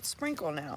sprinkle now.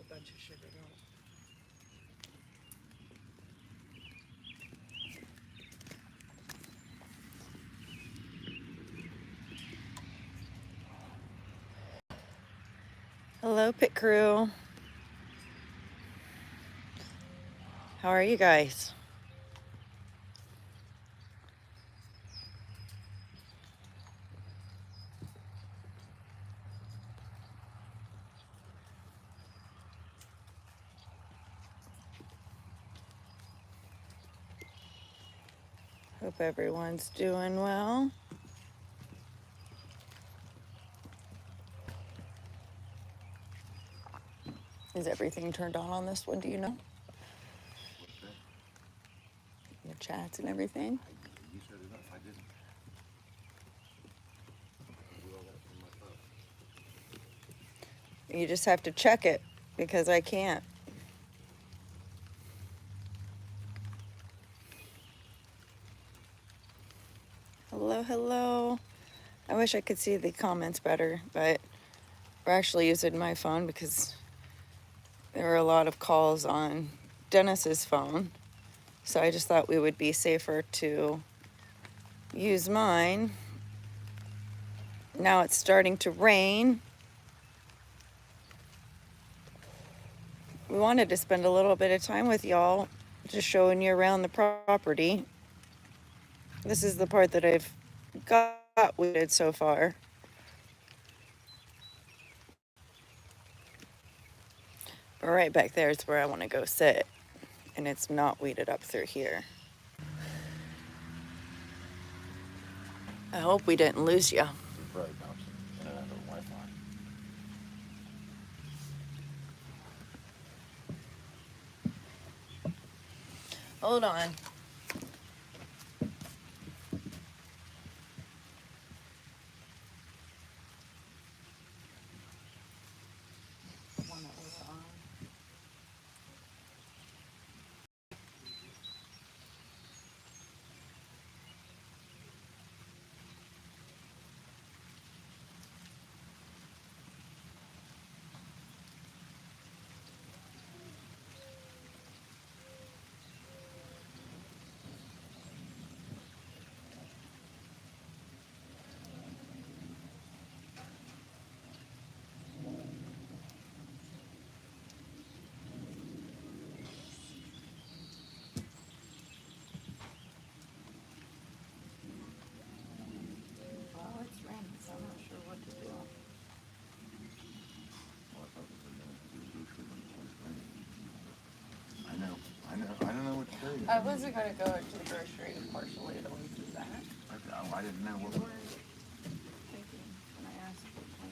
bunch of sugar out. Hello, pit crew. How are you guys? Hope everyone's doing well. Is everything turned on this one? Do you know? The chats and everything? You set it up. I didn't. You just have to check it because I can't. Hello, hello. I wish I could see the comments better, but we're actually using my phone because there were a lot of calls on Dennis's phone. So I just thought we would be safer to use mine. Now it's starting to rain. We wanted to spend a little bit of time with y'all, just showing you around the property. This is the part that I've got weeded so far. But right back there is where I want to go sit, and it's not weeded up through here. I hope we didn't lose you. Right, bouncing in and out of Wi-Fi. Hold on. Well, it's raining, so I'm not sure what to do. I don't know what to tell you. I wasn't going to go to the grocery partially to leave you back. I didn't know what. Thinking when I asked for a plan.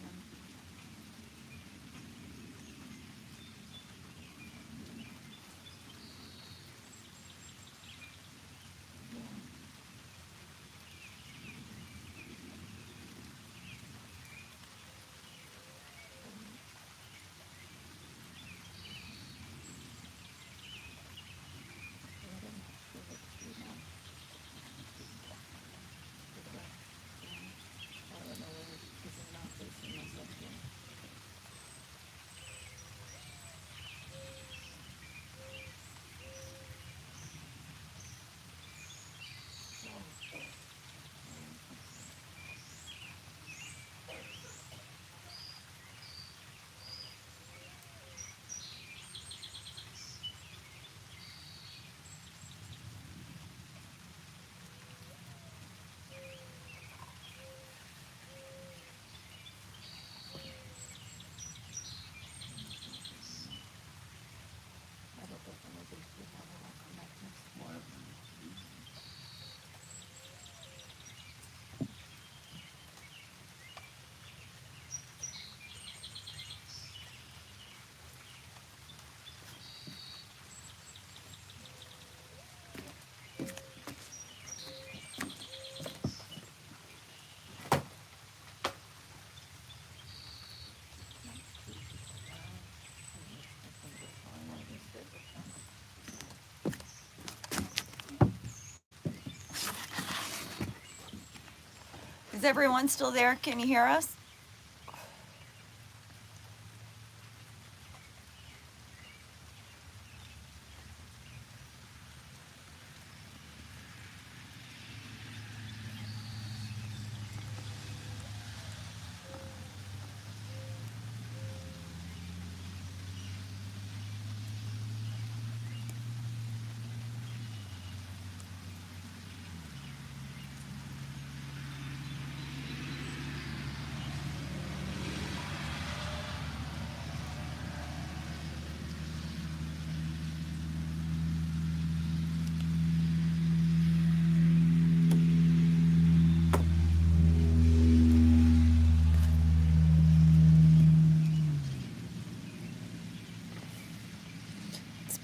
Is everyone still there? Can you hear us?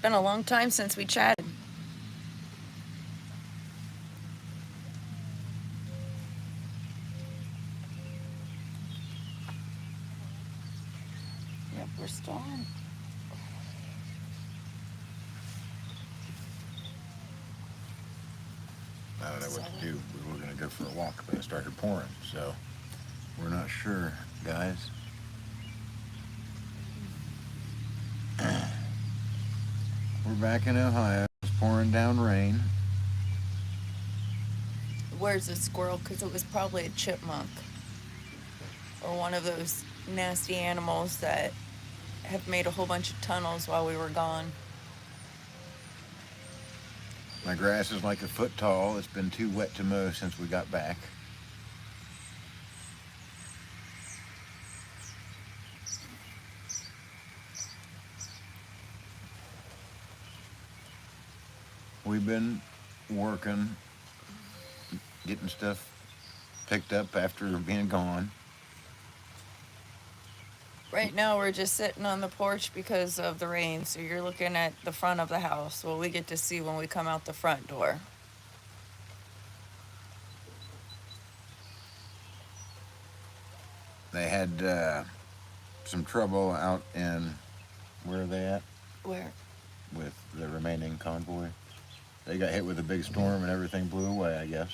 Been a long time since we chatted. Yep, we're still on. I don't know what to do. We were going to go for a walk, but it started pouring, so we're not sure, guys. We're back in Ohio. It's pouring down rain. Where's the squirrel? Because it was probably a chipmunk or one of those nasty animals that have made a whole bunch of tunnels while we were gone. My grass is like a foot tall. It's been too wet to mow since we got back. We've been working, getting stuff picked up after being gone. Right now, we're just sitting on the porch because of the rain. So you're looking at the front of the house. What we get to see when we come out the front door. They had some trouble out in, where are they at? Where? With the remaining convoy. They got hit with a big storm and everything blew away, I guess.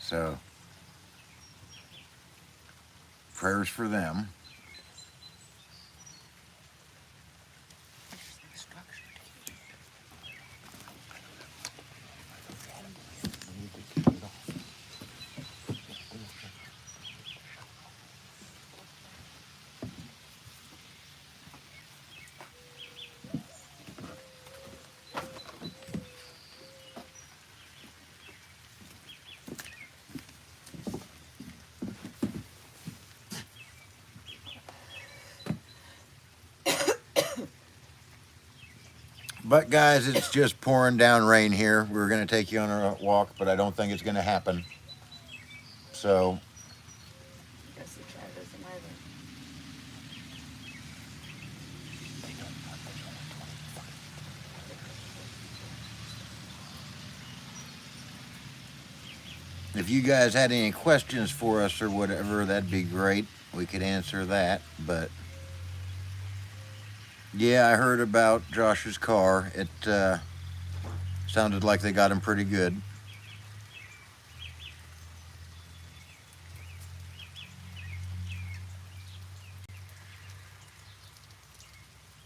So, prayers for them. But guys, it's just pouring down rain here. We were going to take you on a walk, but I don't think it's going to happen. So, I guess the chat isn't either. if you guys had any questions for us or whatever, that'd be great. We could answer that. But yeah, I heard about Josh's car. It sounded like they got him pretty good.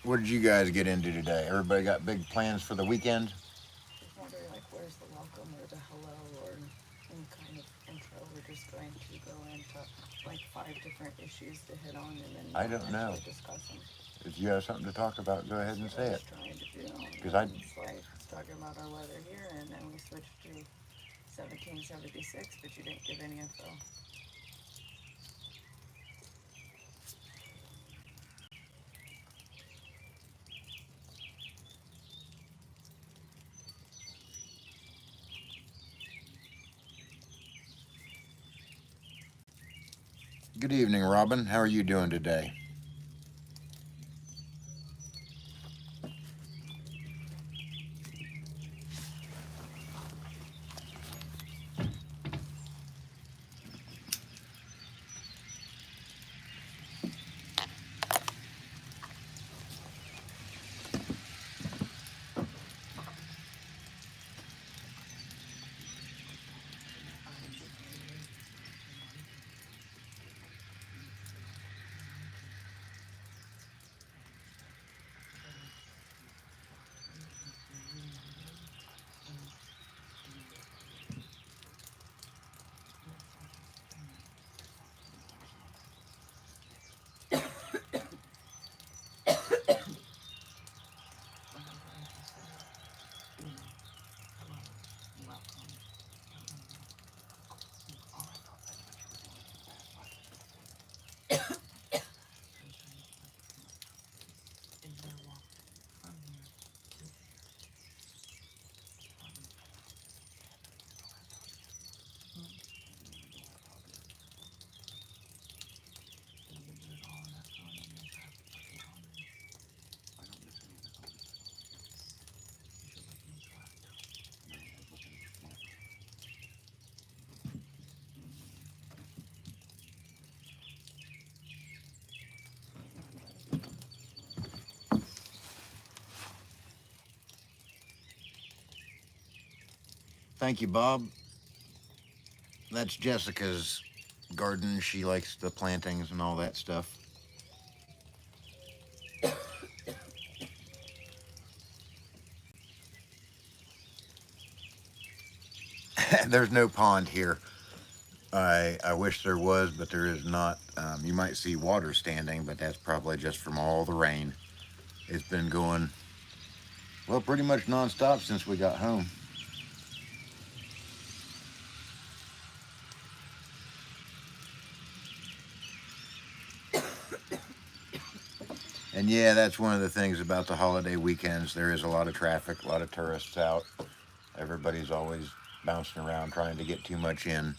What did you guys get into today? Everybody got big plans for the weekend? Just wondering, like, where's the welcome or the hello or any kind of intro. We're just going to go into like 5 different issues to hit on and then I don't know. actually discuss them. If you have something to talk about, go ahead and say it. Trying to do. 'Cause I- It's like talking about our weather here, and then we switched to 1776, but you didn't give any info. Good evening, Robin. How are you doing today? Thank you, Bob. That's Jessica's garden. She likes the plantings and all that stuff. There's no pond here. I wish there was, but there is not. You might see water standing, but that's probably just from all the rain. It's been going, well, pretty much nonstop since we got home. And yeah, that's one of the things about the holiday weekends. There is a lot of traffic, a lot of tourists out. Everybody's always bouncing around trying to get too much in.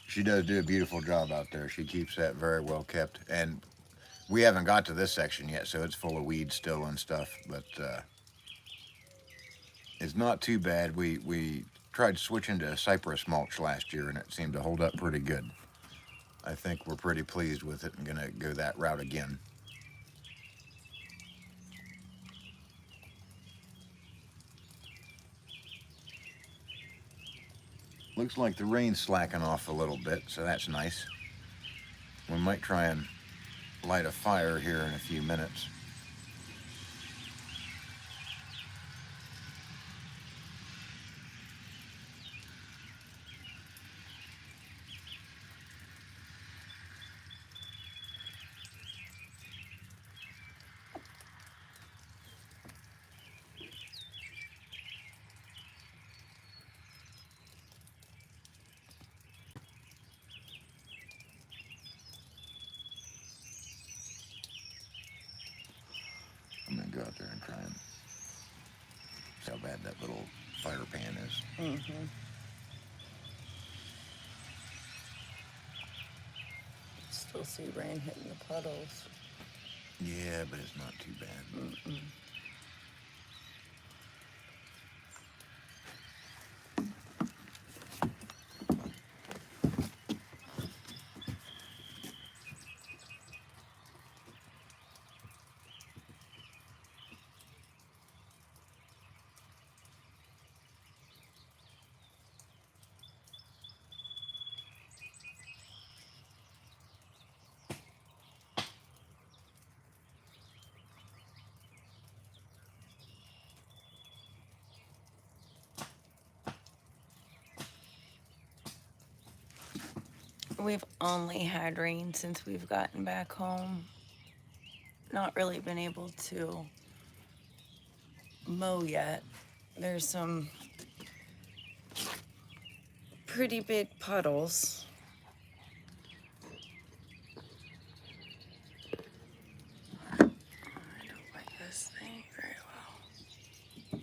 She does do a beautiful job out there. She keeps that very well kept. And we haven't got to this section yet, so it's full of weeds still and stuff. But it's not too bad. We tried switching to cypress mulch last year, and it seemed to hold up pretty good. I think we're pretty pleased with it and going to go that route again. Looks like the rain's slacking off a little bit, so that's nice. We might try and light a fire here in a few minutes. I'm going to go out there and try and see how bad that little fire pan is. Mm-hmm. Still see rain hitting the puddles. Yeah, but it's not too bad. Mm-mm. We've only had rain since we've gotten back home. Not really been able to mow yet. There's some pretty big puddles. I don't like this thing very well.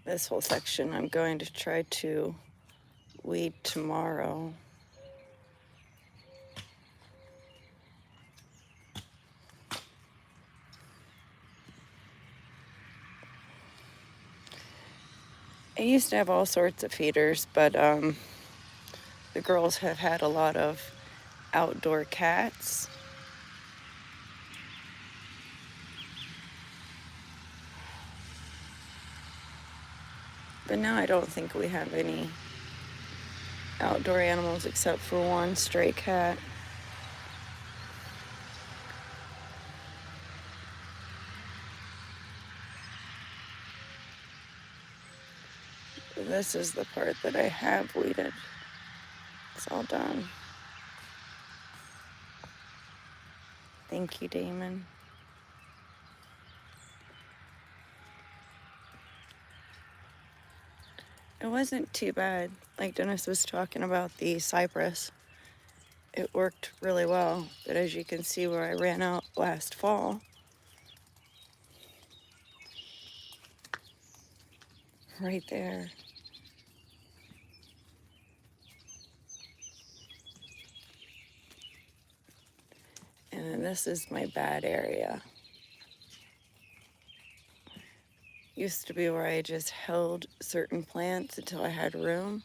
This whole section I'm going to try to weed tomorrow. I used to have all sorts of feeders, but the girls have had a lot of outdoor cats. But now I don't think we have any outdoor animals except for one stray cat. This is the part that I have weeded. It's all done. Thank you, Damon. it wasn't too bad. Like Dennis was talking about the cypress, it worked really well. But as you can see where I ran out last fall, right there. And then this is my bad area. Used to be where I just held certain plants until I had room.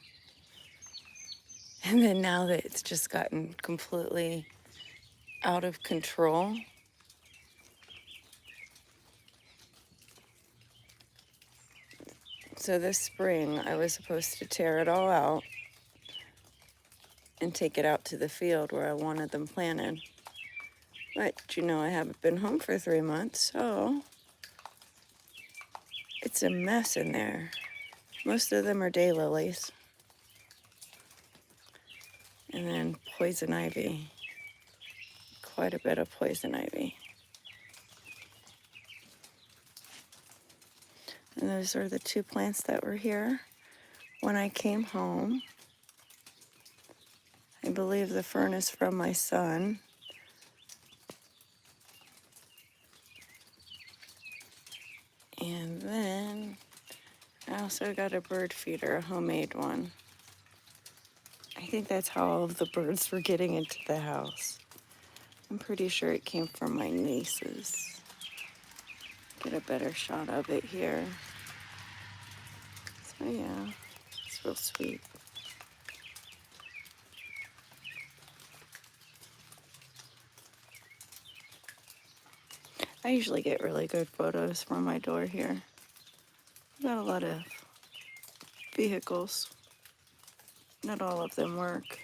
And then now that it's just gotten completely out of control, so this spring I was supposed to tear it all out and take it out to the field where I wanted them planted. But I haven't been home for 3 months, so it's a mess in there. Most of them are daylilies. And then poison ivy. Quite a bit of poison ivy. And those are the 2 plants that were here when I came home. I believe the fern is from my son. And then I also got a bird feeder, a homemade one. I think that's how all of the birds were getting into the house. I'm pretty sure it came from my nieces. Get a better shot of it here. So yeah, it's real sweet. I usually get really good photos from my door here. Got a lot of vehicles. Not all of them work.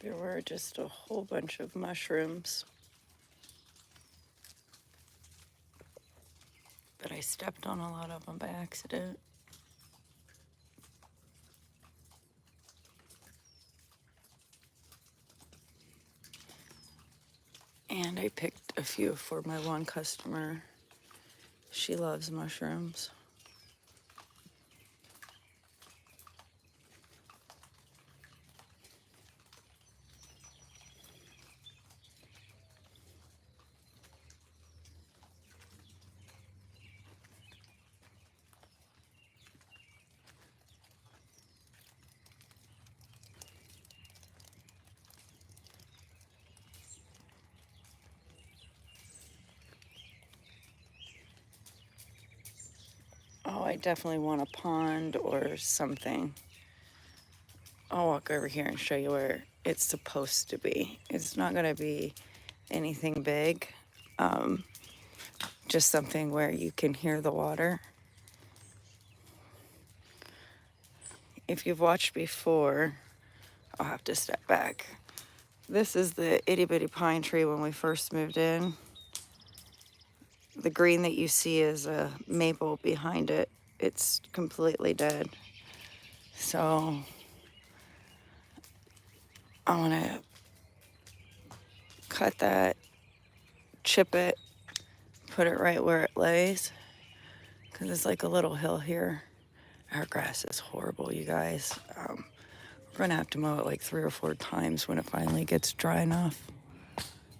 There were just a whole bunch of mushrooms. But I stepped on a lot of them by accident. And I picked a few for my one customer. She loves mushrooms. Oh, I definitely want a pond or something. I'll walk over here and show you where it's supposed to be. It's not going to be anything big, just something where you can hear the water. If you've watched before, I'll have to step back. This is the itty bitty pine tree when we first moved in. The green that you see is a maple behind it. It's completely dead. So I want to cut that, chip it, put it right where it lays, because it's like a little hill here. Our grass is horrible, you guys. We're gonna have to mow it like 3 or 4 times when it finally gets dry enough.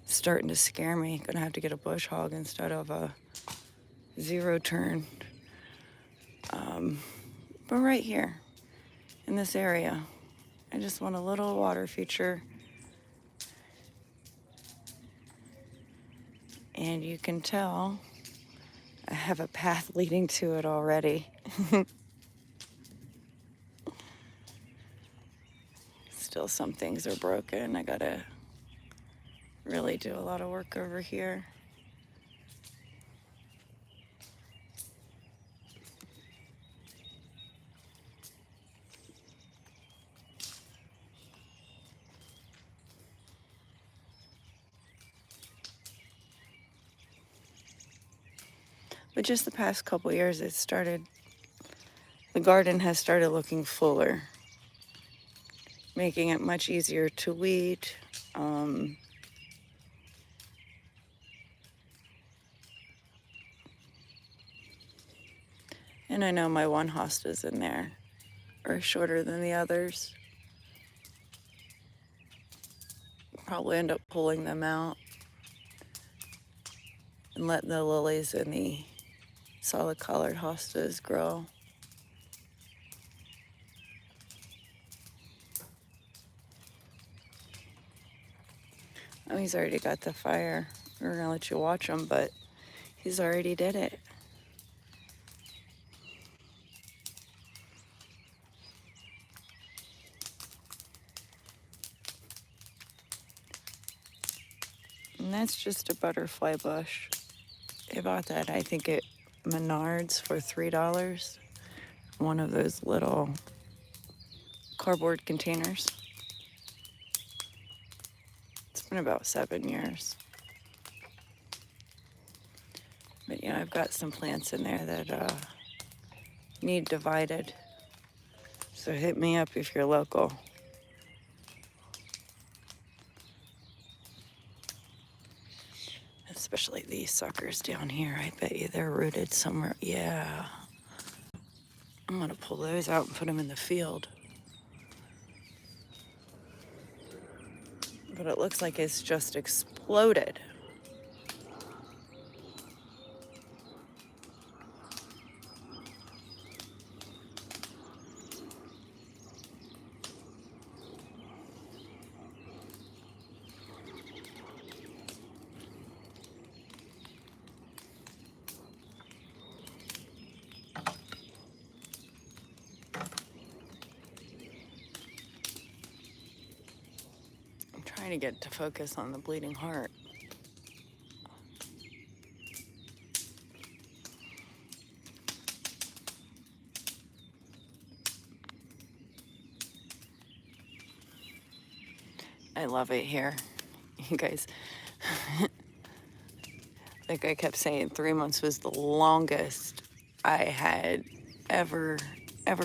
It's starting to scare me. Gonna have to get a bush hog instead of a 0-turn. But right here in this area, I just want a little water feature. And you can tell I have a path leading to it already. Still, some things are broken. I gotta really do a lot of work over here. But just the past couple years, the garden has started looking fuller, making it much easier to weed. Um, and I know my one hostas in there are shorter than the others. Probably end up pulling them out and letting the lilies and the solid colored hostas grow. Oh, he's already got the fire. We're gonna let you watch him, but he's already did it. And that's just a butterfly bush. I bought that, I think, at Menards for $3. One of those little cardboard containers. It's been about 7 years. But yeah, I've got some plants in there that need divided. So hit me up if you're local. Especially these suckers down here. I bet you they're rooted somewhere. Yeah. I'm gonna pull those out and put them in the field. But it looks like it's just exploded. I'm trying to get to focus on the bleeding heart. I love it here. You guys, like I kept saying, 3 months was the longest I had ever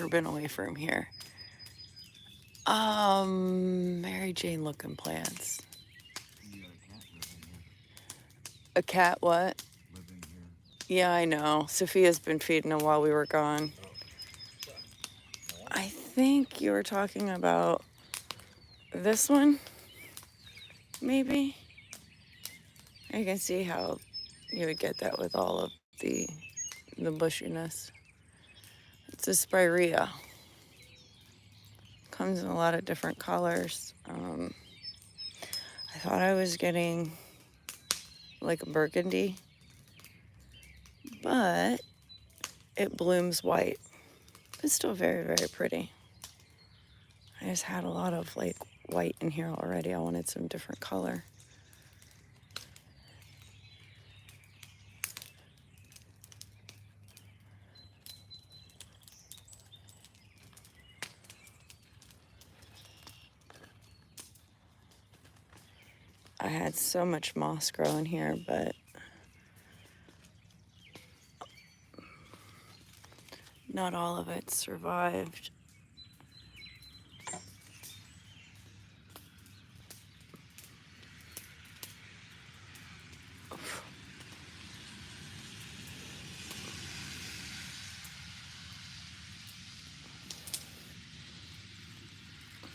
been away from here. Mary Jane looking plants. A cat what? Yeah, I know. Sophia's been feeding them while we were gone. I think you were talking about this one, maybe? I can see how you would get that with all of the bushiness. It's a spirea. Comes in a lot of different colors. I thought I was getting like a burgundy, but it blooms white. It's still very, very pretty. I just had a lot of like white in here already. I wanted some different color. I had so much moss growing here, but not all of it survived. I'm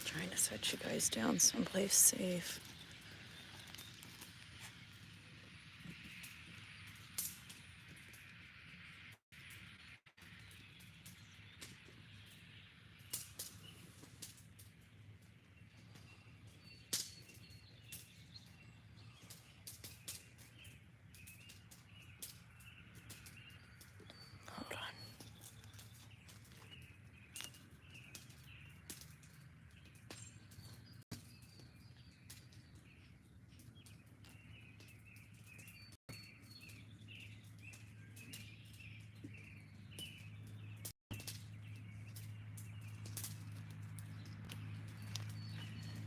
trying to set you guys down someplace safe. Hold on.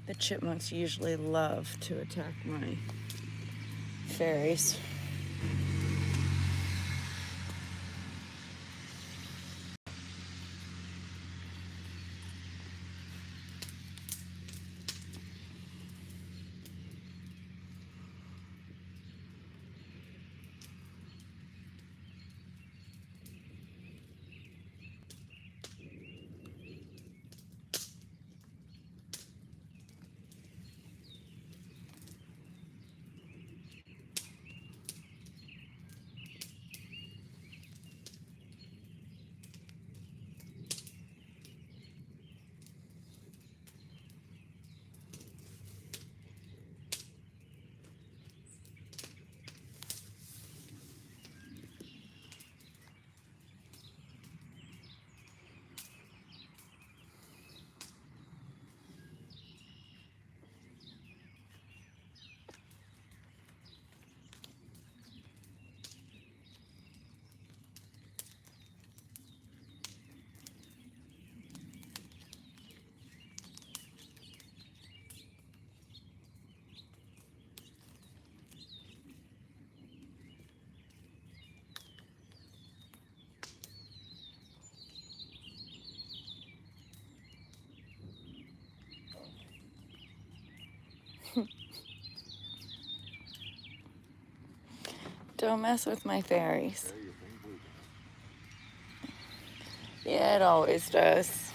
The chipmunks usually love to attack my fairies. Don't mess with my fairies. Yeah, it always does.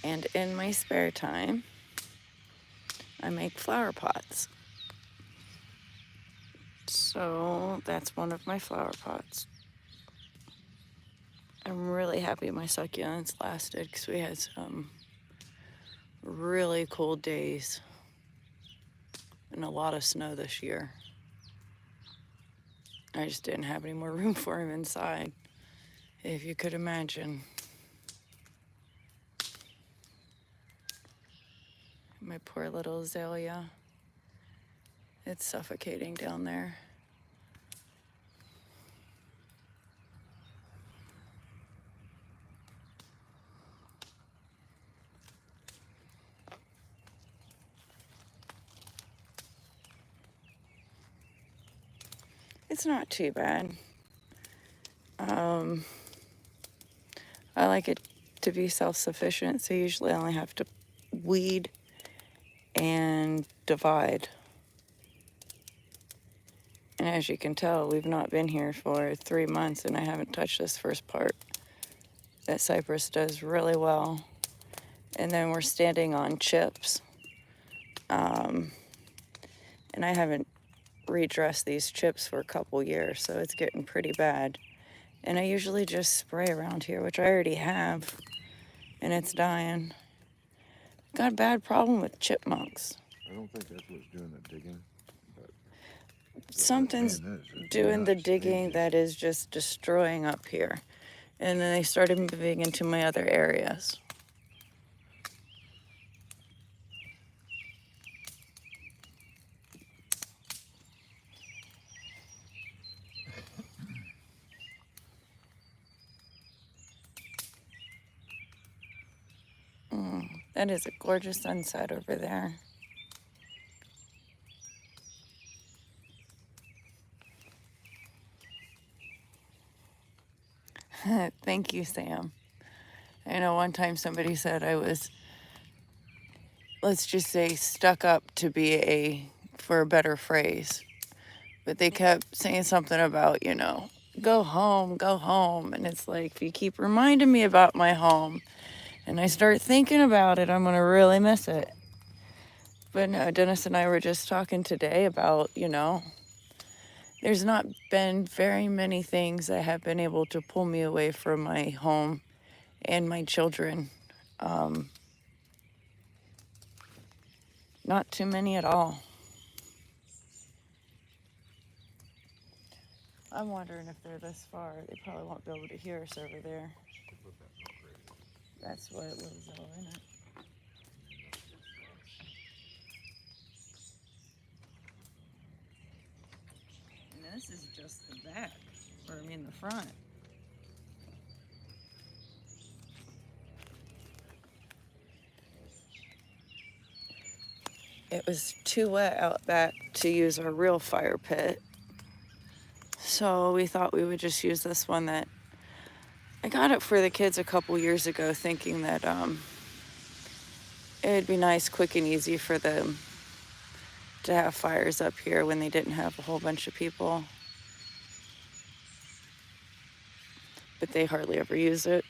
And in my spare time, I make flower pots. So that's one of my flower pots. I'm really happy my succulents lasted because we had some really cold days and a lot of snow this year. I just didn't have any more room for them inside, if you could imagine. My poor little azalea. It's suffocating down there. It's not too bad. I like it to be self-sufficient, so usually I only have to weed and divide. And as you can tell, we've not been here for 3 months and I haven't touched this first part. That cypress does really well. And then we're standing on chips. And I haven't redressed these chips for a couple years, so it's getting pretty bad. And I usually just spray around here, which I already have, and it's dying. Got a bad problem with chipmunks. I don't think that's what's doing the digging. But Something's doing the digging that is just destroying up here. And then they started moving into my other areas. That is a gorgeous sunset over there. Thank you, Sam. I know one time somebody said I was, let's just say, stuck up to be for a better phrase. But they kept saying something about, go home, go home. And it's like, if you keep reminding me about my home and I start thinking about it, I'm going to really miss it. But no, Dennis and I were just talking today about, there's not been very many things that have been able to pull me away from my home and my children. Not too many at all. I'm wondering if they're this far. They probably won't be able to hear us over there. That's what it was, though, isn't it? And this is just the back, the front. It was too wet out back to use our real fire pit. So we thought we would just use this one that I got it for the kids a couple years ago, thinking that it'd be nice, quick and easy for them to have fires up here when they didn't have a whole bunch of people. But they hardly ever use it.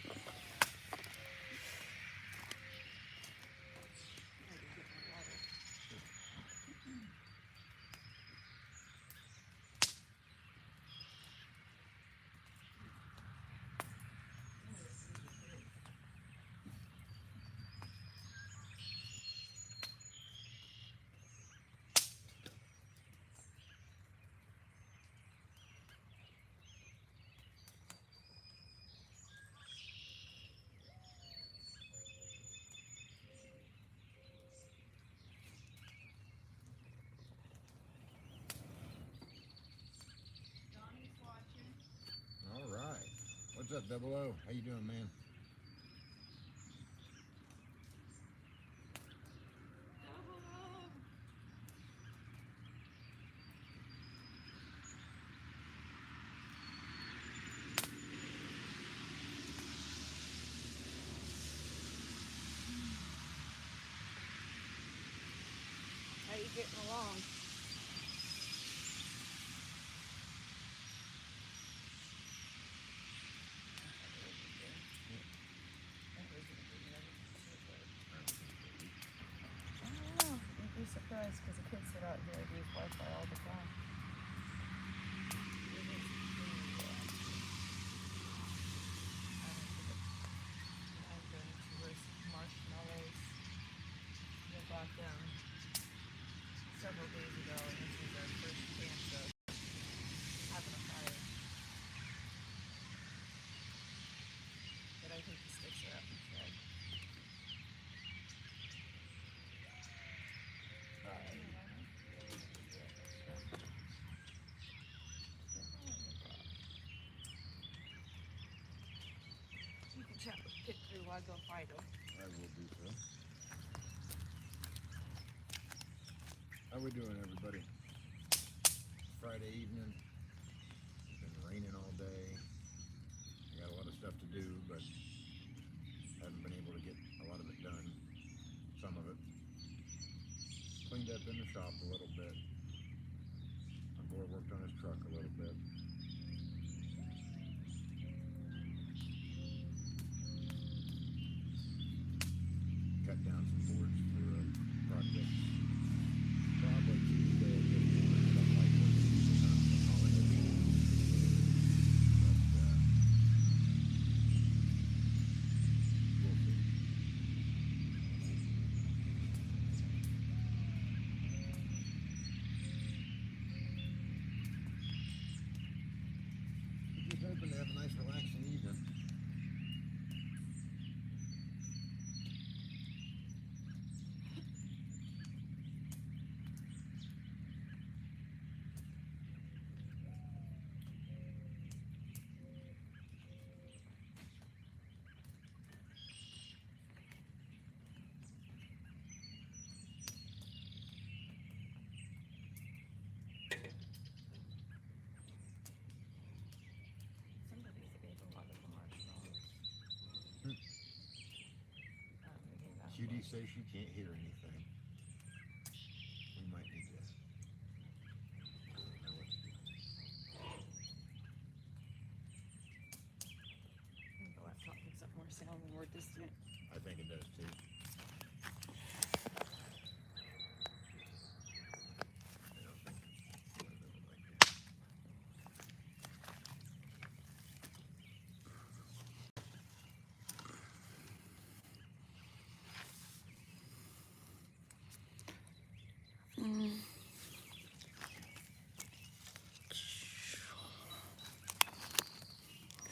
all right. What's up, Double O? How you doing, man? getting along. I don't know. You'd be surprised because the kids sit out here and use Wi-Fi all the time. I'm going to roast marshmallows. They bought them several days ago, and this is our first chance of having a fire. But I think the sticks are up instead. You can chat with Pick through while I go find them. I will do so. How we doing, everybody? Friday evening. It's been raining all day. I got a lot of stuff to do, but haven't been able to get a lot of it done. Some of it. Cleaned up in the shop a little bit. My boy worked on his truck a little bit. Cut down some boards for a project. Probably Tuesday at this point. I don't like working on the holiday. But we'll see. Just hoping to have a nice relaxing evening. Somebody's ate a lot of the marshmallows. Judy says she can't hear anything. We might need to. I don't know what to do. The laptop picks up more sound when we're distant. I think it does too. I don't think it's one of them like that.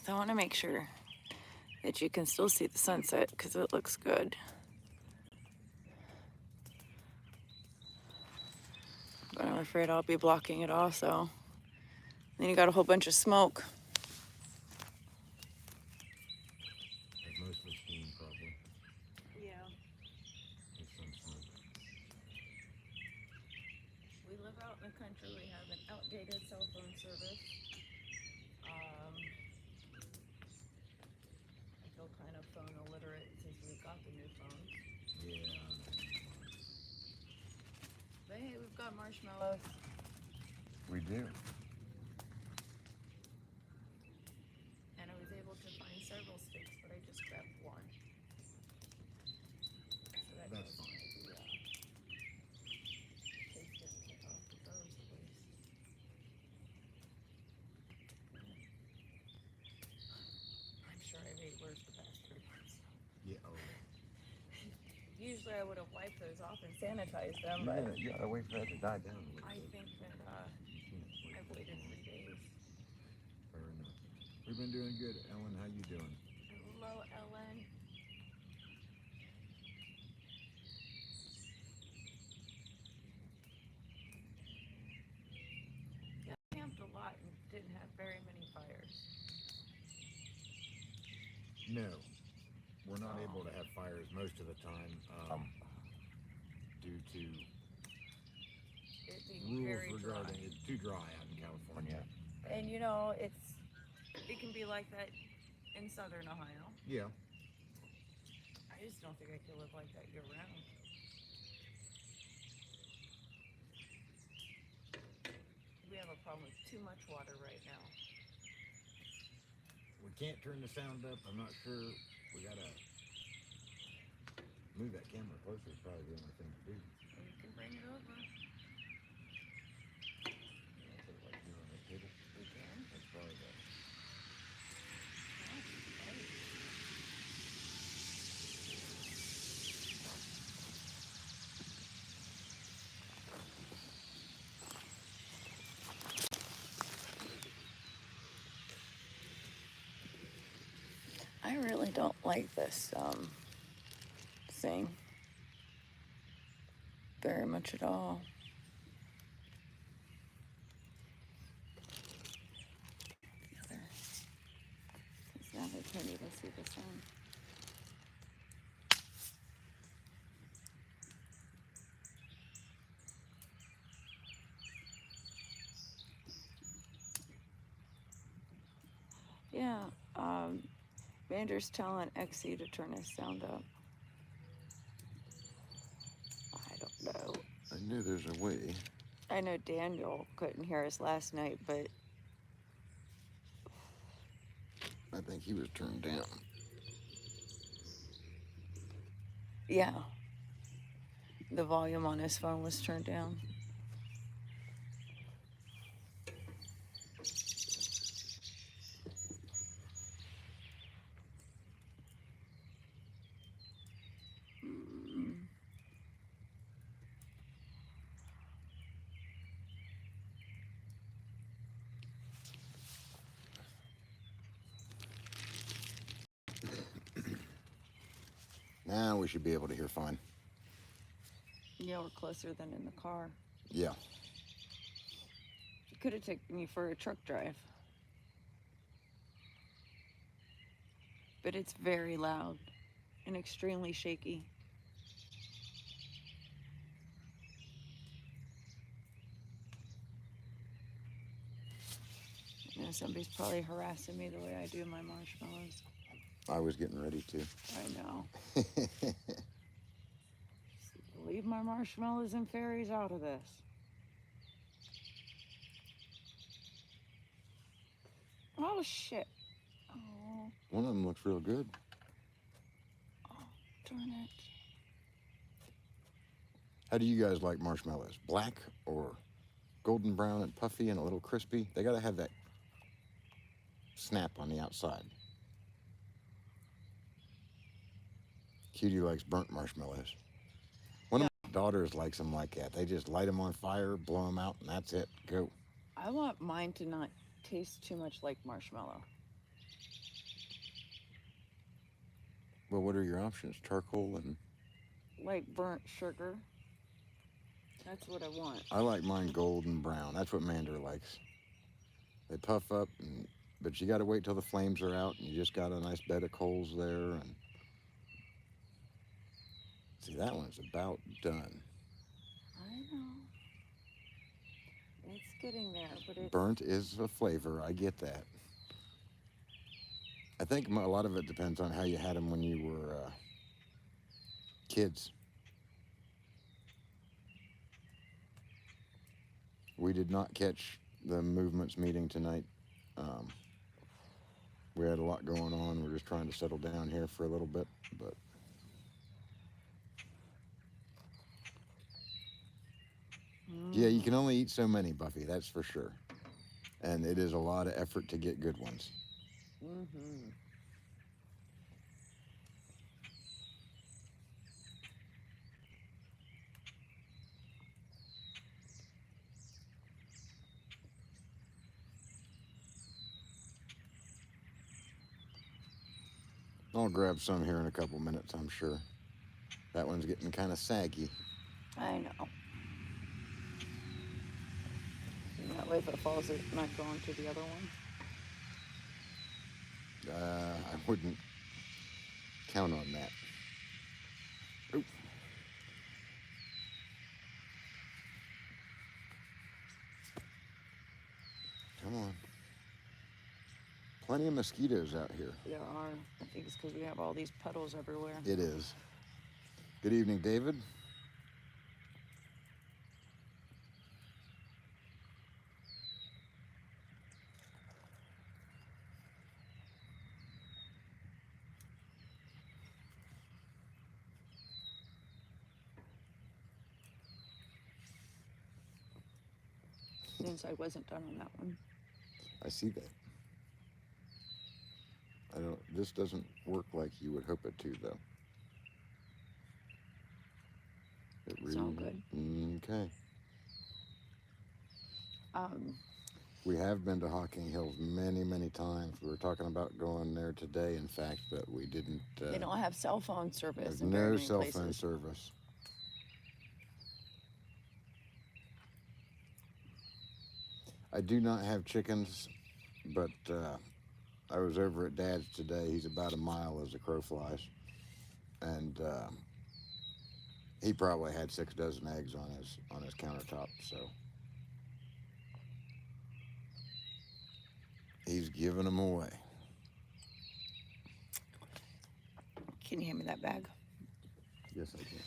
I want to make sure that you can still see the sunset because it looks good. But I'm afraid I'll be blocking it also. Then you got a whole bunch of smoke. Like mostly steam, probably. Yeah. With some smoke. We live out in the country. We have an outdated cell phone service. I feel kind of phone illiterate since we've got the new phones. Yeah. But hey, we've got marshmallows. We do. And I was able to find several sticks, but I just grabbed one. So that That's goes fine. to, taste it and take off the those, please. I'm sure I ate worse the past 3 months. Yeah. Oh. Usually I would have wiped those off and sanitized them, You but gotta wait for that to die down a little I bit. think that You can't wait I've for waited long. 3 days. Fair enough. We've been doing good. Ellen, how you doing? Hello, Ellen. Yeah, I camped a lot and didn't have very many fires. No. We're not able to have fires most of the time due to It being rules very regarding dry. it's too dry out in California. And you know, it can be like that in southern Ohio. Yeah. I just don't think I could live like that year round. problem with too much water right now. We can't turn the sound up. I'm not sure. We gotta move that camera closer. Is probably the only thing to do. You can bring it over. Put it like here on this table. We can. That's probably the. I really don't like this thing very much at all. The other, because now they can't even see the sun. Yeah, Vander's telling XE to turn his sound up. I don't know. I knew there's a way. I know Daniel couldn't hear us last night, but I think he was turned down. yeah, the volume on his phone was turned down. Now we should be able to hear fine. Yeah, we're closer than in the car. Yeah. Could have taken you for a truck drive. But it's very loud and extremely shaky. You know, somebody's probably harassing me the way I do my marshmallows. I was getting ready to. I know. Leave my marshmallows and fairies out of this. Oh, shit. Oh, One of them looks real good. darn it. How do you guys like marshmallows? Black or golden brown and puffy and a little crispy? They gotta have that snap on the outside. Cutie likes burnt marshmallows. One of my daughters likes them like that. They just light them on fire, blow them out, and that's it. Go. I want mine to not taste too much like marshmallow. Well, what are your options? Charcoal and... Like burnt sugar. That's what I want. I like mine golden brown. That's what Mander likes. They puff up, but you got to wait till the flames are out, and you just got a nice bed of coals there. And see, that one's about done. I know. It's getting there, but it's... Burnt is a flavor. I get that. I think a lot of it depends on how you had them when you were kids. We did not catch the movements meeting tonight. We had a lot going on. We're just trying to settle down here for a little bit, but yeah, you can only eat so many, Buffy, that's for sure. And it is a lot of effort to get good ones. Mm-hmm. I'll grab some here in a couple minutes, I'm sure. That one's getting kind of saggy. I know. And that way if it falls, it might go onto the other one. I wouldn't count on that. Oop. Come on. Plenty of mosquitoes out here. There are. I think it's because we have all these puddles everywhere. It is. Good evening, David. inside wasn't done on that one. I see that. This doesn't work like you would hope it to, though. It's all good. Okay. Um, We have been to Hocking Hills many, many times. We were talking about going there today, in fact, but we didn't. they don't have cell phone service There's in very no many cell places. phone service. I do not have chickens, but I was over at Dad's today. He's about a mile as the crow flies, and he probably had 6 dozen eggs on his countertop. So he's giving them away. Can you hand me that bag? Yes, I can.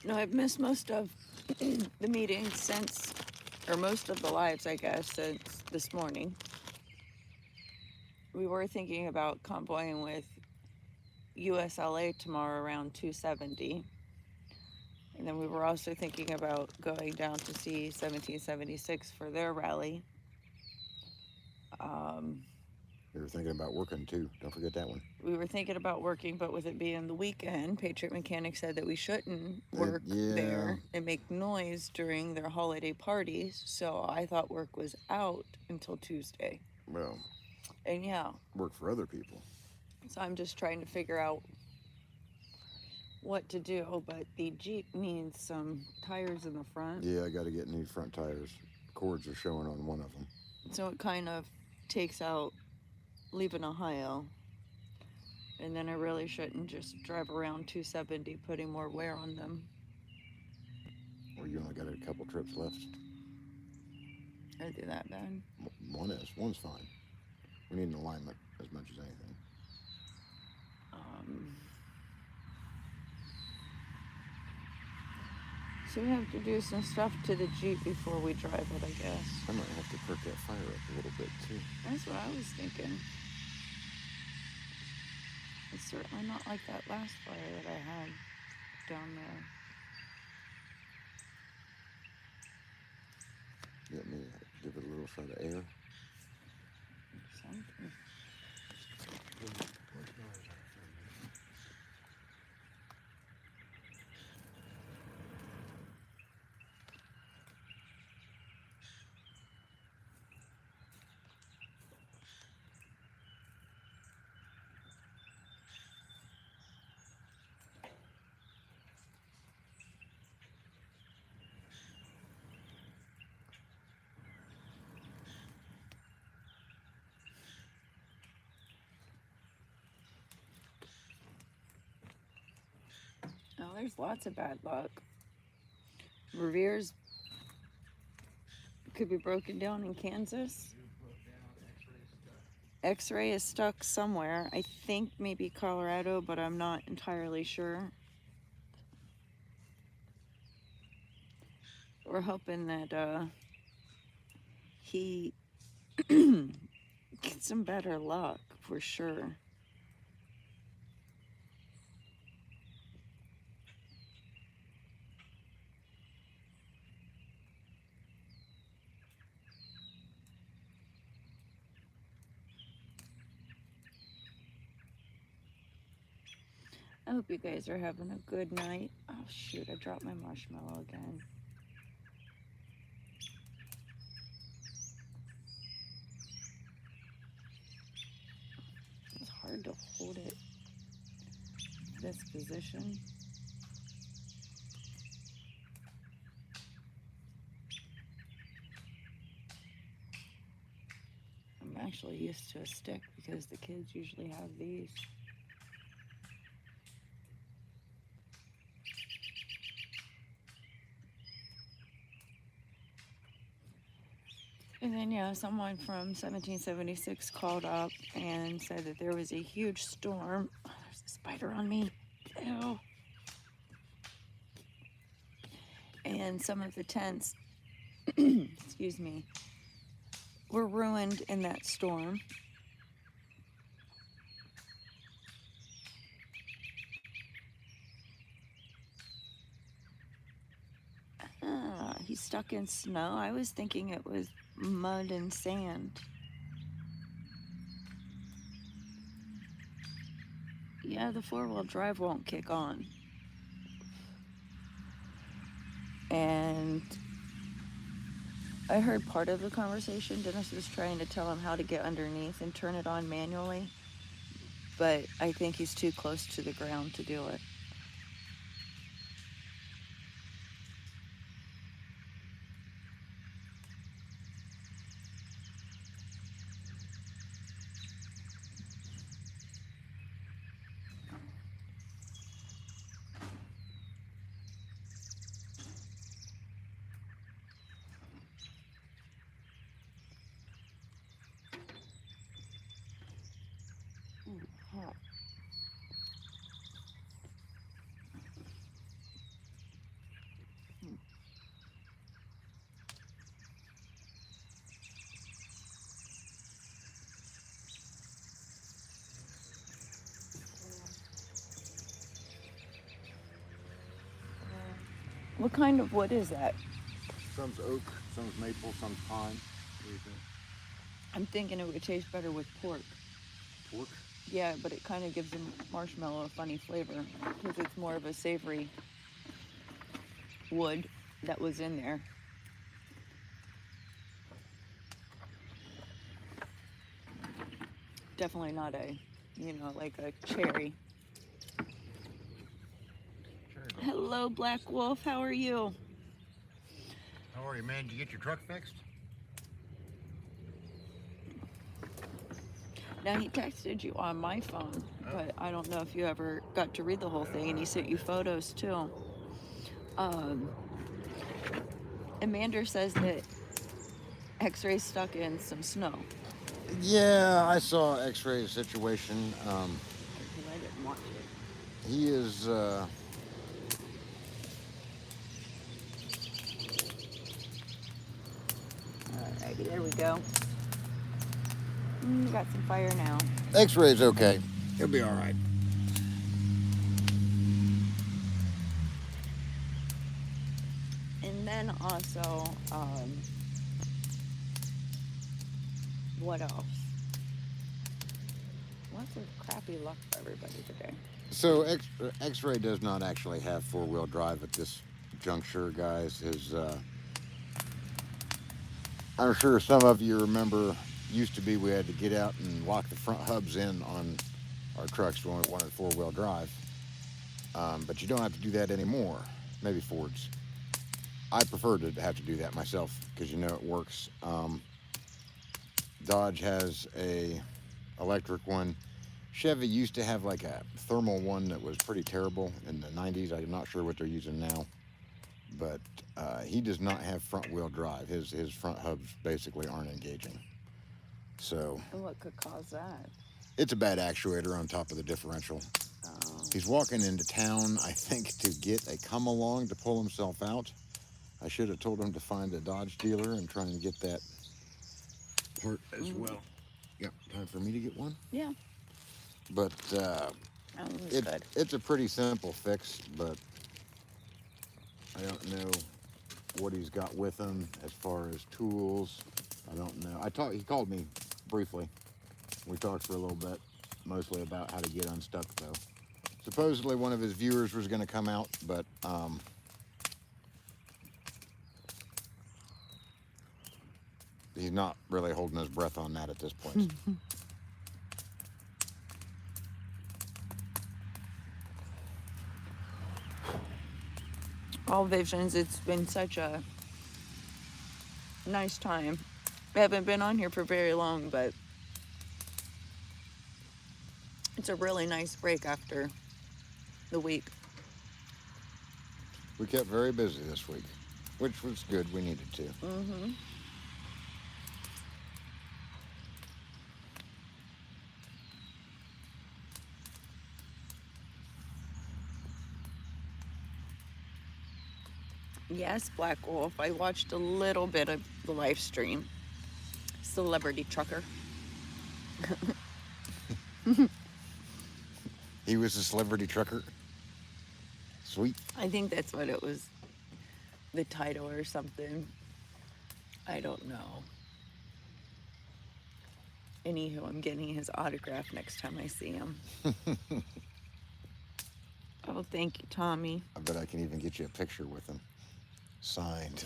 No, I've missed most of the meetings since, or most of the lives, I guess, since this morning. We were thinking about convoying with USLA tomorrow around 270. And then we were also thinking about going down to see 1776 for their rally. We were thinking about working too. Don't forget that one. We were thinking about working, but with it being the weekend, Patriot Mechanic said that we shouldn't work there and make noise during their holiday parties. So I thought work was out until Tuesday. Well, and yeah, work for other people. So I'm just trying to figure out what to do, but the Jeep needs some tires in the front. Yeah, I got to get new front tires. Cords are showing on one of them. So it kind of takes out leaving Ohio. And then I really shouldn't just drive around 270 putting more wear on them. Well, you only got a couple trips left. Is it that bad? One's fine. We need an alignment as much as anything. So we have to do some stuff to the Jeep before we drive it, I guess. I might have to perk that fire up a little bit too. That's what I was thinking. It's certainly not like that last fire that I had down there. Let me give it a little shot of air. Something. Oh, there's lots of bad luck. Revere's could be broken down in Kansas. X-ray is stuck somewhere. I think maybe Colorado, but I'm not entirely sure. We're hoping that he gets some better luck for sure. I hope you guys are having a good night. Oh shoot, I dropped my marshmallow again. It's hard to hold it this position. I'm actually used to a stick because the kids usually have these. And then, yeah, someone from 1776 called up and said that there was a huge storm. Oh, there's a spider on me. Ew. And some of the tents, excuse me, were ruined in that storm. He's stuck in snow? I was thinking it was mud and sand. Yeah, the four-wheel drive won't kick on. And I heard part of the conversation. Dennis was trying to tell him how to get underneath and turn it on manually, but I think he's too close to the ground to do it. Hot. What kind of wood is that? Some's oak, some's maple, some's pine. What do you think? I'm thinking it would taste better with pork. Pork? Yeah, but it kind of gives the marshmallow a funny flavor because it's more of a savory wood that was in there. Definitely not a, like a cherry. Hello, Black Wolf. How are you? How are you, man? Did you get your truck fixed? Now, he texted you on my phone, but I don't know if you ever got to read the whole thing, and he sent you photos, too. Amanda says that X-Ray's stuck in some snow. Yeah, I saw X-Ray's situation. Because I didn't watch it. He is, Alrighty, there we go. We got some fire now. X-Ray's okay. He'll be all right. And then also, what else? Lots of crappy luck for everybody today. So X-Ray does not actually have four-wheel drive at this juncture, guys. I'm sure some of you remember, used to be we had to get out and lock the front hubs in on our trucks when we wanted four-wheel drive. But you don't have to do that anymore. Maybe Fords. I prefer to have to do that myself because it works. Dodge has a electric one. Chevy used to have like a thermal one that was pretty terrible in the 90s. I'm not sure what they're using now, but he does not have front wheel drive. His front hubs basically aren't engaging. So. And what could cause that? It's a bad actuator on top of the differential. Oh. He's walking into town, I think, to get a come along to pull himself out. I should have told him to find a Dodge dealer and try and get that part as well. Yep, time for me to get one? Yeah. But it's a pretty simple fix, but I don't know what he's got with him as far as tools. I don't know. He called me briefly. We talked for a little bit, mostly about how to get unstuck though. Supposedly one of his viewers was going to come out, but he's not really holding his breath on that at this point. All Visions, it's been such a nice time. I haven't been on here for very long, but it's a really nice break after the week. We kept very busy this week, which was good. We needed to. Mm-hmm. Yes, Black Wolf. I watched a little bit of the live stream. Celebrity trucker. He was a celebrity trucker. Sweet. I think that's what it was the title or something. I don't know. Anywho, I'm getting his autograph next time I see him. Oh, thank you, Tommy. I bet I can even get you a picture with him. Signed.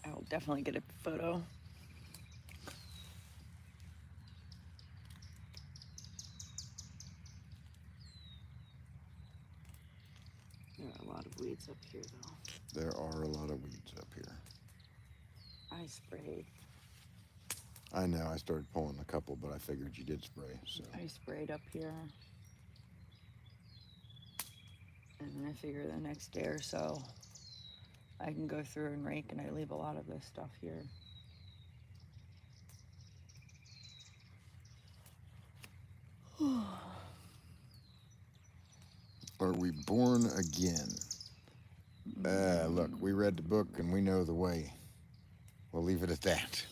I'll definitely get a photo. There are a lot of weeds up here, though. There are a lot of weeds up here. I sprayed. I know, I started pulling a couple, but I figured you did spray, so. I sprayed up here. And then I figure the next day or so, I can go through and rake, and I leave a lot of this stuff here. Are we born again? Look, we read the book and we know the way. We'll leave it at that.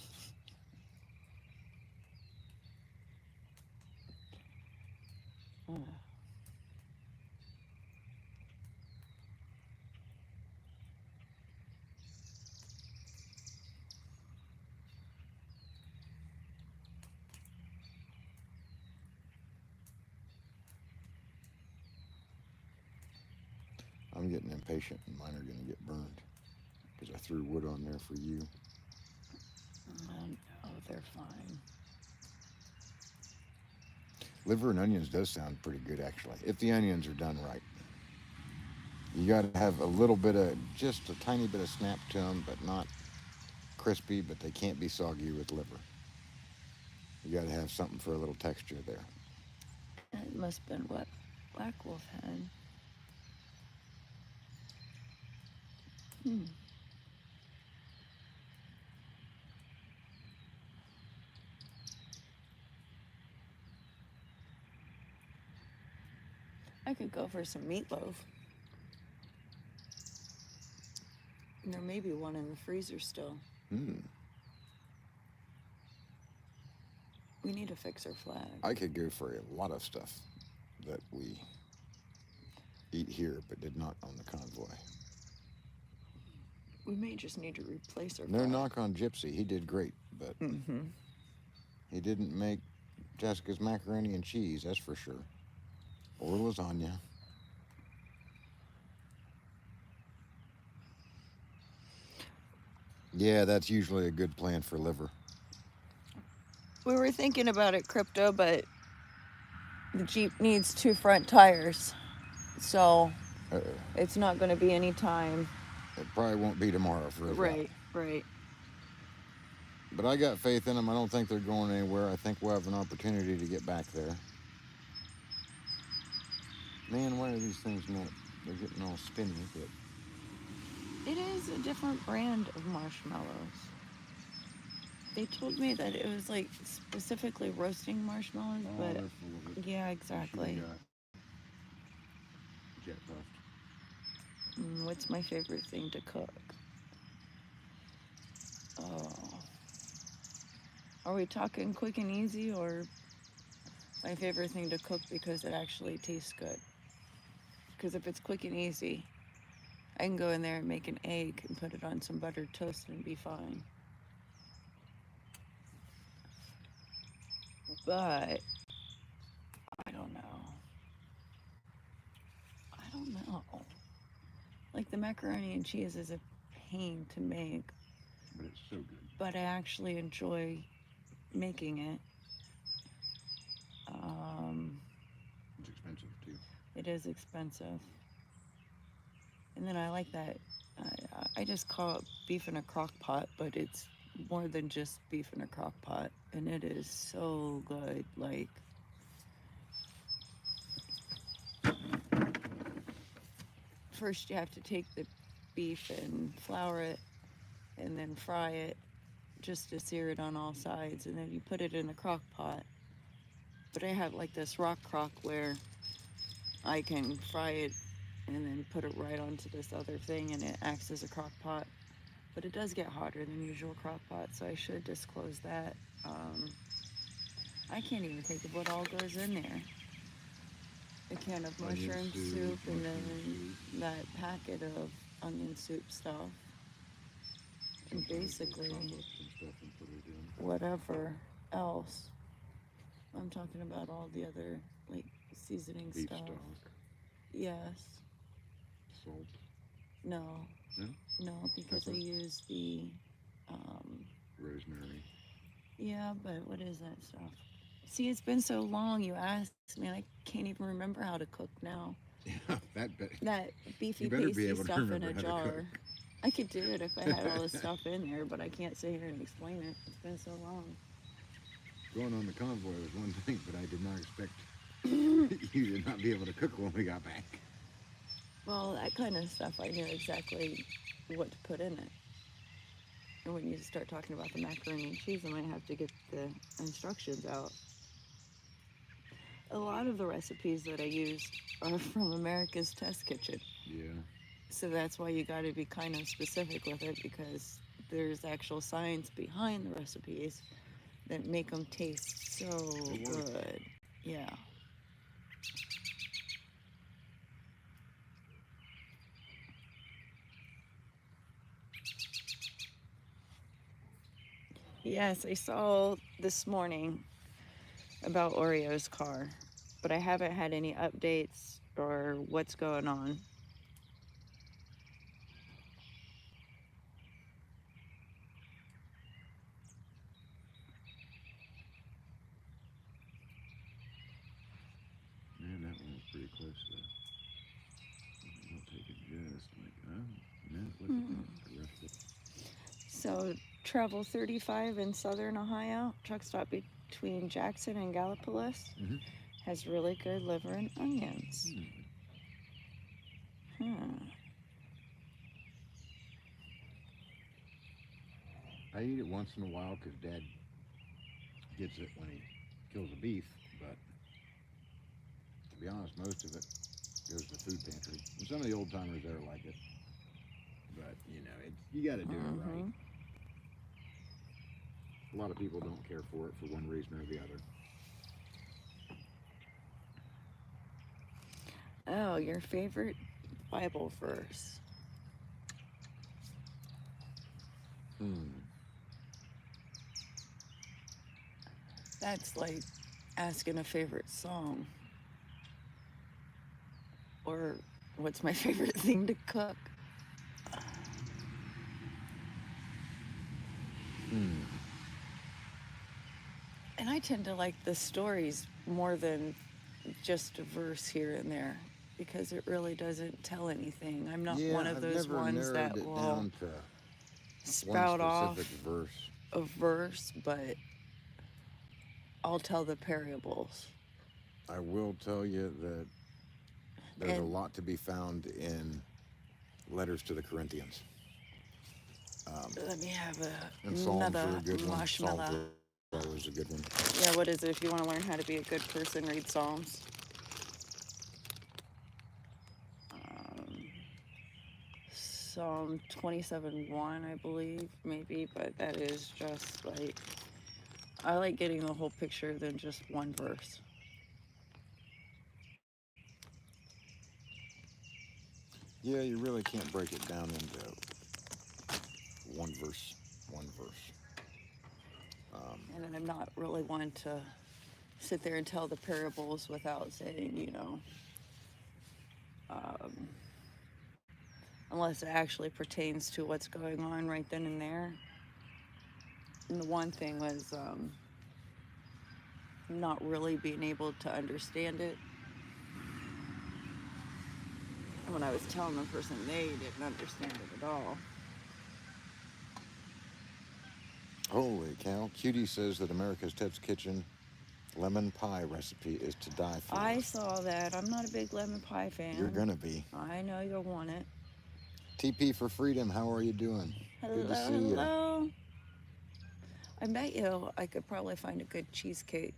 I'm getting impatient and mine are going to get burned because I threw wood on there for you. No, they're fine. Liver and onions does sound pretty good, actually, if the onions are done right. You got to have a little bit of, just a tiny bit of snap to them, but not crispy, but they can't be soggy with liver. You got to have something for a little texture there. It must have been what Black Wolf had. I could go for some meatloaf. And there may be one in the freezer still. We need to fix our flag. I could go for a lot of stuff that we eat here, but did not on the convoy. We may just need to replace our No flag. knock on Gypsy. He did great, but he didn't make Jessica's macaroni and cheese, that's for sure. Or lasagna. Yeah, that's usually a good plan for liver. We were thinking about it, Crypto, but the Jeep needs 2 front tires. So it's not going to be any time. It probably won't be tomorrow for us. Right. But I got faith in them. I don't think they're going anywhere. I think we'll have an opportunity to get back there. Man, why are these things not? They're getting all spinny, but It is a different brand of marshmallows. They told me that it was like specifically roasting marshmallows, but they're full of it. yeah, exactly. Jet puffed. What's my favorite thing to cook? Oh. Are we talking quick and easy, or my favorite thing to cook because it actually tastes good? Because if it's quick and easy, I can go in there and make an egg and put it on some buttered toast and be fine. But I don't know. Like the macaroni and cheese is a pain to make, But it's so good. but I actually enjoy making it. It's expensive too. It is expensive. And then I like that, I just call it beef in a crock pot, but it's more than just beef in a crock pot. And it is so good. Like, first you have to take the beef and flour it and then fry it just to sear it on all sides. And then you put it in the crock pot. But I have like this rock crock where I can fry it and then put it right onto this other thing, and it acts as a crock pot. But it does get hotter than usual crock pot, so I should disclose that. I can't even think of what all goes in there. a can of Onion mushroom soup, soup, and mushroom then soup. that packet of onion soup stuff. And Sometimes we'll basically, chop up some stuff and put it in. whatever else. I'm talking about all the other, like, seasoning Beef stuff. stock, Yes. salt. No. No? No, because I Pepper. use the, um, Rosemary. yeah, but what is that stuff? See, it's been so long you asked me, and I can't even remember how to cook now. Yeah, That beefy you better be pasty able to stuff in remember a how to jar. cook. I could do it if I had all this stuff in there, but I can't sit here and explain it. It's been so long. Going on the convoy was one thing, but I did not expect you to not be able to cook when we got back. Well, that kind of stuff, I knew exactly what to put in it. And when you start talking about the macaroni and cheese, I might have to get the instructions out. A lot of the recipes that I use are from America's Test Kitchen. Yeah. So that's why you got to be kind of specific with it, because there's actual science behind the recipes that make them taste so good. Yeah. Yes, I saw this morning about Oreo's car, but I haven't had any updates or what's going on. Man, that one was pretty close though. I'll take it just like, oh, no, look at that. I rushed it. So, travel 35 in southern Ohio, truck stop between Jackson and Gallipolis, Mm-hmm. has really good liver and onions. I eat it once in a while because Dad gets it when he kills a beef, but to be honest, most of it goes to the food pantry. And some of the old timers there like it, but you know, you got to do it right. A lot of people don't care for it for one reason or the other. Oh, your favorite Bible verse? That's like asking a favorite song. Or what's my favorite thing to cook? And I tend to like the stories more than just a verse here and there, because it really doesn't tell anything. I'm not one of those ones that will down to spout one off specific verse. a verse, but I'll tell the parables. I will tell you that there's a And- lot to be found in letters to the Corinthians. Let me have And Psalms are another a good one. marshmallow. Psalms is a good one. Yeah, what is it? If you want to learn how to be a good person, read Psalms. Psalm 27:1, I believe, maybe, but that is just like, I like getting the whole picture than just one verse. Yeah, you really can't break it down into one verse. And then I'm not really one to sit there and tell the parables without saying, unless it actually pertains to what's going on right then and there. And the one thing was not really being able to understand it. And when I was telling the person, they didn't understand it at all. Holy cow. Cutie says that America's Test Kitchen lemon pie recipe is to die for. I saw that. I'm not a big lemon pie fan. You're gonna be. I know you'll want it. TP for Freedom, how are you doing? Good to see you. Hello. I bet you I could probably find a good cheesecake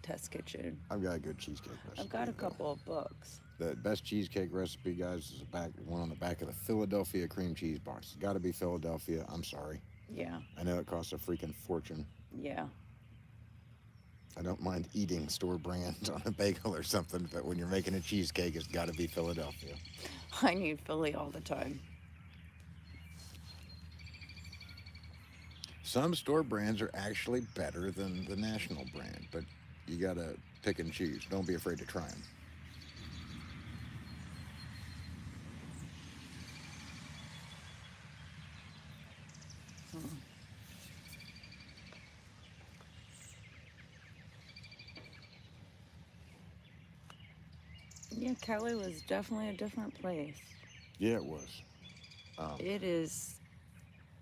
test kitchen. I've got a good cheesecake recipe. I've got a couple of books. The best cheesecake recipe, guys, is one on the back of the Philadelphia cream cheese box. It's got to be Philadelphia. I'm sorry. Yeah. I know it costs a freaking fortune. Yeah. I don't mind eating store brand on a bagel or something, but when you're making a cheesecake, it's got to be Philadelphia. I need Philly all the time. Some store brands are actually better than the national brand, but you got to pick and choose. Don't be afraid to try them. Yeah, Cali was definitely a different place. Yeah, it was. It is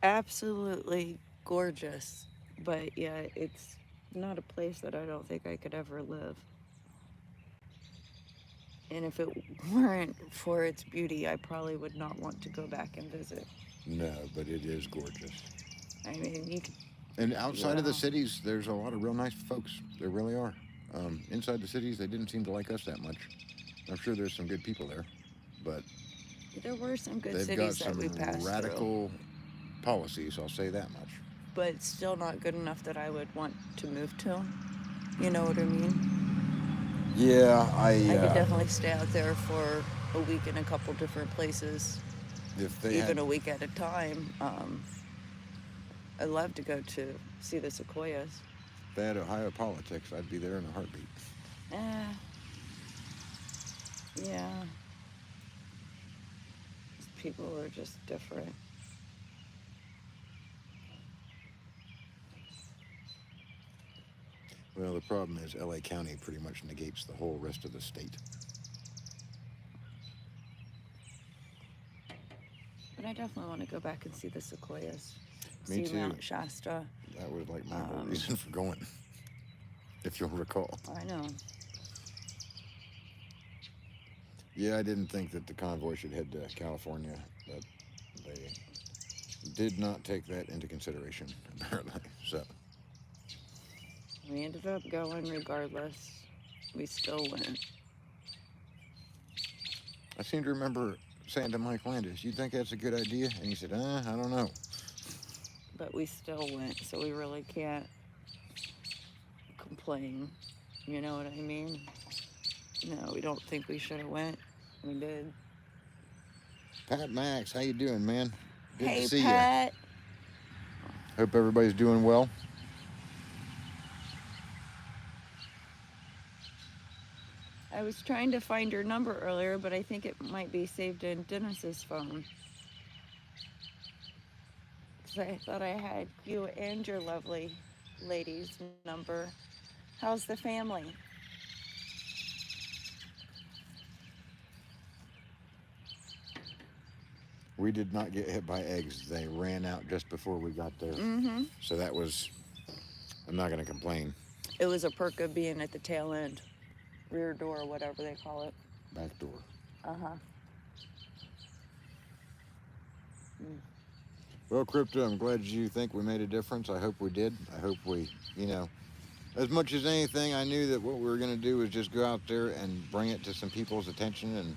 absolutely gorgeous, but yeah, it's not a place that I don't think I could ever live. And if it weren't for its beauty, I probably would not want to go back and visit. No, but it is gorgeous. I mean, you could, And outside of the wow. cities, there's a lot of real nice folks. There really are. Inside the cities, they didn't seem to like us that much. I'm sure there's some good people there, but There were some good they've got cities that some we passed through, radical policies, I'll say that much. but it's still not good enough that I would want to move to. You know what I mean? Yeah, I could definitely stay out there for a week in a couple different places, if they even had, a week at a time. I'd love to go to see the sequoias. if they had Ohio politics, I'd be there in a heartbeat. Eh, yeah. People are just different. Well, the problem is LA County pretty much negates the whole rest of the state. But I definitely want to go back and see the sequoias. Me See too. Mount Shasta. That was like my whole reason for going, if you'll recall. I know. Yeah, I didn't think that the convoy should head to California, but they did not take that into consideration, apparently. So, We ended up going regardless. We still went. I seem to remember saying to Mike Landis, "You think that's a good idea?" And he said, I don't know. But we still went, so we really can't complain. You know what I mean? No, we don't think we should have went. We did. Pat Max, how you doing, man? Good Hey, to see Pat. you. Hope everybody's doing well. I was trying to find your number earlier, but I think it might be saved in Dennis's phone. Because I thought I had you and your lovely lady's number. How's the family? We did not get hit by eggs. They ran out just before we got there. Mm-hmm. So that was, I'm not going to complain. It was a perk of being at the tail end. Rear door, whatever they call it. Back door. Uh-huh. Well, Crypto, I'm glad you think we made a difference. I hope we did. I hope we, as much as anything, I knew that what we were going to do was just go out there and bring it to some people's attention, and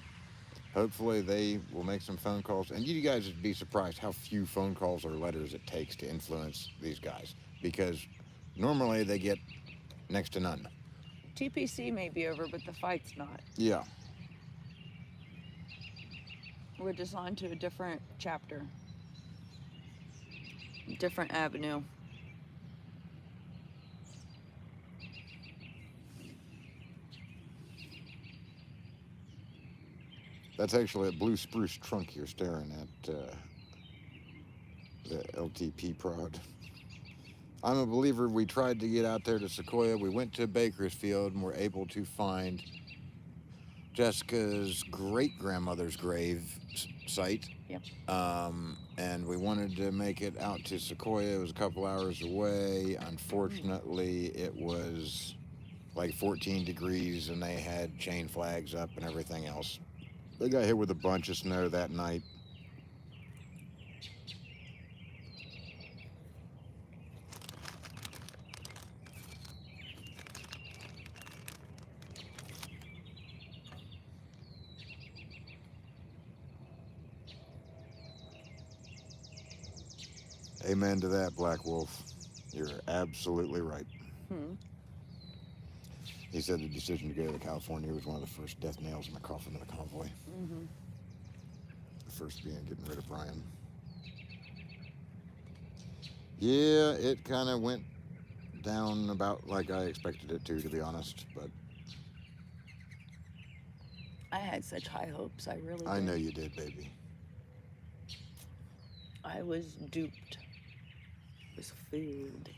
hopefully they will make some phone calls. And you guys would be surprised how few phone calls or letters it takes to influence these guys, because normally they get next to none. TPC may be over, but the fight's not. Yeah. We're just on to a different chapter. Different avenue. That's actually a blue spruce trunk you're staring at, the LTP prod. I'm a believer. We tried to get out there to Sequoia. We went to Bakersfield and were able to find Jessica's great-grandmother's grave site. Yep. And we wanted to make it out to Sequoia. It was a couple hours away. Unfortunately, it was like 14 degrees and they had chain flags up and everything else. They got hit with a bunch of snow that night. Amen to that, Black Wolf. You're absolutely right. He said the decision to go to California was one of the first death nails in the coffin of the convoy. Mm-hmm. The first being getting rid of Brian. Yeah, it kind of went down about like I expected it to be honest. But I had such high hopes. I really did. I know you did, baby. I was duped. I was fooled.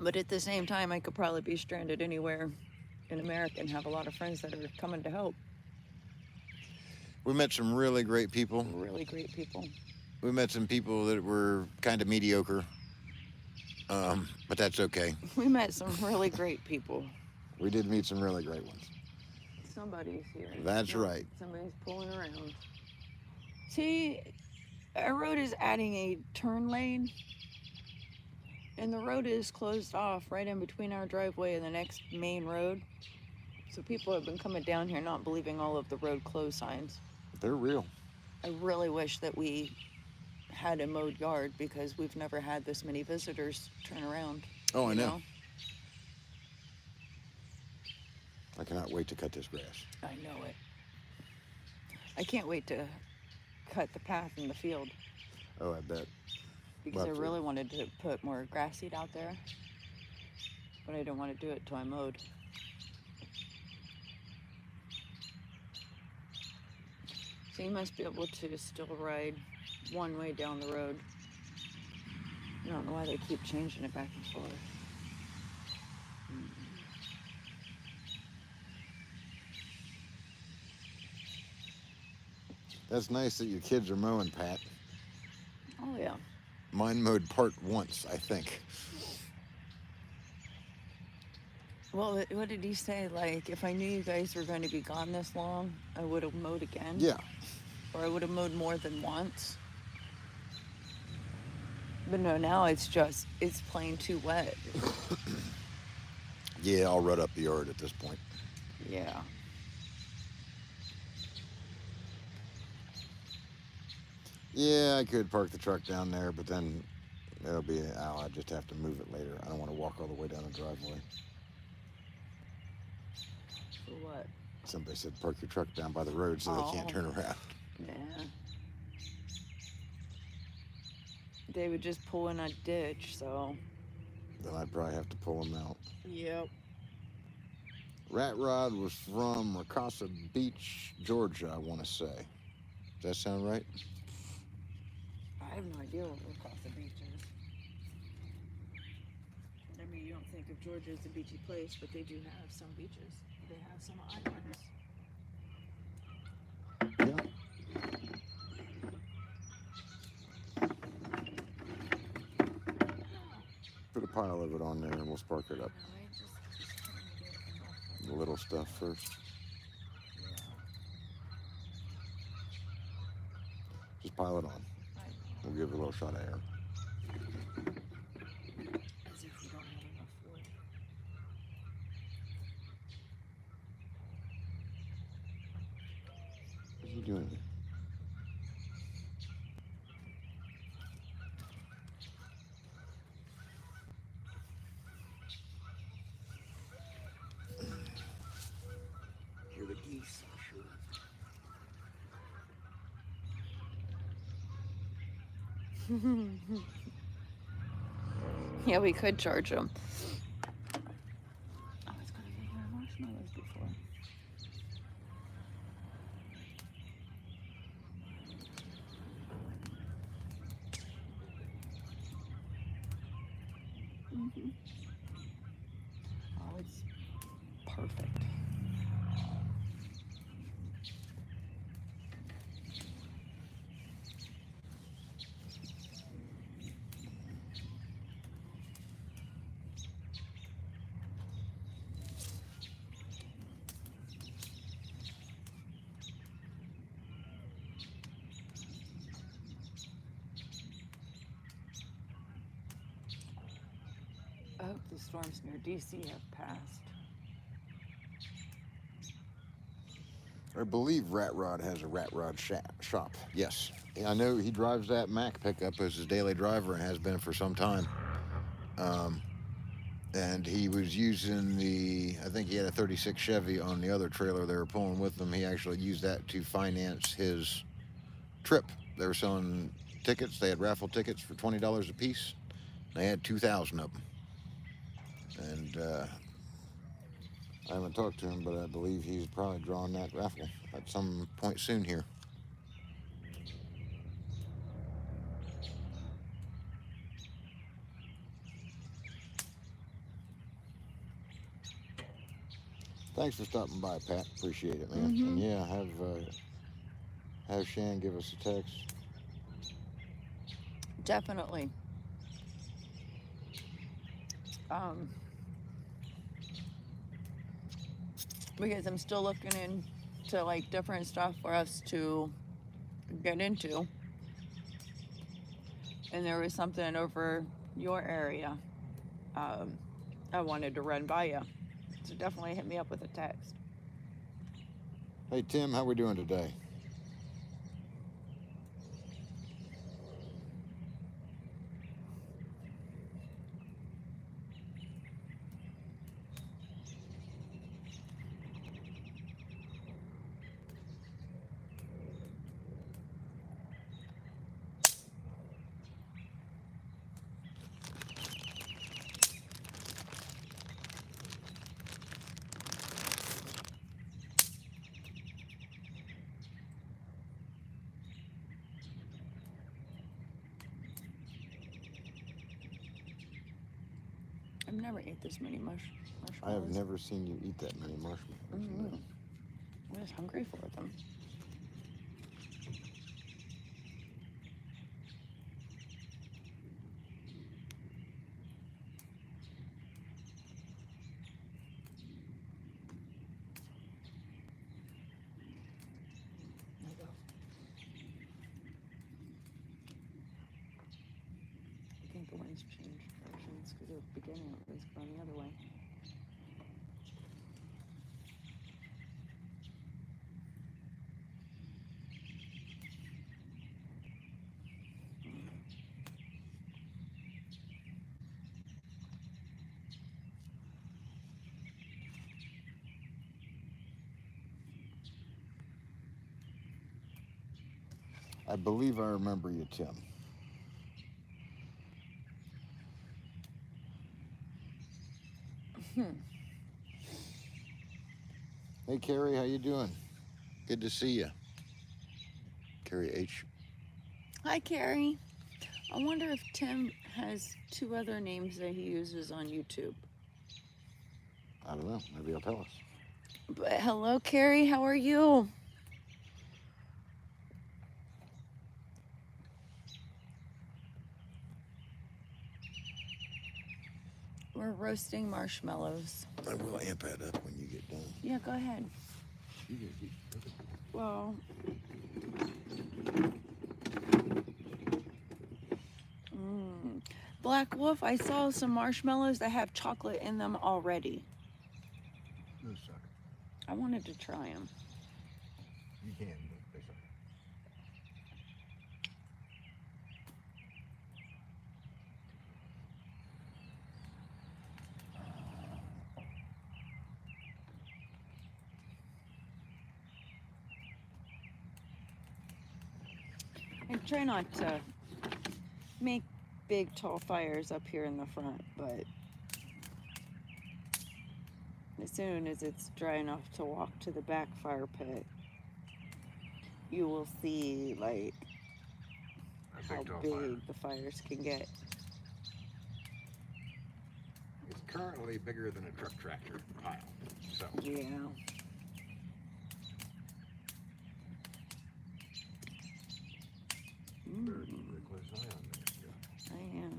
But at the same time, I could probably be stranded anywhere in America and have a lot of friends that are coming to help. We met some really great people. Really great people. We met some people that were kind of mediocre. But that's okay. We met some really great people. We did meet some really great ones. Somebody's here. That's right. Somebody's pulling around. See, our road is adding a turn lane, and the road is closed off right in between our driveway and the next main road. So people have been coming down here not believing all of the road closed signs. They're real. I really wish that we had a mowed yard because we've never had this many visitors turn around. Oh, I know. I cannot wait to cut this grass. I know it. I can't wait to cut the path in the field Oh, I bet. because Well, I that's really wanted to put more grass seed out there, but I didn't want to do it till I mowed. So you must be able to still ride one way down the road. I don't know why they keep changing it back and forth. That's nice that your kids are mowing, Pat. Oh yeah. Mine mowed part once, I think. Well, what did he say? Like, if I knew you guys were going to be gone this long, I would have mowed again? Yeah. Or I would have mowed more than once. But no, now it's plain too wet. Yeah, I'll rut up the yard at this point. Yeah. Yeah, I could park the truck down there, but then I'll just have to move it later. I don't want to walk all the way down the driveway. For what? Somebody said park your truck down by the road so they can't turn around. Yeah. They would just pull in a ditch, so. Then I'd probably have to pull them out. Yep. Rat Rod was from Ricasa Beach, Georgia, I want to say. Does that sound right? I have no idea what Ricasa Beach is. I mean, you don't think of Georgia as a beachy place, but they do have some beaches. They have some islands. Yeah. Put a pile of it on there and we'll spark it up. The little stuff first. Just pile it on. We'll give it a little shot of air. As if we don't have enough wood. What are you doing here? Hear the geese, I'm sure. Yeah, we could charge them. I was gonna get my marshmallows before. Oh, it's perfect. I hope the storms near DC have passed. I believe Rat Rod has a Rat Rod shop. Yes. I know he drives that Mack pickup as his daily driver and has been for some time. And he was using I think he had a 36 Chevy on the other trailer they were pulling with them. He actually used that to finance his trip. They were selling tickets. They had raffle tickets for $20 a piece. They had 2,000 of them. And I haven't talked to him, but I believe he's probably drawing that raffle at some point soon here. Thanks for stopping by, Pat. Appreciate it, man. And yeah, have Shan give us a text. Definitely. Because I'm still looking into like different stuff for us to get into. And there was something over your area I wanted to run by you. So definitely hit me up with a text. Hey, Tim, how we doing today? I've never ate this many marshmallows. I have never seen you eat that many marshmallows. I was hungry for them. I think the ones changed versions because at the beginning it was going the other way. I believe I remember you, Tim. Hey, Carrie, how you doing? Good to see you. Carrie H. Hi, Carrie. I wonder if Tim has 2 other names that he uses on YouTube. I don't know. Maybe he'll tell us. But hello, Carrie. How are you? We're roasting marshmallows. I will amp that up when you get done. Yeah, go ahead. You get it. Well, Black Wolf, I saw some marshmallows that have chocolate in them already. Those suck. I wanted to try them. You can, but they suck. I try not to make big, tall fires up here in the front, but as soon as it's dry enough to walk to the back fire pit, you will see like how big the fires can get. It's currently bigger than a truck tractor pile. So Yeah. better keep a close eye on that. I am.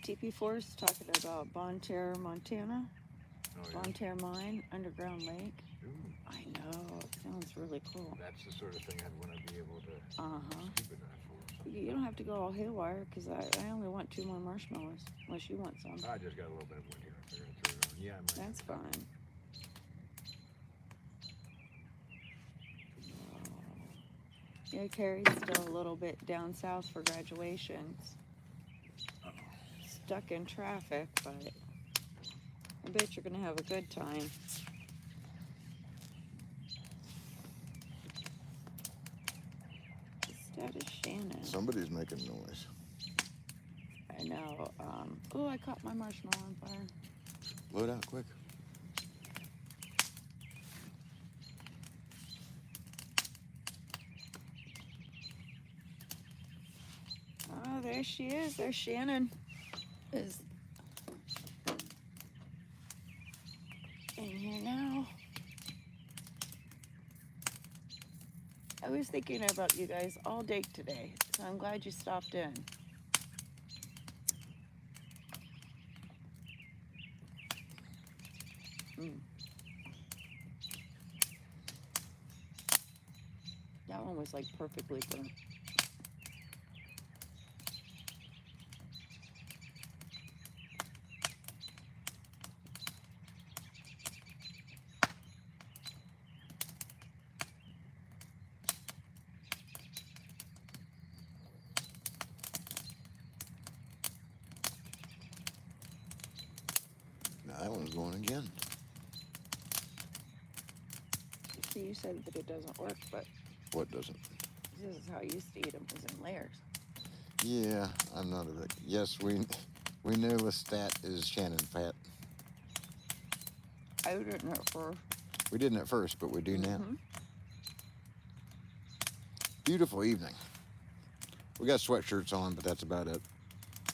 TP4's talking about Bon Terre, Montana. Oh, yeah. Bon Terre Mine, underground lake. Ooh, I know, it sounds really cool. that's the sort of thing I'd want to be able to scuba dive for. You don't have to go all haywire because I only want 2 more marshmallows, unless you want some. I just got a little bit of wood here. I figured I'd throw it on. Yeah, I might. That's fine. Yeah, Carrie's still a little bit down south for graduations. stuck in traffic, but I bet you're gonna have a good time. That is Shannon. Somebody's making noise. I know. Oh, I caught my marshmallow on fire. Blow it out quick. Oh, there she is. There's Shannon. Is in here now. I was thinking about you guys all day today, so I'm glad you stopped in. That one was like perfectly burnt. Now that one's going again. See, you said that it doesn't work, but What doesn't? this is how you used to eat them, is in layers. Yeah, I'm not a big. Yes, we know Lestat is Shannon fat. I didn't know first. We didn't at first, but we do now. Mhm. Beautiful evening. We got sweatshirts on, but that's about it.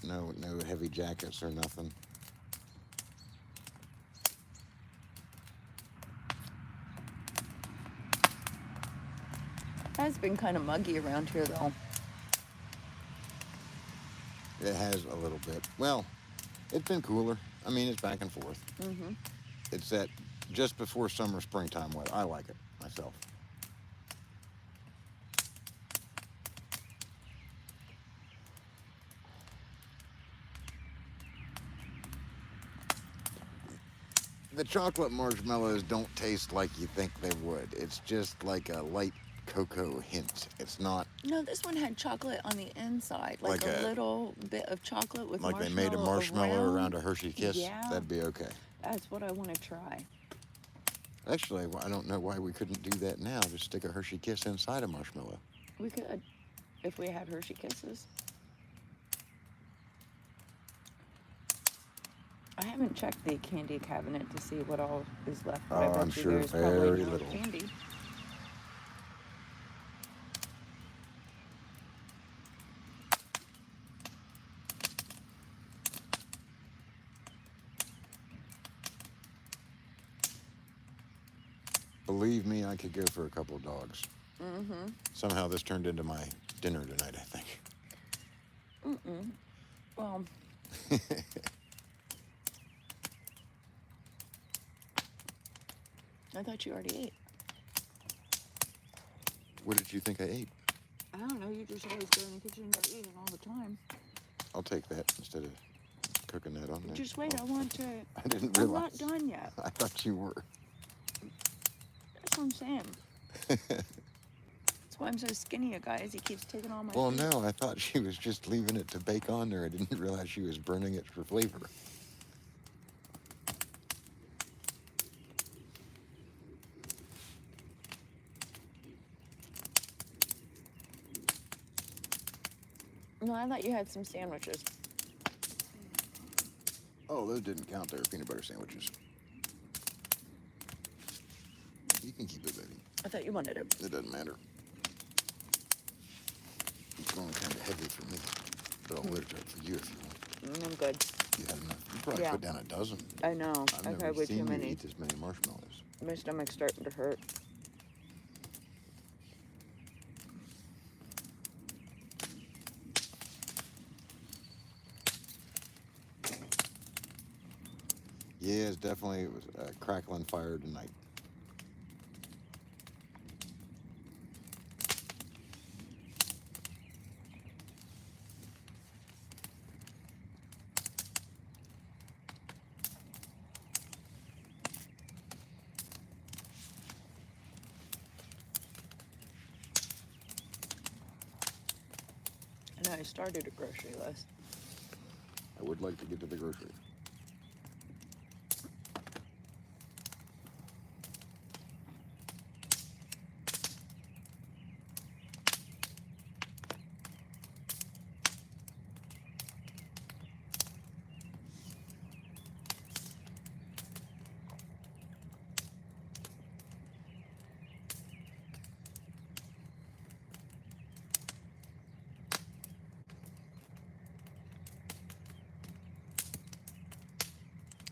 No heavy jackets or nothing. It's been kind of muggy around here, though. It has a little bit. Well, it's been cooler. I mean, it's back and forth. Mm-hmm. It's that just before summer, springtime weather. I like it myself. The chocolate marshmallows don't taste like you think they would. It's just like a light cocoa hint. It's not No, this one had chocolate on the inside, like, Like a a- little bit of chocolate with like they marshmallow made a marshmallow around a Hershey Kiss. Yeah. That'd be okay. That's what I want to try. Actually, I don't know why we couldn't do that now. Just stick a Hershey Kiss inside a marshmallow. We could, if we had Hershey Kisses. I haven't checked the candy cabinet to see what all is left. But I Oh, bet I'm you sure there's very probably no little. candy. Believe me, I could go for a couple of dogs. Mm-hmm. Somehow this turned into my dinner tonight, I think. Well, I thought you already ate. What did you think I ate? I don't know. You just always go in the kitchen and start eating all the time. I'll take that instead of cooking that on there. Just wait. I want to. I didn't I'm realize. not done yet. I thought you were. That's what I'm saying. That's why I'm so skinny, you guys. He keeps taking all my Well, food. no, I thought she was just leaving it to bake on there. I didn't realize she was burning it for flavor. No, I thought you had some sandwiches. Oh, those didn't count. They were peanut butter sandwiches. You can keep it, baby. I thought you wanted it. It doesn't matter. It's going kind of heavy for me, but I'll lift it up for you if you want. I'm good. You had enough. You probably Yeah. put down a dozen. I know. I've I've never had way seen too you many. eat this many marshmallows. My stomach's starting to hurt. Yeah, it was a crackling fire tonight. I know I started a grocery list. I would like to get to the grocery.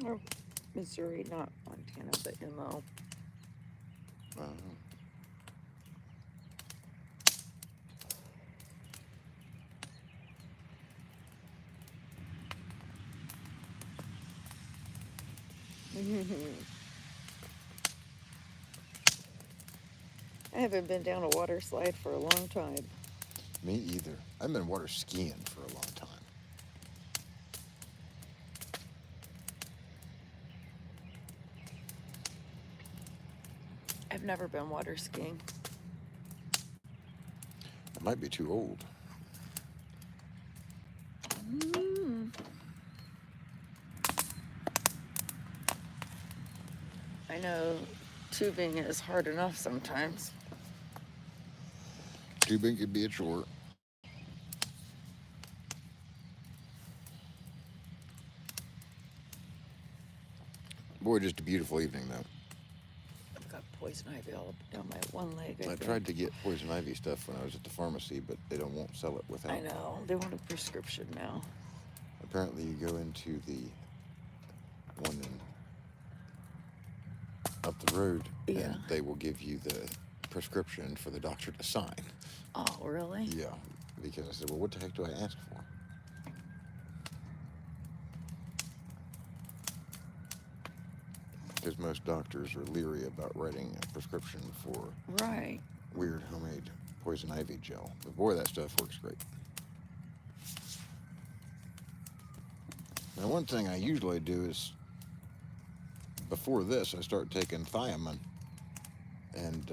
Or Missouri, not Montana, but MO. I haven't been down a water slide for a long time. Me either. I've been water skiing for a long time. I've never been water skiing. I might be too old. I know tubing is hard enough sometimes. Tubing could be a chore. Boy, just a beautiful evening, though. I've got poison ivy all up down my one leg. I tried to get poison ivy stuff when I was at the pharmacy, but they won't sell it without. I know. They want a prescription now. Apparently, you go into the one up the road, and they will give you the prescription for the doctor to sign. Oh, really? Yeah, because I said, well, what the heck do I ask for? Because most doctors are leery about writing a prescription for weird homemade poison ivy gel. But boy, that stuff works great. Now, one thing I usually do is, before this, I start taking thiamine, and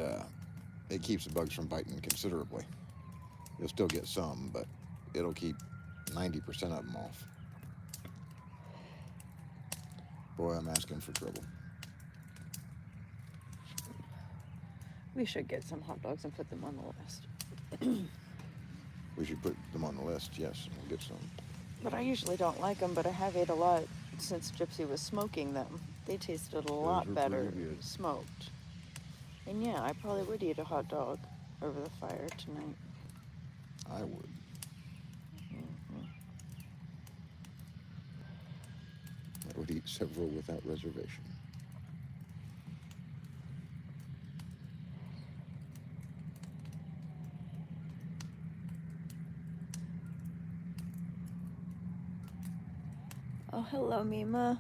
it keeps the bugs from biting considerably. You'll still get some, but it'll keep 90% of them off. Boy, I'm asking for trouble. We should get some hot dogs and put them on the list. We should put them on the list, yes, and we'll get some. But I usually don't like them, but I have ate a lot since Gypsy was smoking them. They tasted a lot better smoked. And yeah, I probably would eat a hot dog over the fire tonight. I would. I would eat several without reservation. Oh, hello, Mima.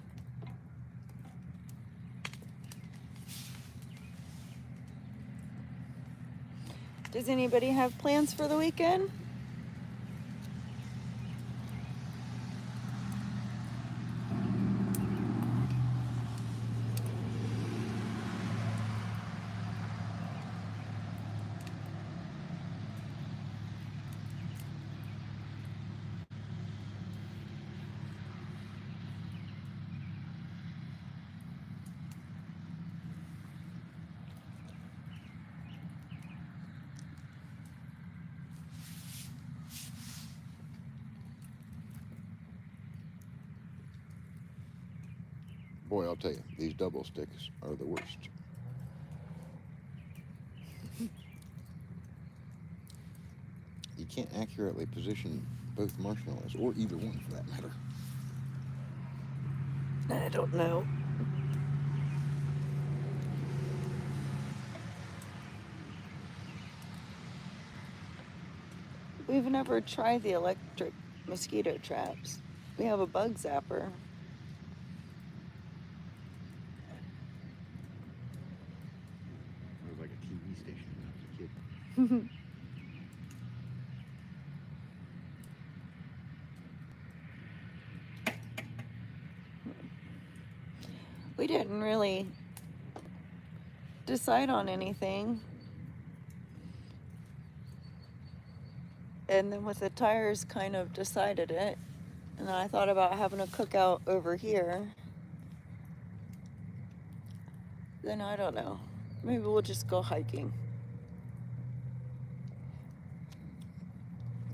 Does anybody have plans for the weekend? Boy, I'll tell you, these double sticks are the worst. You can't accurately position both marshmallows, or either one for that matter. I don't know. We've never tried the electric mosquito traps. We have a bug zapper. It was like a TV station when I was a kid. We didn't really decide on anything. And then with the tires, kind of decided it. And I thought about having a cookout over here. Then I don't know. Maybe we'll just go hiking.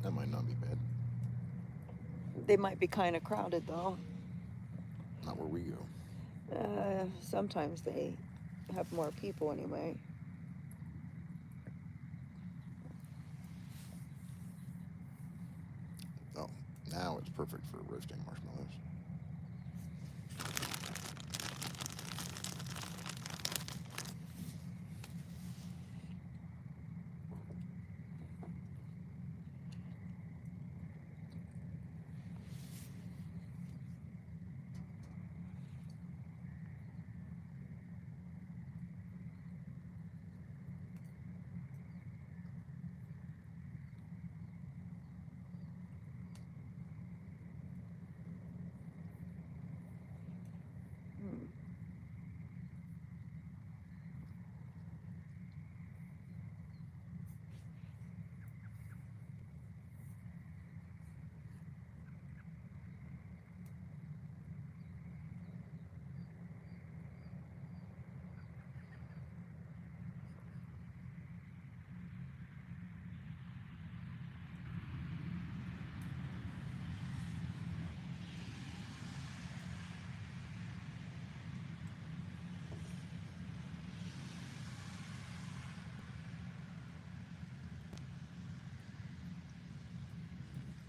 That might not be bad. They might be kind of crowded though. Not where we go. Sometimes they have more people anyway. Oh, now it's perfect for roasting marshmallows. Hmm.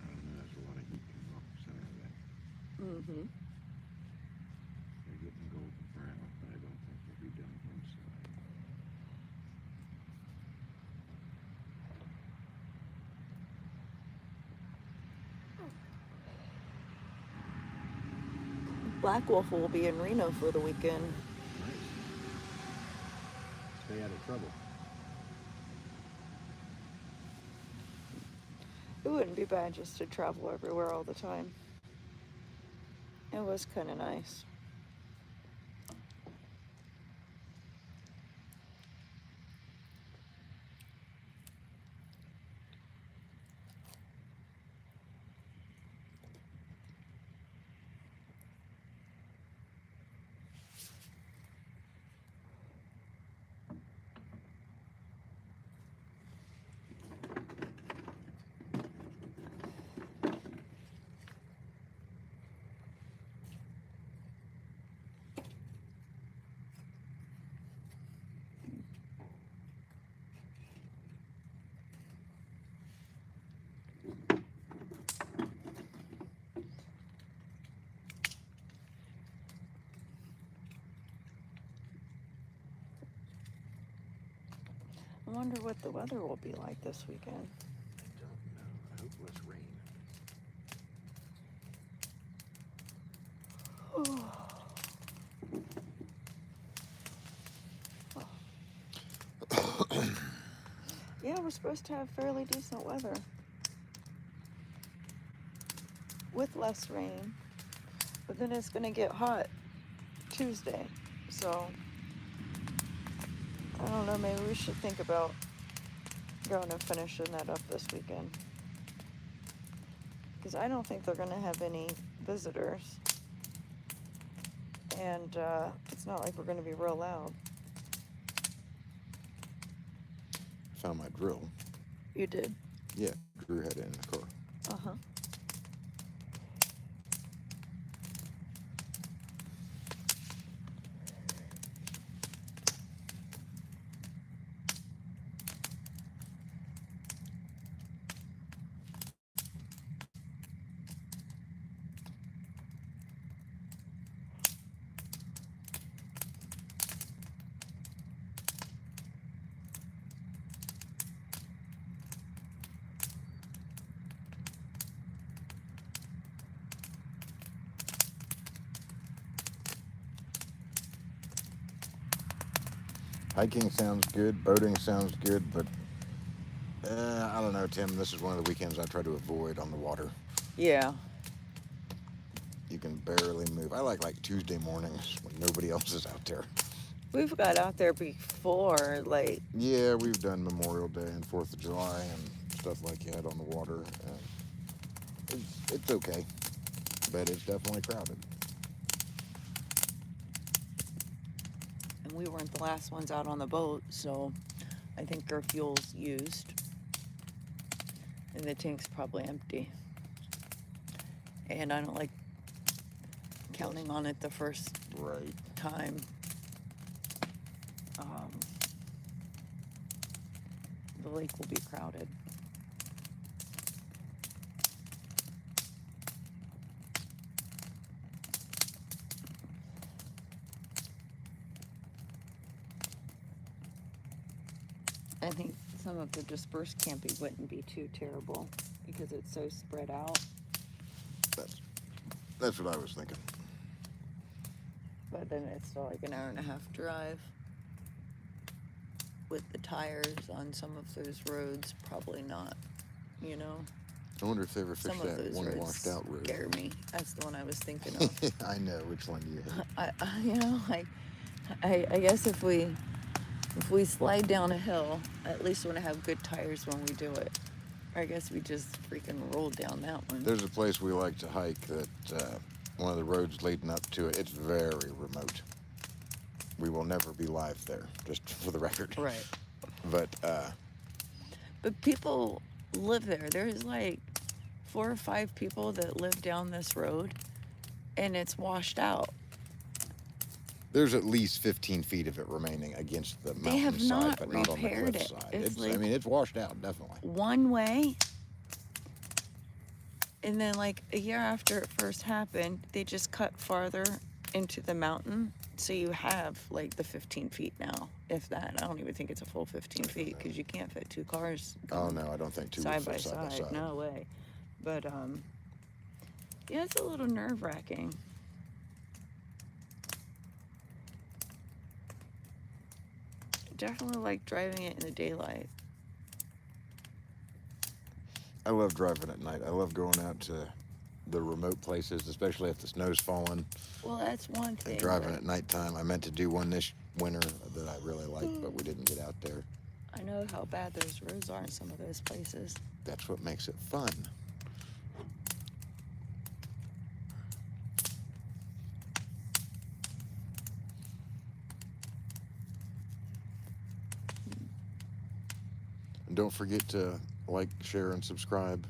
I don't know, there's a lot of heat coming off the center of that. Mm-hmm. They're getting golden brown, but I don't think they'll be done inside. Black Wolf will be in Reno for the weekend. Nice. Stay out of trouble. It wouldn't be bad just to travel everywhere all the time. It was kind of nice. I wonder what the weather will be like this weekend. I don't know. I hope less rain. Yeah, we're supposed to have fairly decent weather with less rain, but then it's going to get hot Tuesday. So I don't know, maybe we should think about going and finishing that up this weekend, because I don't think they're going to have any visitors, and it's not like we're going to be real loud. Found my drill. You did? Yeah, Drew had it in the car. Uh-huh. Hiking sounds good. Boating sounds good, but I don't know, Tim. This is one of the weekends I try to avoid on the water. Yeah. You can barely move. I like Tuesday mornings when nobody else is out there. We've got out there before, like... Yeah, we've done Memorial Day and 4th of July and stuff like that on the water. It's okay. bet it's definitely crowded. And we weren't the last ones out on the boat, so I think our fuel's used. And the tank's probably empty. And I don't like counting on it the first Right. time. The lake will be crowded. I think some of the dispersed camping wouldn't be too terrible because it's so spread out. That's what I was thinking. But then it's still like an hour and a half drive. With the tires on some of those roads, probably not, you know. I wonder if they ever Some fixed of that those one roads washed out road. scare me. That's the one I was thinking of. I know which one you hate. I guess if we slide down a hill, at least want to have good tires when we do it. I guess we just freaking rolled down that one. There's a place we like to hike that one of the roads leading up to it, it's very remote. We will never be live there, just for the record. Right. But people live there. There's like 4 or 5 people that live down this road, and it's washed out. there's at least 15 feet of it remaining against the They have mountainside, not but not on the repaired it. cliffside. It's like I mean, it's washed out, definitely. one way. And then like a year after it first happened, they just cut farther into the mountain. So you have like the 15 feet now, if that. I don't even think it's a full 15 feet because you can't fit 2 cars Oh, no, I don't think two side would by fit side by side. side. No way. But yeah, it's a little nerve-wracking. Definitely like driving it in the daylight. I love driving at night. I love going out to the remote places, especially if the snow's falling. Well, that's one thing. And driving at nighttime. I meant to do one this winter that I really liked, but we didn't get out there. I know how bad those roads are in some of those places. That's what makes it fun. And don't forget to like, share, and subscribe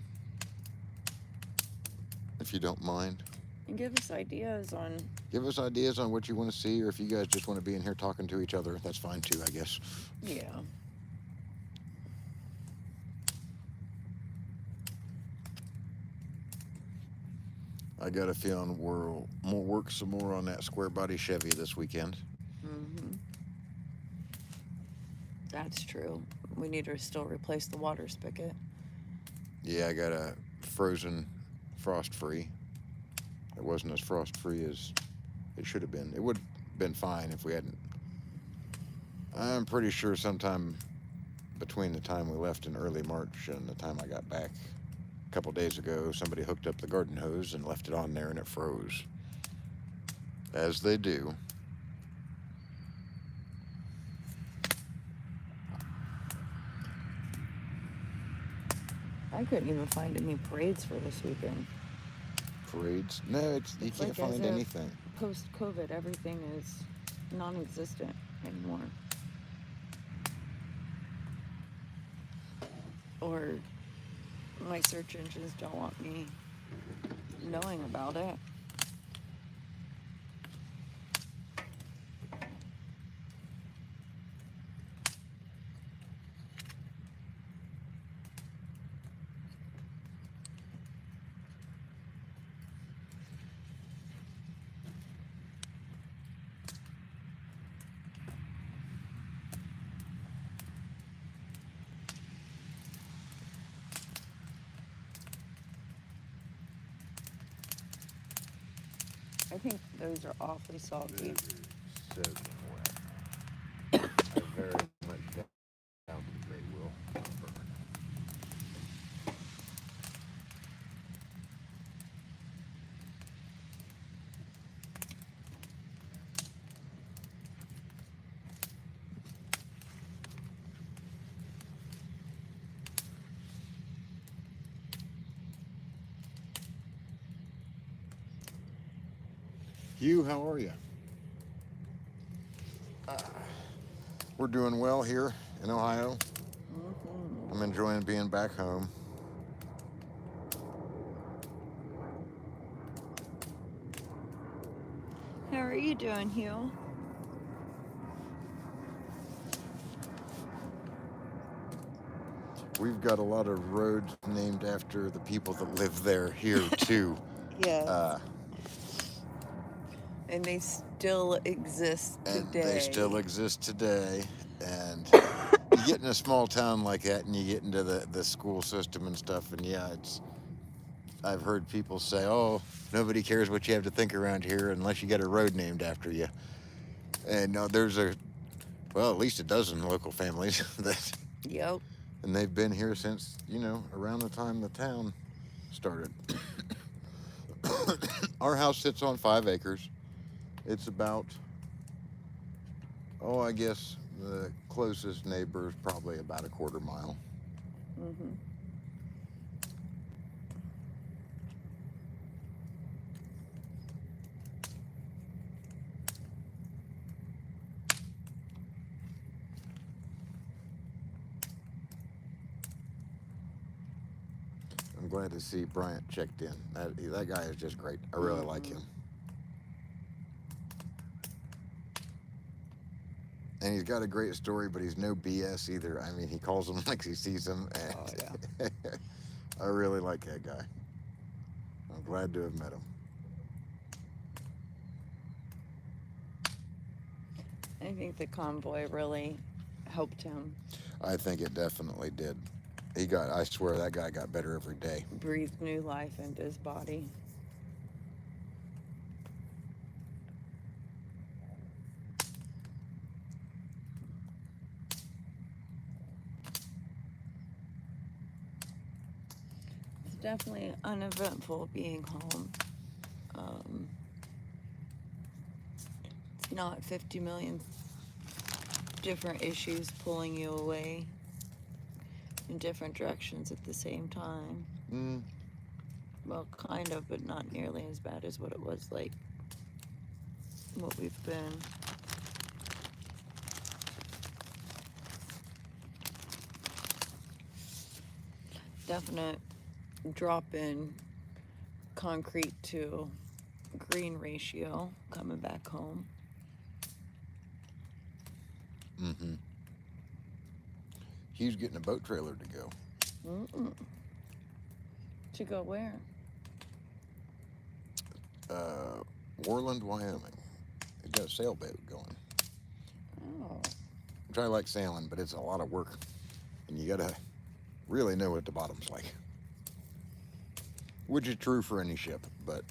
if you don't mind. And give us ideas on... Give us ideas on what you want to see, or if you guys just want to be in here talking to each other, that's fine too, I guess. Yeah. I got a feeling we'll work some more on that square body Chevy this weekend. Mm-hmm. That's true. We need to still replace the water spigot. Yeah, I got a frozen frost-free. It wasn't as frost-free as it should have been. It would have been fine if we hadn't. I'm pretty sure sometime between the time we left in early March and the time I got back a couple days ago, somebody hooked up the garden hose and left it on there and it froze. As they do. I couldn't even find any parades for this weekend. Parades? No, you It's can't like find as if anything. Post-COVID, everything is non-existent anymore. Or my search engines don't want me knowing about it. I think those are awfully salty. So wet. I very much doubt that they will burn. Hugh, how are you? We're doing well here in Ohio. Mm-hmm. I'm enjoying being back home. How are you doing, Hugh? We've got a lot of roads named after the people that live there here too. Yes. Uh, And they still exist and today. they still exist today. And you get in a small town like that and you get into the school system and stuff, and yeah, I've heard people say, oh, nobody cares what you have to think around here unless you get a road named after you. And no, well, at least a dozen local families that, Yep. and they've been here since, around the time the town started. Our house sits on 5 acres. It's about, I guess the closest neighbor is probably about a quarter mile. Mm-hmm. I'm glad to see Bryant checked in. That guy is just great. I really like him. And he's got a great story, but he's no BS either. I mean, he calls them like he sees them. And Oh, yeah. I really like that guy. I'm glad to have met him. I think the convoy really helped him I think it definitely did. I swear that guy got better every day. breathe new life into his body. It's definitely uneventful being home. It's not 50 million different issues pulling you away in different directions at the same time. Mm. Well, kind of, but not nearly as bad as what it was like, what we've been. Definite drop in concrete to green ratio coming back home. Mm-hmm. He's getting a boat trailer to go. Mm-mm. To go where? Worland, Wyoming. He's got a sailboat going. Oh. Which I like sailing, but it's a lot of work. And you gotta really know what the bottom's like. Which is true for any ship, but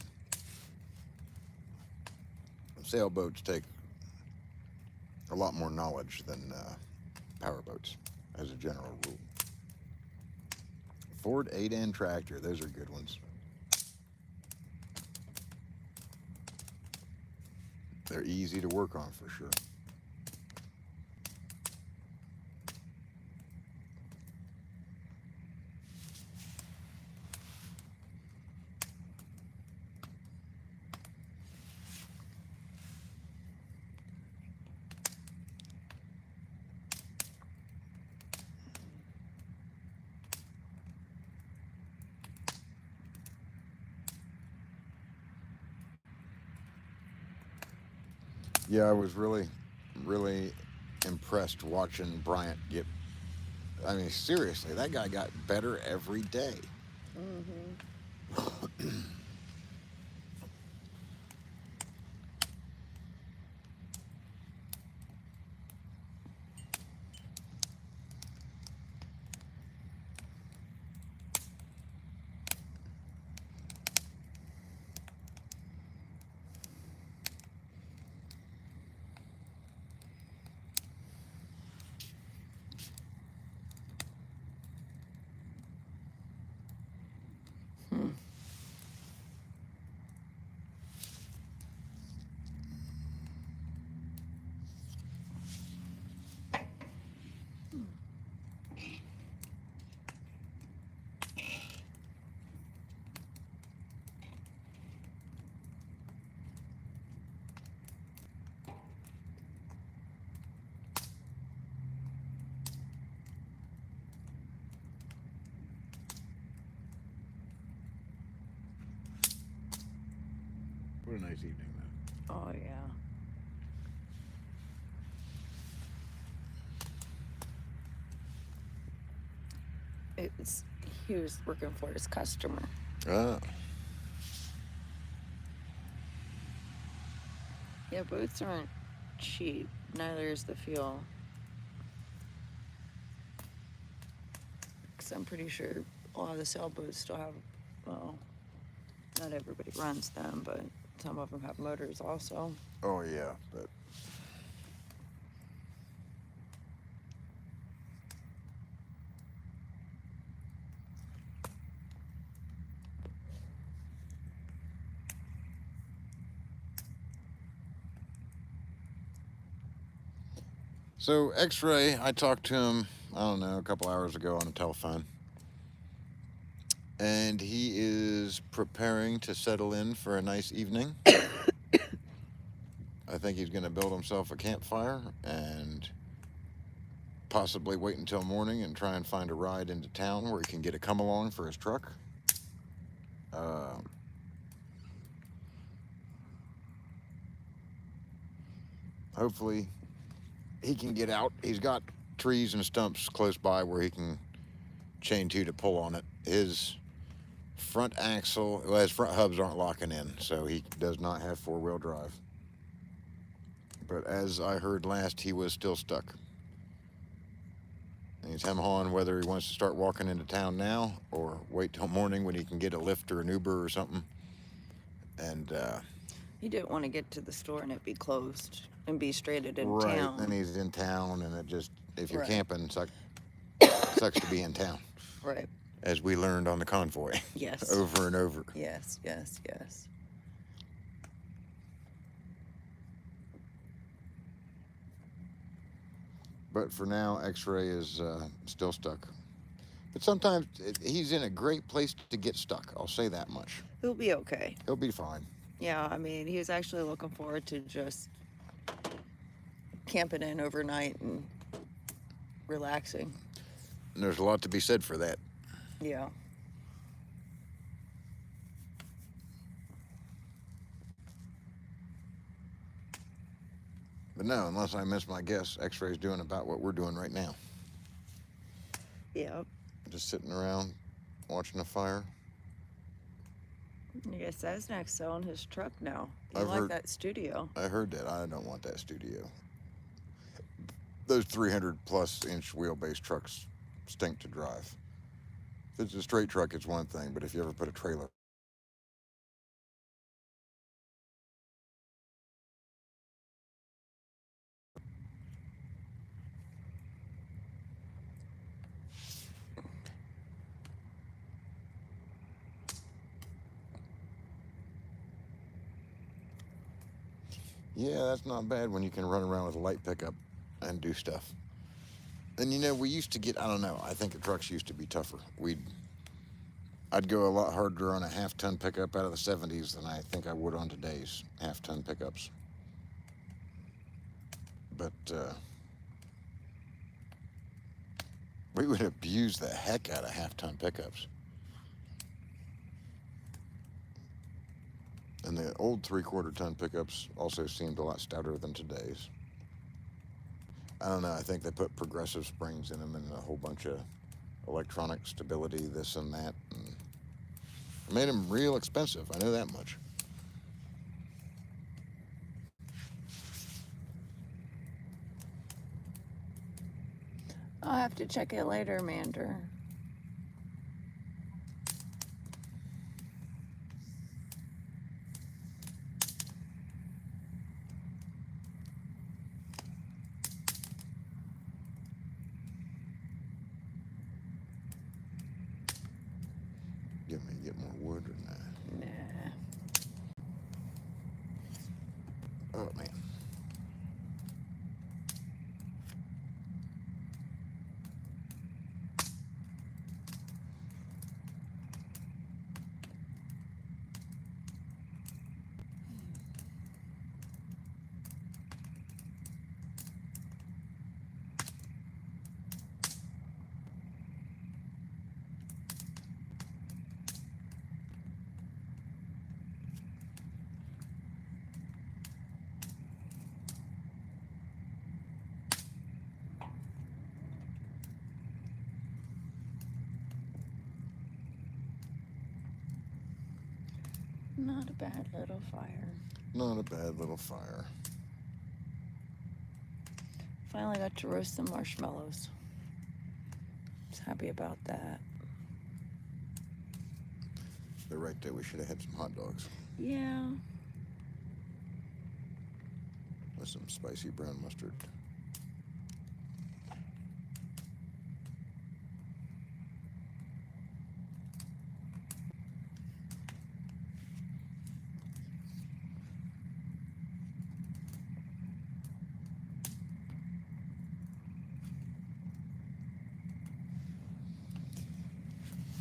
sailboats take a lot more knowledge than powerboats, as a general rule. Ford 8N tractor, those are good ones. They're easy to work on for sure. Yeah, I was really, really impressed watching Bryant get. I mean, seriously, that guy got better every day. Mm-hmm. nice evening though. Oh, yeah. He was working for his customer. Ah. Yeah, boats aren't cheap. Neither is the fuel. Because I'm pretty sure a lot of the sailboats still have, well, not everybody runs them, but some of them have motors also. Oh yeah, but so X-Ray, I talked to him, I don't know, a couple hours ago on the telephone. And he is preparing to settle in for a nice evening. I think he's going to build himself a campfire and possibly wait until morning and try and find a ride into town where he can get a come along for his truck. Hopefully he can get out. He's got trees and stumps close by where he can chain to pull on it. His front axle, well, his front hubs aren't locking in, so he does not have four-wheel drive. But as I heard last, he was still stuck. And he's hem-hawing whether he wants to start walking into town now or wait till morning when he can get a Lyft or an Uber or something. And He didn't want to get to the store and it be closed and be stranded in right, town. then he's in town, and it just, if you're Right. camping, sucks to be in town. Right. As we learned on the convoy. Yes. Over and over. Yes, yes, yes. But for now, X-Ray is still stuck. But sometimes he's in a great place to get stuck. I'll say that much. He'll be okay. He'll be fine. Yeah, I mean, he was actually looking forward to just camping in overnight and relaxing. And there's a lot to be said for that. Yeah. But no, unless I miss my guess, X-Ray's doing about what we're doing right now. Yeah. Just sitting around, watching the fire. I guess Zasnak's selling his truck now. You I've like heard- that studio. I heard that. I don't want that studio. Those 300-plus inch wheelbase trucks stink to drive. If it's a straight truck, it's one thing, but if you ever put a trailer... Yeah, that's not bad when you can run around with a light pickup and do stuff. And you know, we used to get, I don't know, I think the trucks used to be tougher. I'd go a lot harder on a half-ton pickup out of the 70s than I think I would on today's half-ton pickups. But we would abuse the heck out of half-ton pickups. And the old three-quarter ton pickups also seemed a lot stouter than today's. I don't know, I think they put progressive springs in them and a whole bunch of electronic stability, this and that. And it made them real expensive, I know that much. I'll have to check it later, Mander. Get more wood or not? Nah. Oh, man. Not a bad little fire. Not a bad little fire. Finally got to roast some marshmallows. Was happy about that. They're right there. We should have had some hot dogs Yeah. with some spicy brown mustard.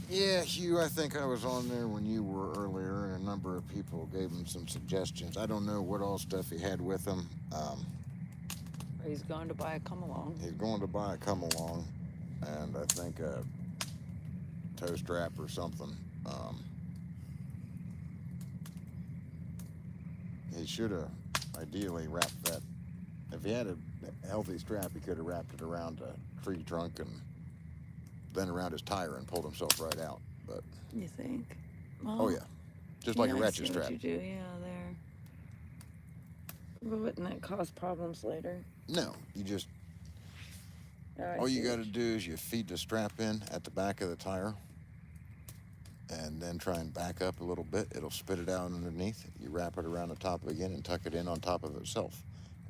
Yeah, Hugh, I think I was on there when you were earlier, and a number of people gave him some suggestions. I don't know what all stuff he had with him. He's going to buy a come along. He's going to buy a come along, and I think a toe strap or something. He should have ideally wrapped that. If he had a healthy strap, he could have wrapped it around a tree trunk and then around his tire and pulled himself right out. But You think? Well, oh yeah, just like a I ratchet see strap. What you do, yeah, there. But wouldn't that cause problems later? No, you just Oh, I all you see got what to do is you feed the strap in at the back of the tire, and then try and back up a little bit. It'll spit it out underneath. You wrap it around the top again and tuck it in on top of itself.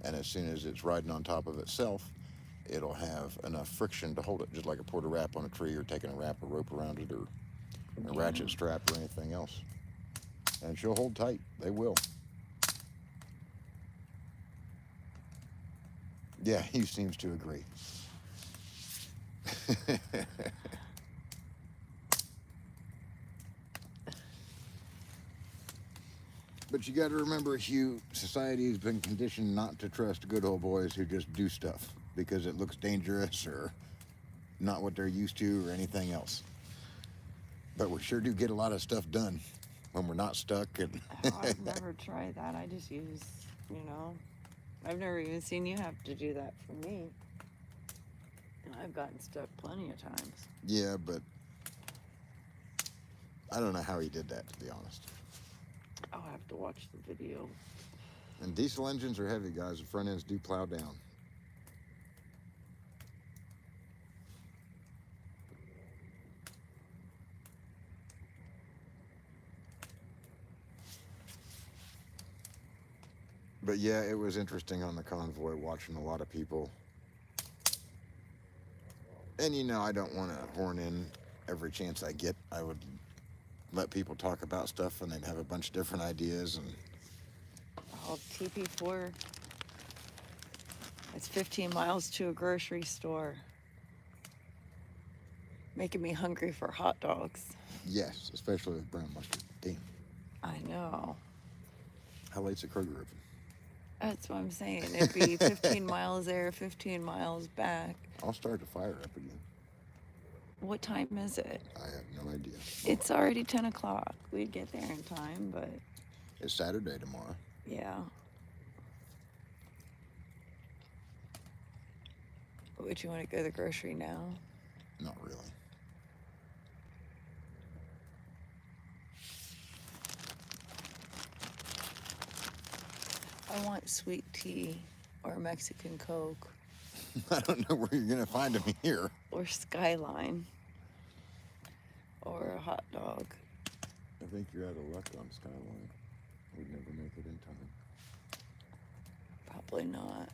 And as soon as it's riding on top of itself, it'll have enough friction to hold it, just like a porta wrap on a tree or taking a wrap or rope around it or a ratchet strap or anything else. And she'll hold tight. They will. Yeah, he seems to agree. But you got to remember, Hugh, society has been conditioned not to trust good old boys who just do stuff because it looks dangerous or not what they're used to or anything else. But we sure do get a lot of stuff done when we're not stuck. And I've never tried that. I just use, I've never even seen you have to do that for me. And I've gotten stuck plenty of times. Yeah, but I don't know how he did that, to be honest. I'll have to watch the video. And diesel engines are heavy, guys. The front ends do plow down. But yeah, it was interesting on the convoy watching a lot of people. And I don't want to horn in every chance I get. I would let people talk about stuff and they'd have a bunch of different ideas. And Oh, TP4. It's 15 miles to a grocery store. Making me hungry for hot dogs. yes, especially with brown mustard. Damn. I know. How late's the Kroger open? That's what I'm saying. It'd be 15 miles there, 15 miles back. I'll start the fire up again. What time is it? I have no idea. It's already 10 o'clock. We'd get there in time, but It's Saturday tomorrow. yeah. Would you want to go to the grocery now? Not really. I want sweet tea or Mexican Coke I don't know where you're going to find them here. or Skyline or a hot dog. I think you're out of luck on Skyline. We'd never make it in time. Probably not.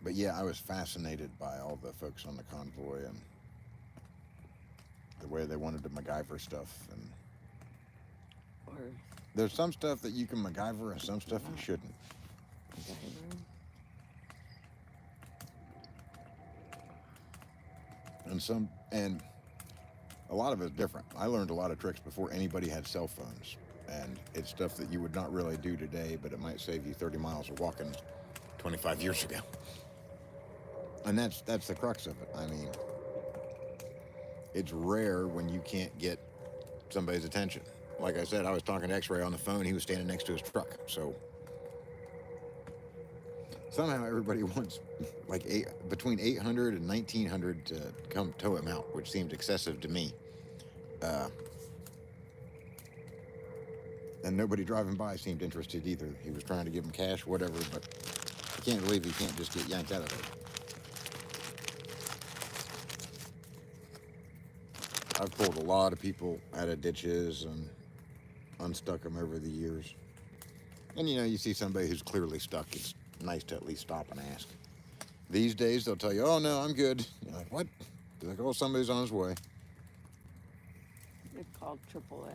But yeah, I was fascinated by all the folks on the convoy and the way they wanted to MacGyver stuff. And Or there's some stuff that you can MacGyver and some stuff you shouldn't. MacGyver. And a lot of it's different. I learned a lot of tricks before anybody had cell phones. And it's stuff that you would not really do today, but it might save you 30 miles of walking 25 years ago. And that's the crux of it. I mean, it's rare when you can't get somebody's attention. Like I said, I was talking to X-Ray on the phone. He was standing next to his truck. So somehow everybody wants like between 800 and 1900 to come tow him out, which seemed excessive to me. And nobody driving by seemed interested either. He was trying to give him cash, whatever, but I can't believe he can't just get yanked out of there. I've pulled a lot of people out of ditches and unstuck them over the years. And you see somebody who's clearly stuck, it's nice to at least stop and ask. These days, they'll tell you, oh, no, I'm good. You're like, what? They're like, oh, somebody's on his way. It's called AAA.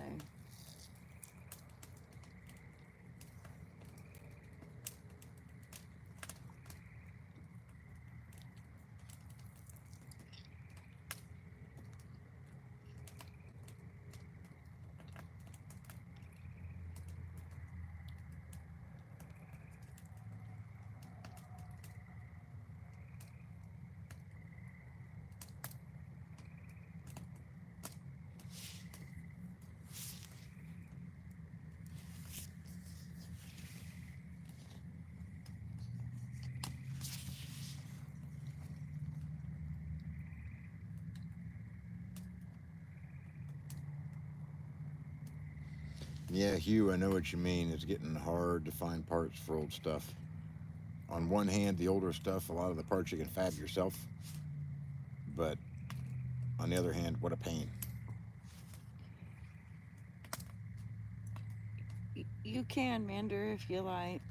Yeah, Hugh, I know what you mean. It's getting hard to find parts for old stuff. On one hand, the older stuff, a lot of the parts you can fab yourself. But on the other hand, what a pain. You can, Mander, if you like.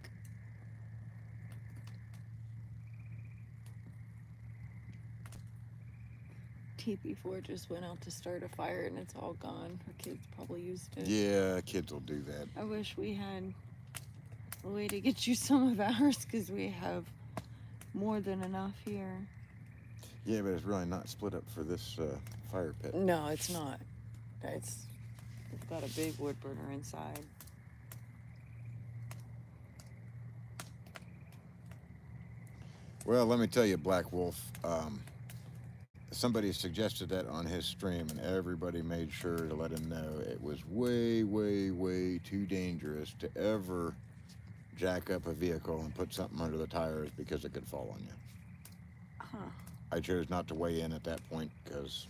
TP4 just went out to start a fire and it's all gone. Her kids probably used it. Yeah, kids will do that. I wish we had a way to get you some of ours because we have more than enough here. Yeah, but it's really not split up for this fire pit. No, it's not. It's got a big wood burner inside. Well, let me tell you, Black Wolf, somebody suggested that on his stream, and everybody made sure to let him know it was way, way, way too dangerous to ever jack up a vehicle and put something under the tires because it could fall on you. Huh. I chose not to weigh in at that point because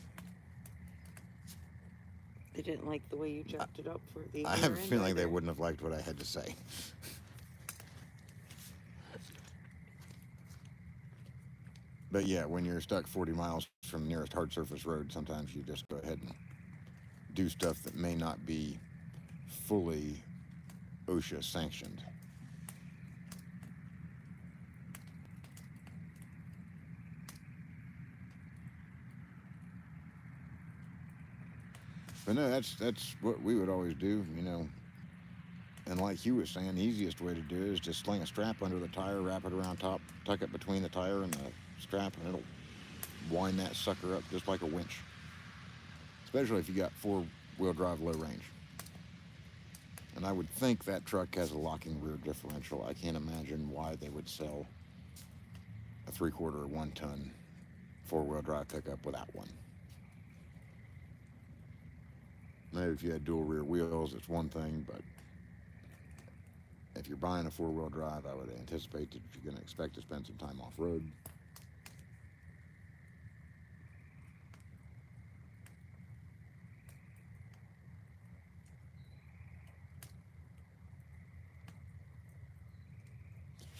They didn't like the way you jacked it up for the I have a rear end feeling they either. wouldn't have liked what I had to say. But yeah, when you're stuck 40 miles from the nearest hard surface road, sometimes you just go ahead and do stuff that may not be fully OSHA sanctioned. But no, that's what we would always do, And like Hugh was saying, the easiest way to do it is just sling a strap under the tire, wrap it around top, tuck it between the tire and the strap, and it'll wind that sucker up just like a winch. Especially if you got four-wheel drive low range. And I would think that truck has a locking rear differential. I can't imagine why they would sell a 3/4 or 1 ton four-wheel drive pickup without one. Maybe if you had dual rear wheels, it's one thing, but if you're buying a four-wheel drive, I would anticipate that you're going to expect to spend some time off-road.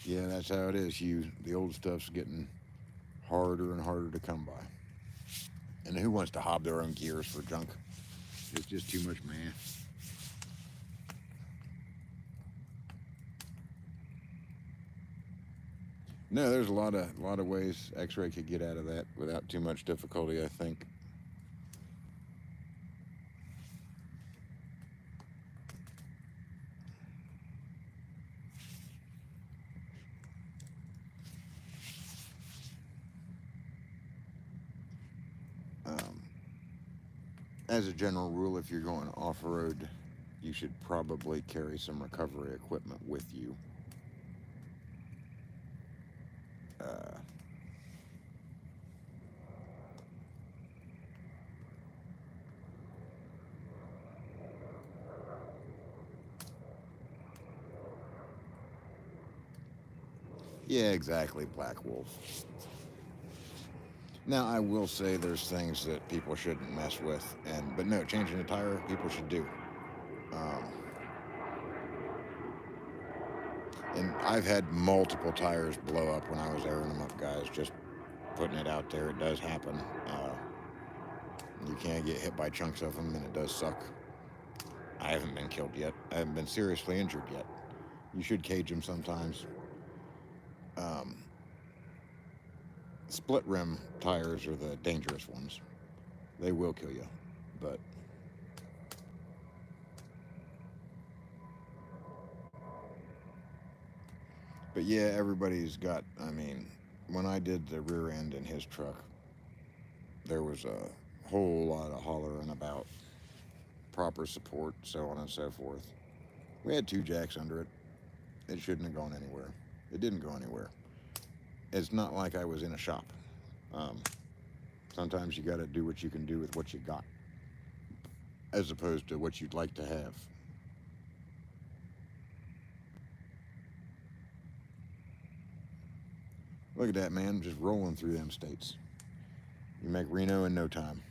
Yeah, that's how it is, Hugh. The old stuff's getting harder and harder to come by. And who wants to hob their own gears for junk? It's just too much math. No, there's a lot of ways X-ray could get out of that without too much difficulty, I think. As a general rule, if you're going off-road, you should probably carry some recovery equipment with you. Yeah, exactly, Black Wolf. Now, I will say there's things that people shouldn't mess with, but no, changing a tire, people should do. Um, and I've had multiple tires blow up when I was airing them up, guys. Just putting it out there, it does happen. You can get hit by chunks of them, and it does suck. I haven't been killed yet. I haven't been seriously injured yet. You should cage them sometimes. Um, Split rim tires are the dangerous ones. They will kill you, but yeah, everybody's got. I mean, when I did the rear end in his truck, there was a whole lot of hollering about proper support, so on and so forth. We had 2 jacks under it. It shouldn't have gone anywhere. It didn't go anywhere. It's not like I was in a shop. Um, Sometimes you got to do what you can do with what you got, as opposed to what you'd like to have. Look at that, man, just rolling through them states. You make Reno in no time.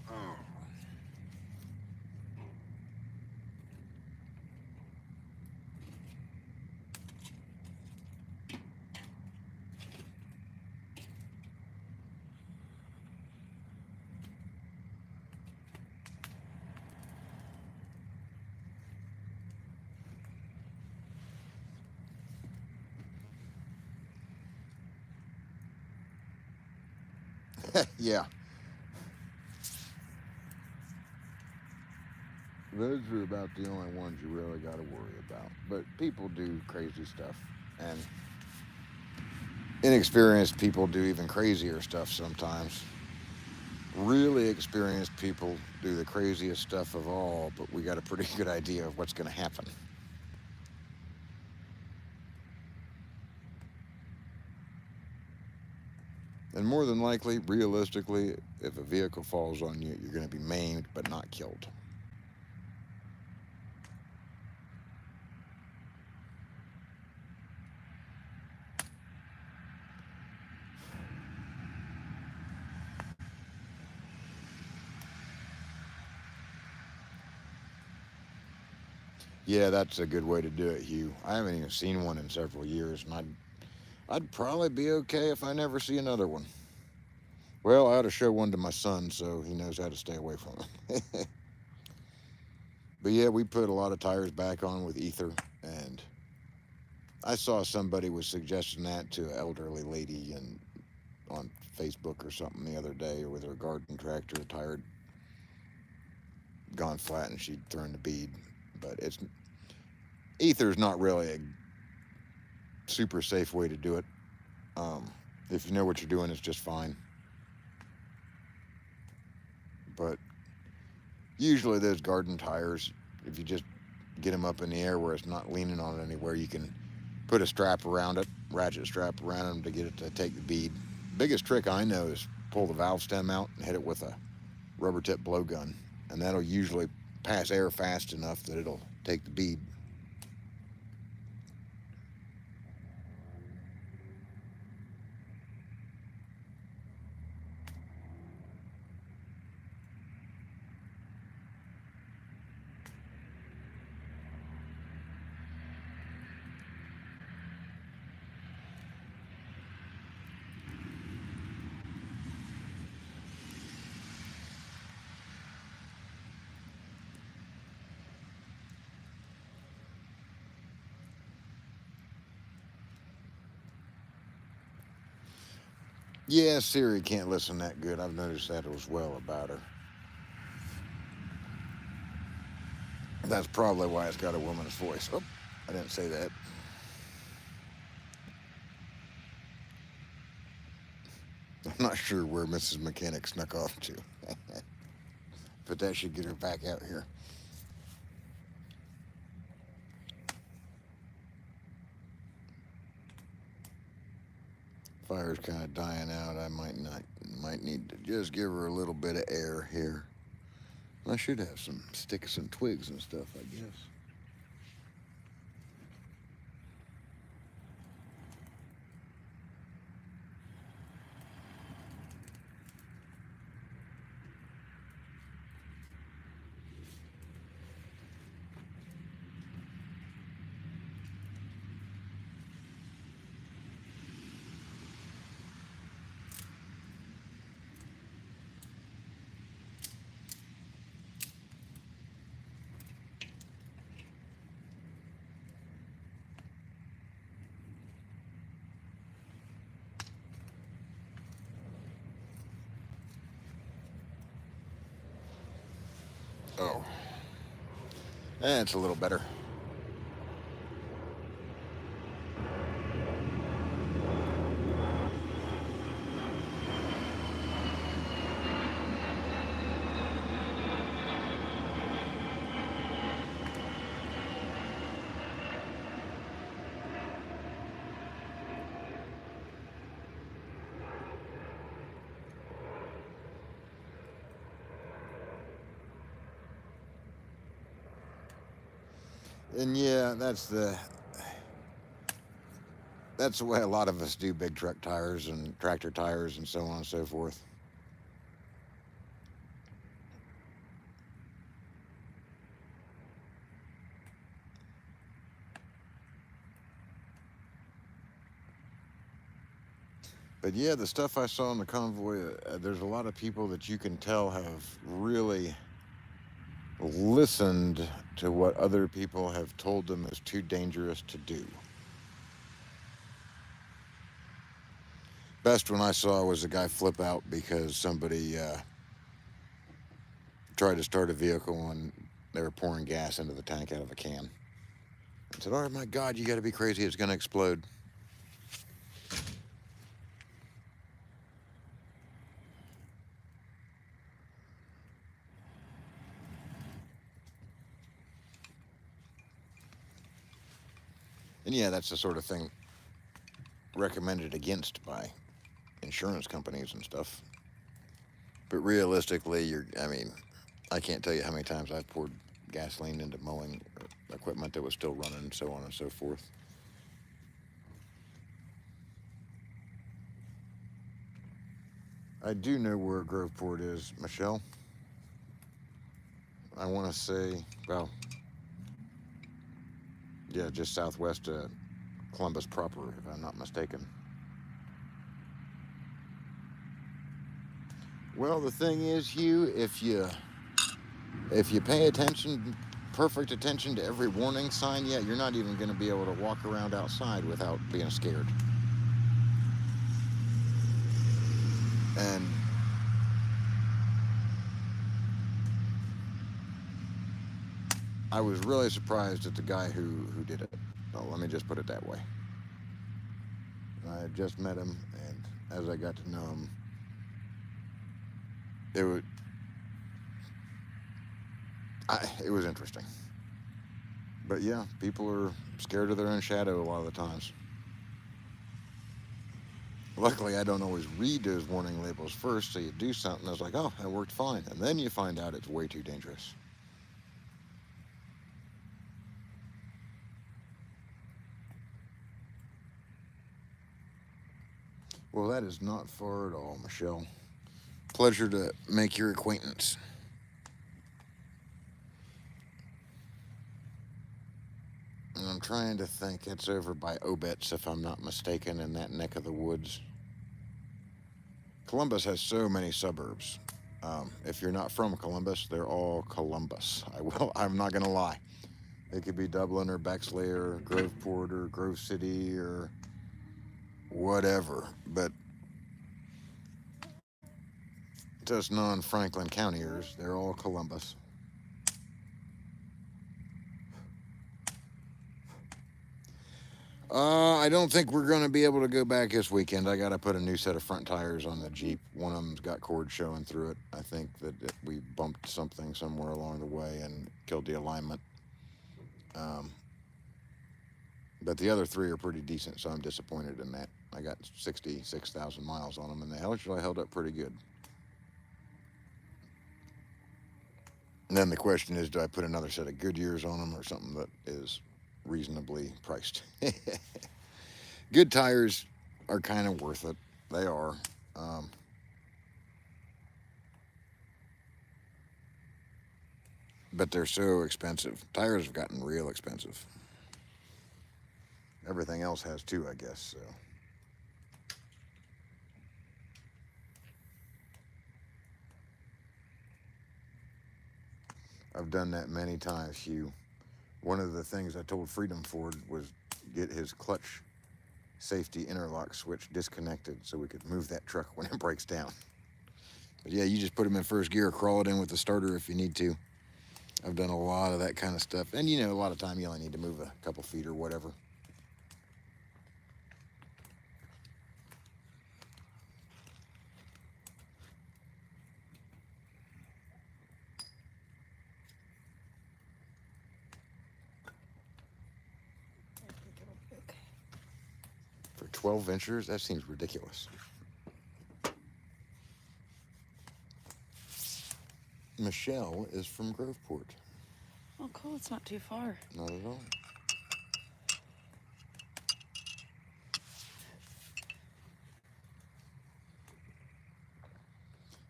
Oh. Yeah. Those are about the only ones you really got to worry about. But people do crazy stuff. And inexperienced people do even crazier stuff sometimes. Really experienced people do the craziest stuff of all, but we got a pretty good idea of what's going to happen. And more than likely, realistically, if a vehicle falls on you, you're going to be maimed but not killed. Yeah, that's a good way to do it, Hugh. I haven't even seen one in several years, and I'd probably be okay if I never see another one. Well, I ought to show one to my son so he knows how to stay away from it. But yeah, we put a lot of tires back on with ether, and I saw somebody was suggesting that to an elderly lady and on Facebook or something the other day with her garden tractor. The tire had gone flat and she'd thrown the bead. But ether's not really a super safe way to do it. If you know what you're doing, it's just fine. But usually those garden tires, if you just get them up in the air where it's not leaning on it anywhere, you can put a strap around it, ratchet strap around them to get it to take the bead. Biggest trick I know is pull the valve stem out and hit it with a rubber tip blowgun, and that'll usually pass air fast enough that it'll take the bead. Yeah, Siri can't listen that good. I've noticed that as well about her. That's probably why it's got a woman's voice. Oh, I didn't say that. I'm not sure where Mrs. Mechanic snuck off to. But that should get her back out here. Fire's kind of dying out. I might need to just give her a little bit of air here. I should have some twigs and stuff, I guess. Oh, that's a little better. And yeah, that's the way a lot of us do big truck tires and tractor tires and so on and so forth. But yeah, the stuff I saw in the convoy, there's a lot of people that you can tell have really listened to what other people have told them is too dangerous to do. Best one I saw was a guy flip out because somebody tried to start a vehicle and they were pouring gas into the tank out of a can. I said, "Oh my God, you got to be crazy! It's going to explode." And yeah, that's the sort of thing recommended against by insurance companies and stuff. But realistically, I can't tell you how many times I've poured gasoline into mowing equipment that was still running and so on and so forth. I do know where Groveport is, Michelle. I want to say, well, yeah, just southwest of Columbus proper, if I'm not mistaken. Well, the thing is, Hugh, if you pay attention, perfect attention to every warning sign, yeah, you're not even going to be able to walk around outside without being scared. And I was really surprised at the guy who did it. Well, let me just put it that way. I had just met him, and as I got to know him, it was interesting. But yeah, people are scared of their own shadow a lot of the times. Luckily, I don't always read those warning labels first, so you do something that's like, oh, that worked fine. And then you find out it's way too dangerous. Well, that is not far at all, Michelle. Pleasure to make your acquaintance. And I'm trying to think. It's over by Obetz, if I'm not mistaken, in that neck of the woods. Columbus has so many suburbs. If you're not from Columbus, they're all Columbus. I'm not going to lie. It could be Dublin or Bexley or Groveport or Grove City or whatever. But to us non-Franklin Countyers, they're all Columbus. I don't think we're going to be able to go back this weekend. I got to put a new set of front tires on the Jeep. One of them's got cord showing through it. I think that we bumped something somewhere along the way and killed the alignment. But the other three are pretty decent, so I'm disappointed in that. I got 66,000 miles on them, and they actually held up pretty good. And then the question is, do I put another set of Goodyears on them or something that is reasonably priced? Good tires are kind of worth it. They are. But they're so expensive. Tires have gotten real expensive. Everything else has too, I guess, so. I've done that many times, Hugh. One of the things I told Freedom Ford was get his clutch safety interlock switch disconnected so we could move that truck when it breaks down. But yeah, you just put him in first gear, crawl it in with the starter if you need to. I've done a lot of that kind of stuff. And, you know, a lot of time you only need to move a couple feet or whatever. Okay. For 12 ventures, that seems ridiculous. Michelle is from Groveport. Oh, cool. It's not too far. Not at all.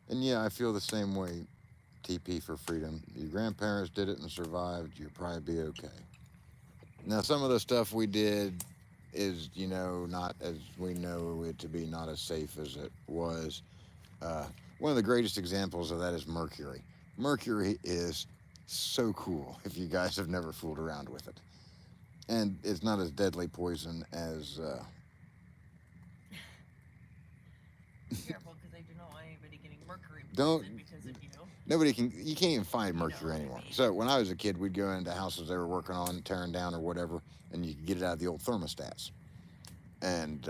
And yeah, I feel the same way, TP for freedom. Your grandparents did it and survived, you'll probably be okay. Now, some of the stuff we did is, you know, not as we know it to be, not as safe as it was. Uh, One of the greatest examples of that is mercury. Mercury is so cool if you guys have never fooled around with it. And it's not as deadly poison as. Careful, because I do not want anybody getting mercury Don't- poison because of you. You can't even find mercury anymore. So when I was a kid, we'd go into houses they were working on, tearing down or whatever, and you could get it out of the old thermostats. And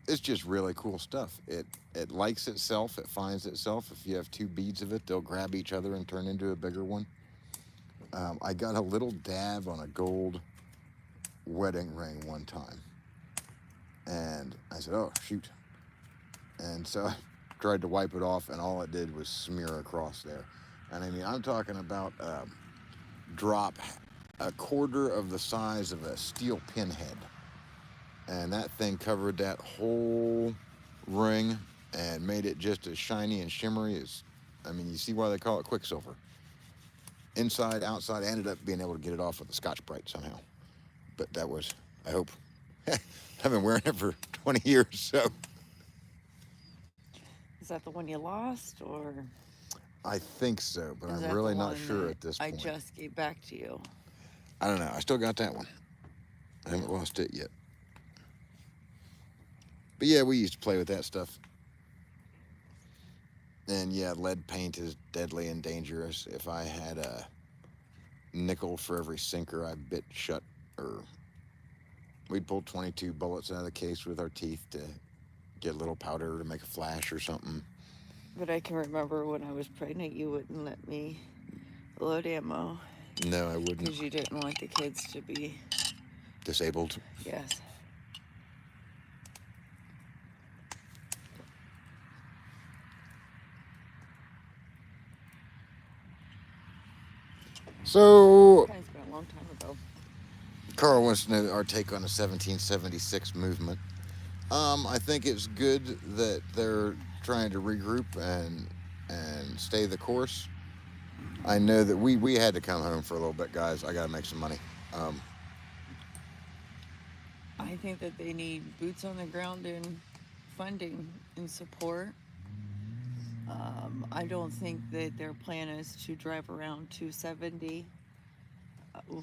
it's just really cool stuff. It likes itself, it finds itself. If you have two beads of it, they'll grab each other and turn into a bigger one. I got a little dab on a gold wedding ring one time. And I said, oh, shoot. And so I tried to wipe it off, and all it did was smear across there. And I mean, I'm talking about drop a quarter of the size of a steel pinhead. And that thing covered that whole ring and made it just as shiny and shimmery as, I mean, you see why they call it Quicksilver. Inside, outside, I ended up being able to get it off with a Scotch-Brite somehow. But that was, I hope, I've been wearing it for 20 years, so. Is that the one you lost, or I think so, but is I'm that really the not one sure that at this I point. just gave back to you? I don't know. I still got that one. I haven't lost it yet. But yeah, we used to play with that stuff. And yeah, lead paint is deadly and dangerous. If I had a nickel for every sinker I bit shut, or we'd pull 22 bullets out of the case with our teeth to get a little powder to make a flash or something. But I can remember when I was pregnant, you wouldn't let me load ammo No, I wouldn't. because you didn't want the kids to be. Disabled. Yes. So, It's been a long time ago. Carl wants to know our take on the 1776 movement. I think it's good that they're trying to regroup and stay the course. I know that we had to come home for a little bit, guys. I got to make some money. I think that they need boots on the ground and funding and support. I don't think that their plan is to drive around 270.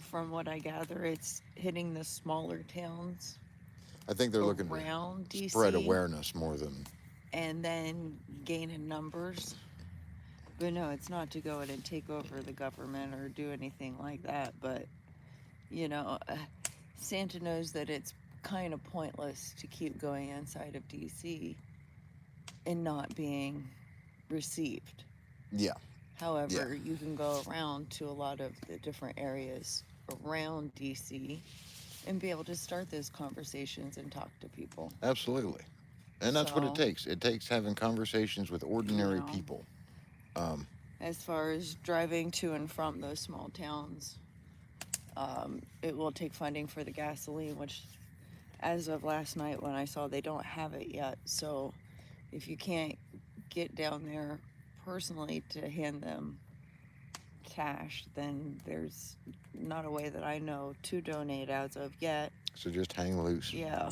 From what I gather, it's hitting the smaller towns I think they're looking around to DC spread awareness more than. and then gain in numbers. But no, it's not to go in and take over the government or do anything like that. But, you know, Santa knows that it's kind of pointless to keep going inside of DC and not being received. Yeah. However, you can go around to a lot of the different areas around DC and be able to start those conversations and talk to people. Absolutely. And that's what it So- takes. It takes having conversations with ordinary Yeah. people. As far as driving to and from those small towns, it will take funding for the gasoline, which as of last night when I saw, they don't have it yet. So if you can't get down there personally to hand them cash, then there's not a way that I know to donate as of yet. So just hang loose. Yeah.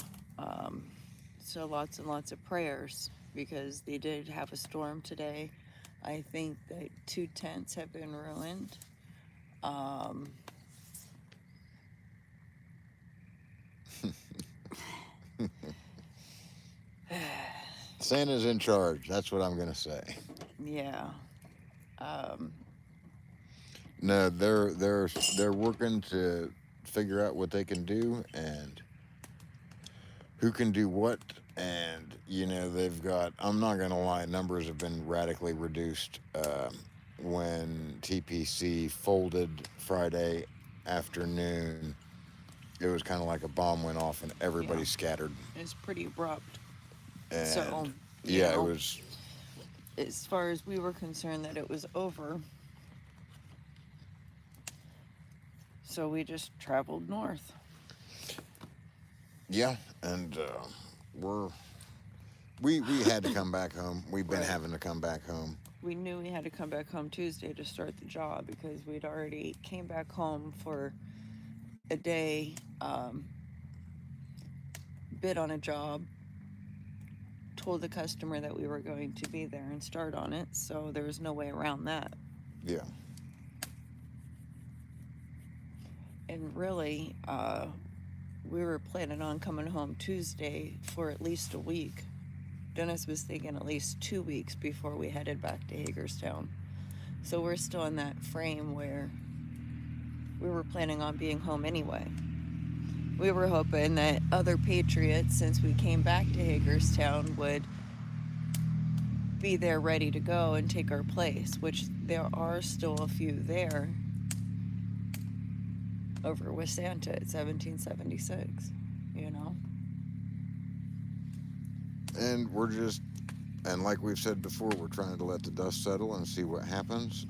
So lots and lots of prayers, because they did have a storm today. I think that 2 tents have been ruined. Santa's in charge. That's what I'm going to say. Yeah. No, they're working to figure out what they can do and who can do what. And they've got. I'm not gonna lie, numbers have been radically reduced. When TPC folded Friday afternoon, it was kind of like a bomb went off and everybody Yeah. scattered. It's pretty abrupt. And So, yeah, it was. as far as we were concerned, that it was over. So we just traveled north. Yeah, and we had to come back home. We've been Right. having to come back home. We knew we had to come back home Tuesday to start the job because we'd already came back home for a day, bid on a job, told the customer that we were going to be there and start on it, so there was no way around that. Yeah. And really, we were planning on coming home Tuesday for at least a week. Dennis was thinking at least 2 weeks before we headed back to Hagerstown. So we're still in that frame where we were planning on being home anyway. We were hoping that other Patriots, since we came back to Hagerstown, would be there ready to go and take our place, which there are still a few there over with Santa at 1776, And and like we've said before, we're trying to let the dust settle and see what happens.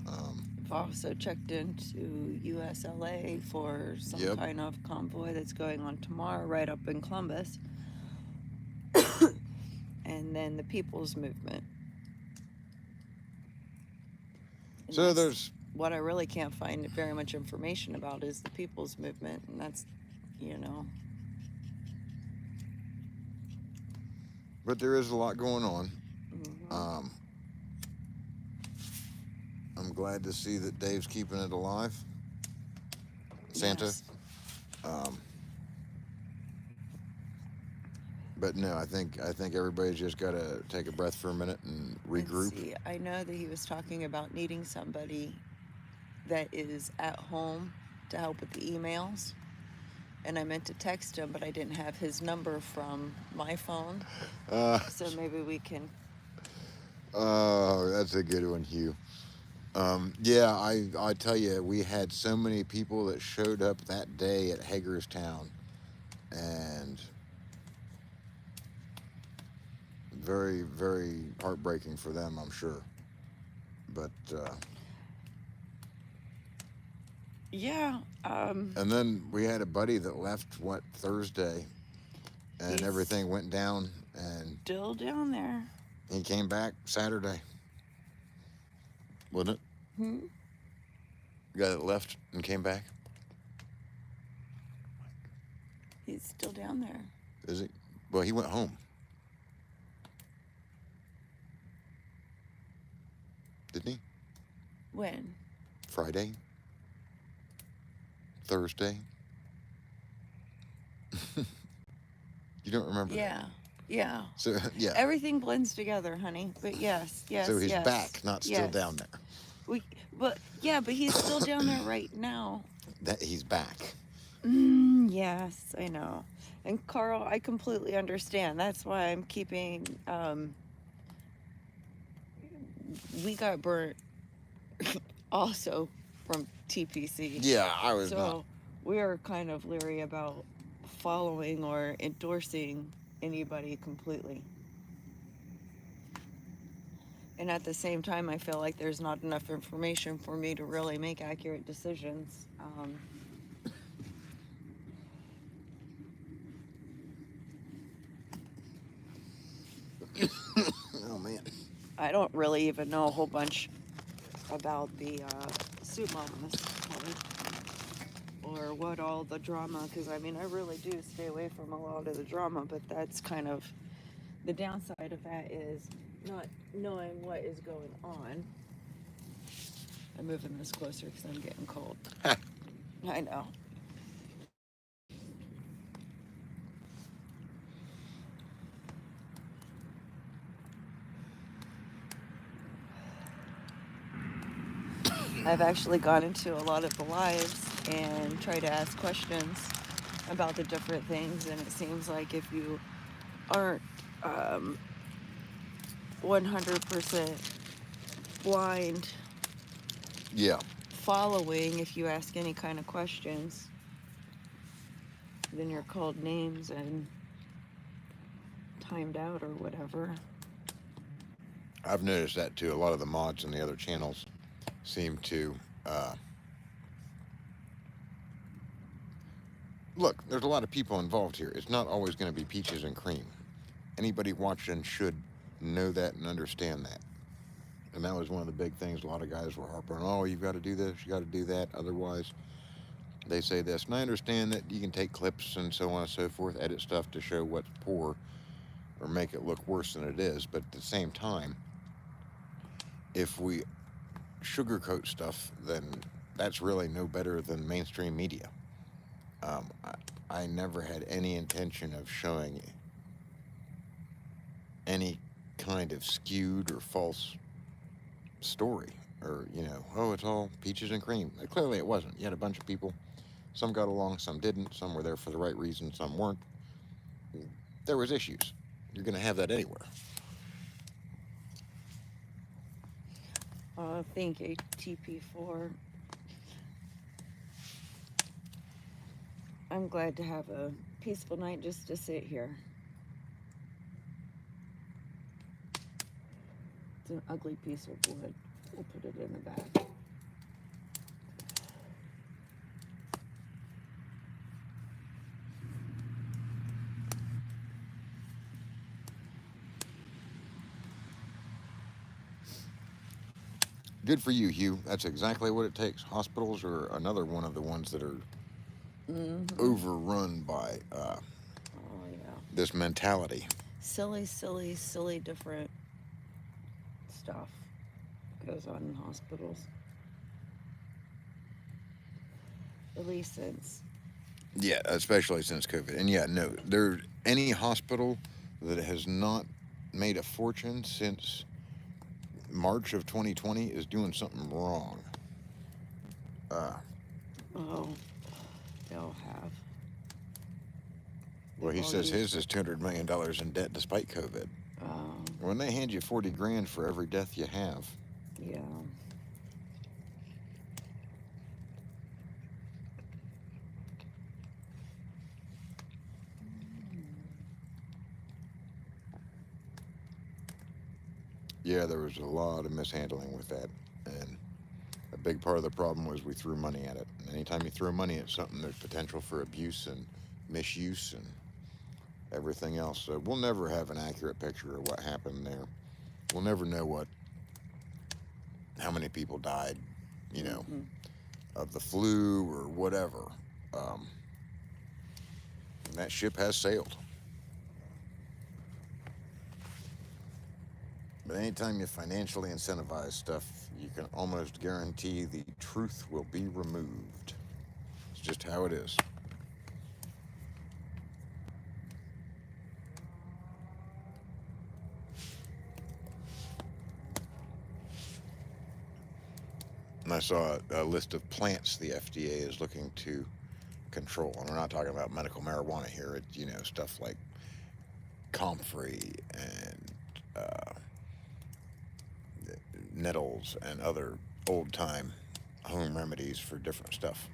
We've also checked into USLA for some Yep. kind of convoy that's going on tomorrow right up in Columbus. And then the People's Movement. And So that's there's what I really can't find very much information about is the People's Movement, and that's, but there is a lot going on. mhm. I'm glad to see that Dave's keeping it alive. Santa. Yes. But no, I think everybody's just got to take a breath for a minute and regroup. And see, I know that he was talking about needing somebody that is at home to help with the emails. And I meant to text him, but I didn't have his number from my phone. So maybe we can. Oh, that's a good one, Hugh. Yeah, I tell you, we had so many people that showed up that day at Hagerstown, and very, very heartbreaking for them, I'm sure. But Yeah. and then we had a buddy that left Thursday, and He's everything went down, and still down there. he came back Saturday. Wasn't it? Hmm? The guy that left and came back? He's still down there. Is he? Well, he went home. Didn't he? When? Friday? Thursday? You don't remember? Yeah. That? Yeah. So yeah. Everything blends together, honey. But yes. So he's yes, back, not still yes. down there. But he's still down there right now. That he's back. Yes, I know. And Carl, I completely understand. That's why I'm keeping. We got burnt also from TPC. Yeah, I was So not. we are kind of leery about following or endorsing anybody completely. And at the same time, I feel like there's not enough information for me to really make accurate decisions. Oh man. I don't really even know a whole bunch about the soup mamas or what all the drama, because I mean I really do stay away from a lot of the drama, but that's kind of the downside of that is not knowing what is going on. I'm moving this closer because I'm getting cold. I know. I've actually gone into a lot of the lives and tried to ask questions about the different things, and it seems like if you aren't 100% blind Yeah. following, if you ask any kind of questions, then you're called names and timed out or whatever. I've noticed that too. A lot of the mods and the other channels seem to look. There's a lot of people involved here. It's not always going to be peaches and cream. Anybody watching should know that and understand that. And that was one of the big things. A lot of guys were harping, oh, you've got to do this, you got to do that. Otherwise, they say this. And I understand that you can take clips and so on and so forth, edit stuff to show what's poor or make it look worse than it is. But at the same time, if we sugarcoat stuff, then that's really no better than mainstream media. I never had any intention of showing any kind of skewed or false story, or oh, it's all peaches and cream. Clearly it wasn't. You had a bunch of people, some got along, some didn't, some were there for the right reason, some weren't. There was issues. You're going to have that anywhere. Thank you, TP4. I'm glad to have a peaceful night just to sit here. It's an ugly piece of wood. We'll put it in the back. Good for you, Hugh. That's exactly what it takes. Hospitals are another one of the ones that are overrun by Oh, yeah. this mentality. Silly different stuff goes on in hospitals. At least since. Yeah, especially since COVID. And yeah, no, there any hospital that has not made a fortune since March of 2020 is doing something wrong. Oh, they'll have. Well, he says his is $200 million in debt despite COVID. When they hand you 40 grand for every death you have. Yeah. Yeah, there was a lot of mishandling with that. And a big part of the problem was we threw money at it. And anytime you throw money at something, there's potential for abuse and misuse and everything else. So we'll never have an accurate picture of what happened there. We'll never know how many people died, of the flu or whatever. And that ship has sailed. But anytime you financially incentivize stuff, you can almost guarantee the truth will be removed. It's just how it is. And I saw a list of plants the FDA is looking to control. And we're not talking about medical marijuana here. It's, stuff like comfrey and nettles and other old-time home remedies for different stuff.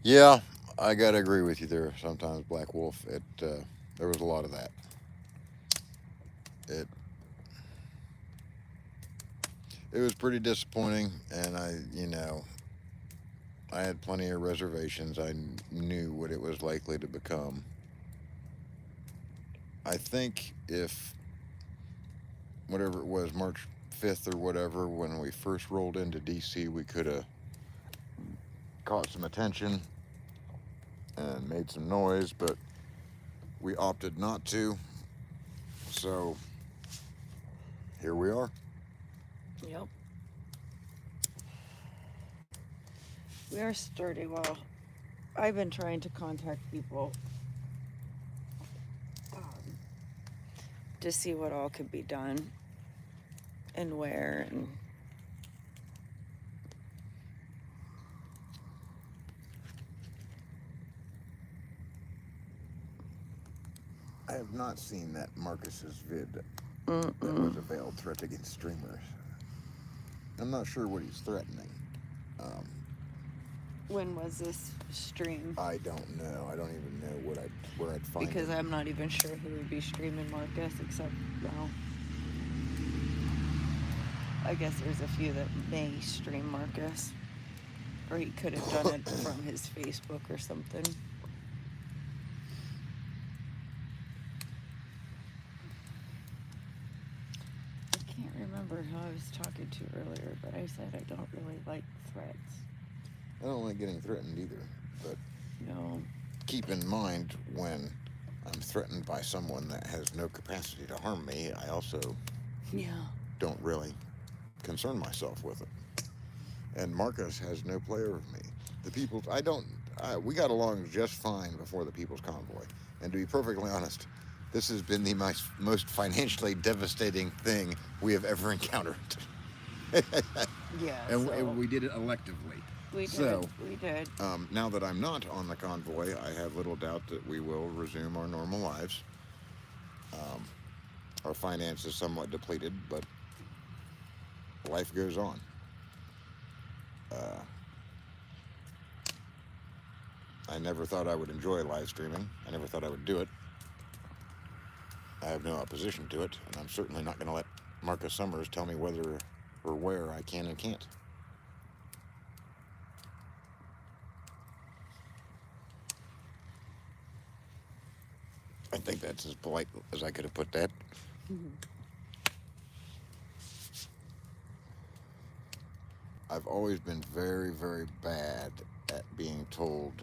Yeah, I gotta agree with you there. Sometimes Black Wolf, there was a lot of that. It was pretty disappointing, and I had plenty of reservations. I knew what it was likely to become. I think if whatever it was, March 5th or whatever, when we first rolled into DC, we could have caught some attention and made some noise, but we opted not to. So here we are. Yep. We are sturdy. Well, I've been trying to contact people um, to see what all could be done and where, and I have not seen that Marcus's vid that mm-mm. was a veiled threat against streamers. I'm not sure what he's threatening. When was this stream? I don't know. I don't even know where I'd find Because him. I'm not even sure who would be streaming Marcus, except, well, I guess there's a few that may stream Marcus. Or he could have done it from his Facebook or something. I can't remember who I was talking to earlier, but I said I don't really like threats. I don't like getting threatened either, but No. keep in mind when I'm threatened by someone that has no capacity to harm me, I also Yeah. don't really concern myself with it. And Marcus has no play over me. The people, we got along just fine before the People's Convoy. And to be perfectly honest, this has been the most financially devastating thing we have ever encountered. Yeah. And we did it electively. We did. So, we did. Now that I'm not on the convoy, I have little doubt that we will resume our normal lives. Our finance is somewhat depleted, but life goes on. I never thought I would enjoy live streaming. I never thought I would do it. I have no opposition to it, and I'm certainly not going to let Marcus Summers tell me whether or where I can and can't. I think that's as polite as I could have put that. Mm-hmm. I've always been very, very bad at being told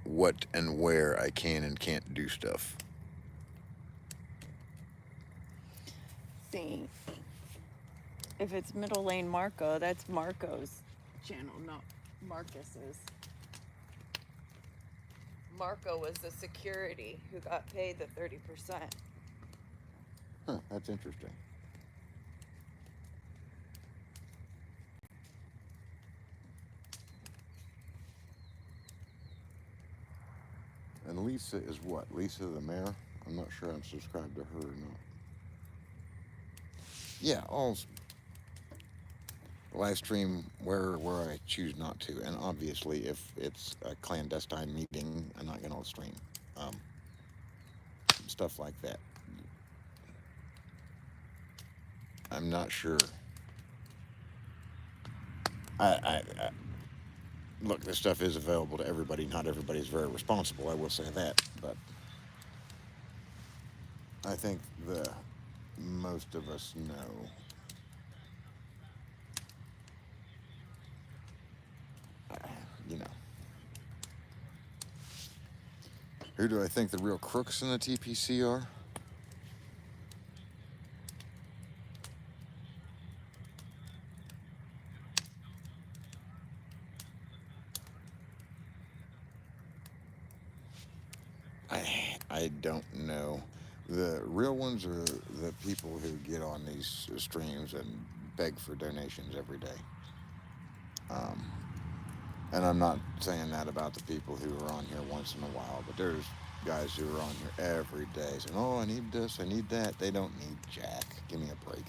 what and where I can and can't do stuff. See, if it's Middle Lane Marco, that's Marco's channel, not Marcus's. Marco was the security who got paid the 30%. Huh, that's interesting. And Lisa is what? Lisa the mayor? I'm not sure I'm subscribed to her or not. Yeah, I'll live stream where I choose not to. And obviously, if it's a clandestine meeting, I'm not going to stream. Stuff like that. I'm not sure. Look, this stuff is available to everybody. Not everybody's very responsible, I will say that. But I think most of us know. You know. Who do I think the real crooks in the TPC are? I don't know. The real ones are the people who get on these streams and beg for donations every day. And I'm not saying that about the people who are on here once in a while, but there's guys who are on here every day saying, oh, I need this, I need that. They don't need jack. Give me a break.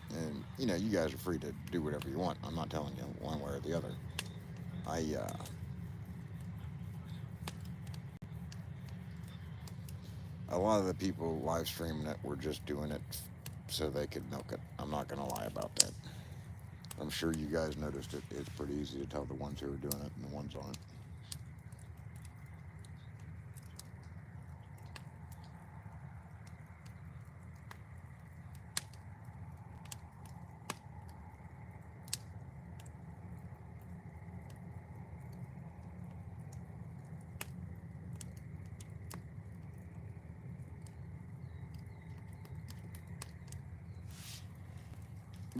And, you know, you guys are free to do whatever you want. I'm not telling you one way or the other. A lot of the people live streaming it were just doing it so they could milk it. I'm not going to lie about that. I'm sure you guys noticed it. It's pretty easy to tell the ones who are doing it and the ones aren't.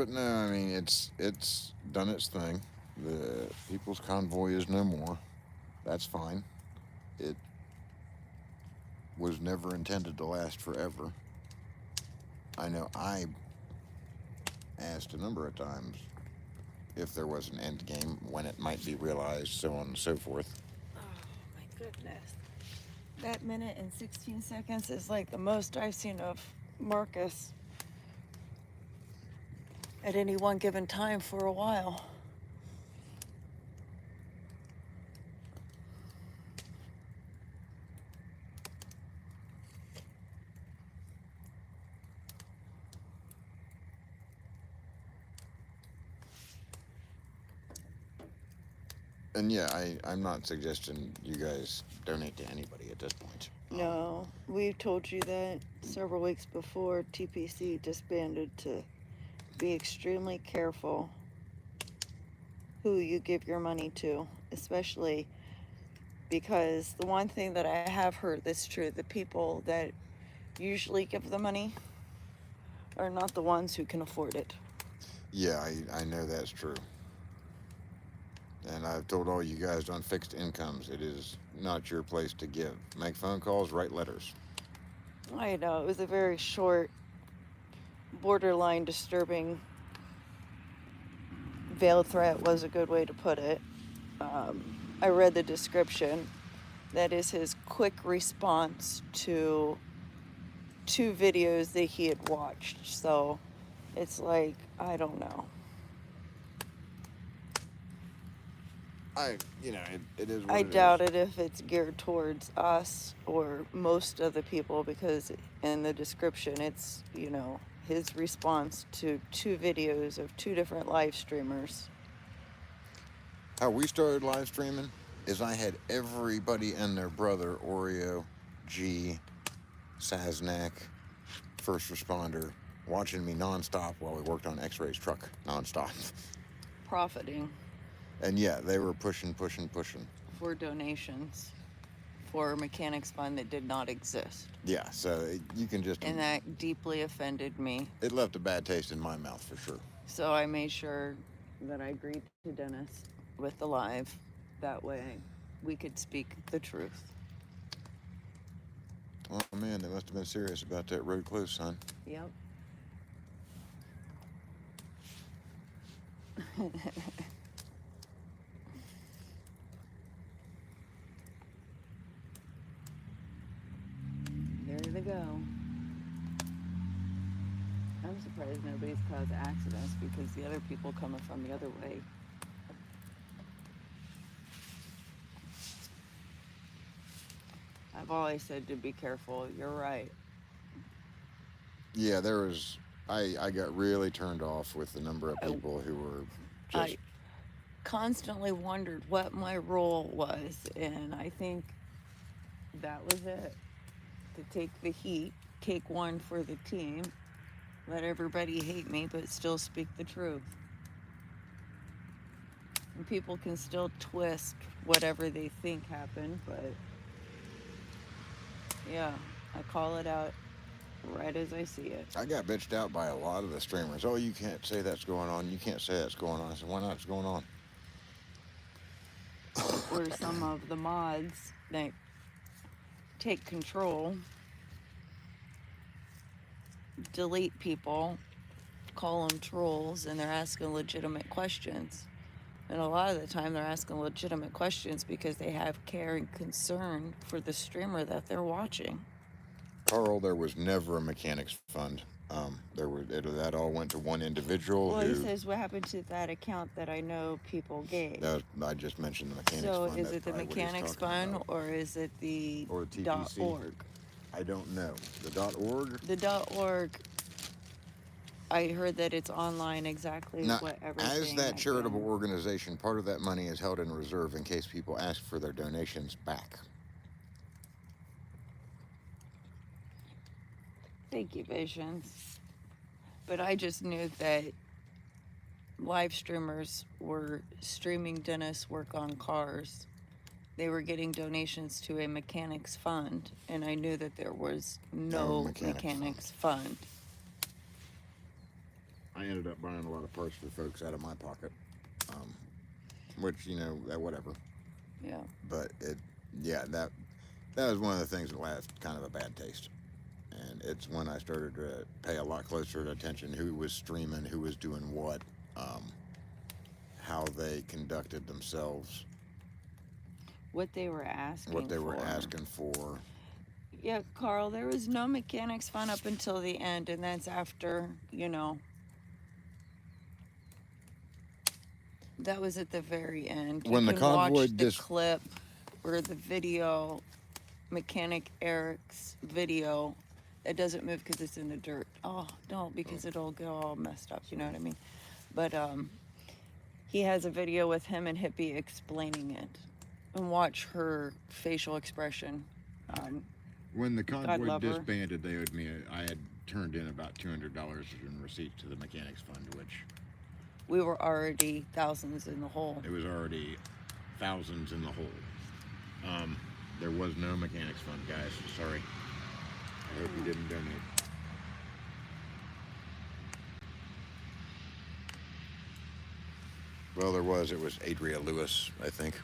But no, I mean it's done its thing. The People's Convoy is no more. That's fine. It was never intended to last forever. I know I asked a number of times if there was an end game, when it might be realized, so on and so forth. Oh my goodness. That minute and 16 seconds is like the most I've seen of Marcus at any one given time for a while. And yeah, I'm not suggesting you guys donate to anybody at this point. No, we've told you that several weeks before TPC disbanded to be extremely careful who you give your money to, especially because the one thing that I have heard that's true, the people that usually give the money are not the ones who can afford it. Yeah, I know that's true. And I've told all you guys on fixed incomes, it is not your place to give. Make phone calls, write letters. I know, it was a very short, borderline disturbing veiled threat was a good way to put it. I read the description. That is his quick response to 2 videos that he had watched. So it's like, I don't know. It is what I it doubt is. it if it's geared towards us or most of the people, because in the description it's, his response to 2 videos of 2 different live streamers. How we started live streaming is I had everybody and their brother, Oreo, G, Saznak, first responder, watching me nonstop while we worked on X-Ray's truck nonstop. Profiting And yeah, they were pushing. for donations for a mechanics fund that did not exist. Yeah, so you can just... And that deeply offended me. It left a bad taste in my mouth for sure. So I made sure that I agreed to Dennis with the live. That way we could speak the truth. Oh man, they must have been serious about that road close, son. Yep. There they go. I'm surprised nobody's caused accidents because the other people coming from the other way. I've always said to be careful. You're right. Yeah, there was... I got really turned off with the number of people who were just... I constantly wondered what my role was, and I think that was it. To take the heat, take one for the team, let everybody hate me, but still speak the truth. And people can still twist whatever they think happened, but yeah, I call it out right as I see it. I got bitched out by a lot of the streamers. Oh, you can't say that's going on. You can't say that's going on. I said, why not? It's going on. Or some of the mods that take control, delete people, call them trolls, and they're asking legitimate questions. And a lot of the time they're asking legitimate questions because they have care and concern for the streamer that they're watching. Carl, there was never a mechanics fund. That all went to one individual. Well, he says, what happened to that account that I know people gave? I just mentioned the mechanics So fund. is it the mechanics fund or is it the or TPC? .org? I don't know. The .org? The .org, I heard that it's online exactly Now, what everything. as that charitable organization, part of that money is held in reserve in case people ask for their donations back. Thank you, Visions. But I just knew that live streamers were streaming Dennis work on cars. They were getting donations to a mechanics fund, and I knew that there was no mechanics fund. I ended up buying a lot of parts for folks out of my pocket, which, you know, whatever. Yeah. But yeah, that was one of the things that left kind of a bad taste. And it's when I started to pay a lot closer attention who was streaming, who was doing what, how they conducted themselves, What they were asking what they were for. asking for. Yeah, Carl, there was no mechanics fun up until the end, and that's after, you know, that was at the very end. When you the can convoy watch the clip or the video, Mechanic Eric's video. It doesn't move because it's in the dirt. Oh, don't, because it'll get all messed up. You know what I mean? But he has a video with him and Hippie explaining it, and watch her facial expression. When the God convoy love her. disbanded, they owed me. I had turned in about $200 in receipts to the mechanics fund, which We were already thousands in the hole. it was already thousands in the hole. There was no mechanics fund, guys. Sorry. I hope you didn't donate. Well, there was. It was Adria Lewis, I think.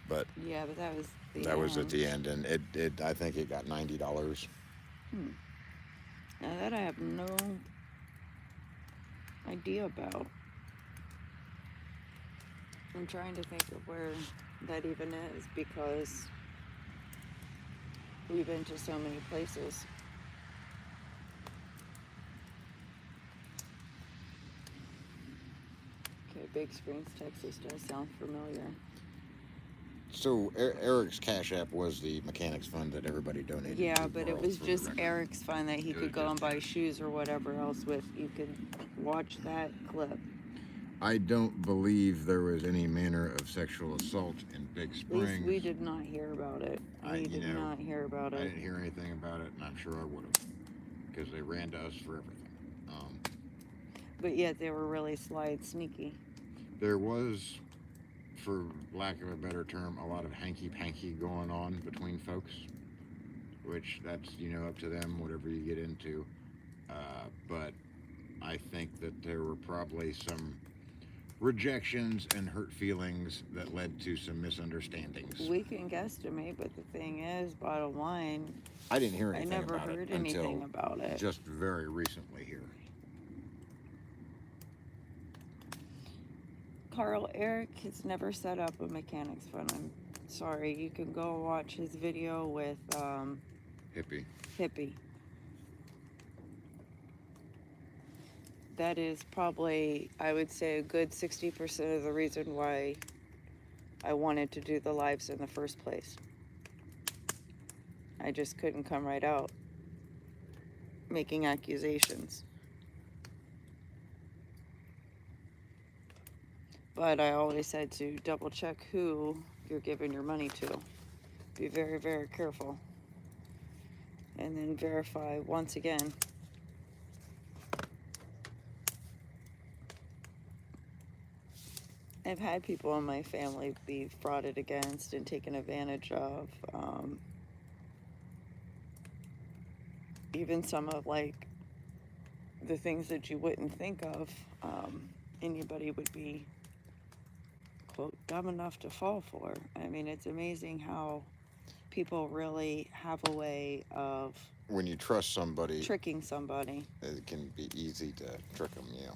But Yeah, but that was the that was at end. the end, and it I think it got $90. Now that I have no idea about. I'm trying to think of where that even is, because we've been to so many places. Okay, Big Springs, Texas does sound familiar. So Eric's Cash App was the mechanics fund that everybody donated. Yeah, to, but Carl, it was for the just record. Eric's fund that he It could was go and just buy his. shoes or whatever else with. You could watch that clip. I don't believe there was any manner of sexual assault in Big At least Springs. we did not hear about it. We did not hear about I it. didn't hear anything about it, and I'm sure I would have, because they ran to us for everything. But yet they were really sly and sneaky. There was, for lack of a better term, a lot of hanky-panky going on between folks, which that's, up to them, whatever you get into. But I think that there were probably some rejections and hurt feelings that led to some misunderstandings. We can guesstimate, but the thing is, bottom line, I didn't hear anything I never about heard it anything until about it. just very recently here. Carl, Eric has never set up a mechanics fund. I'm sorry. You can go watch his video with Hippie. That is probably, I would say, a good 60% of the reason why I wanted to do the lives in the first place. I just couldn't come right out making accusations. But I always said to double check who you're giving your money to. Be very, very careful. And then verify once again. I've had people in my family be frauded against and taken advantage of. Even some of the things that you wouldn't think of, anybody would be, quote, dumb enough to fall for. I mean, it's amazing how people really have a way of, when you trust somebody, tricking somebody. It can be easy to trick them, yeah.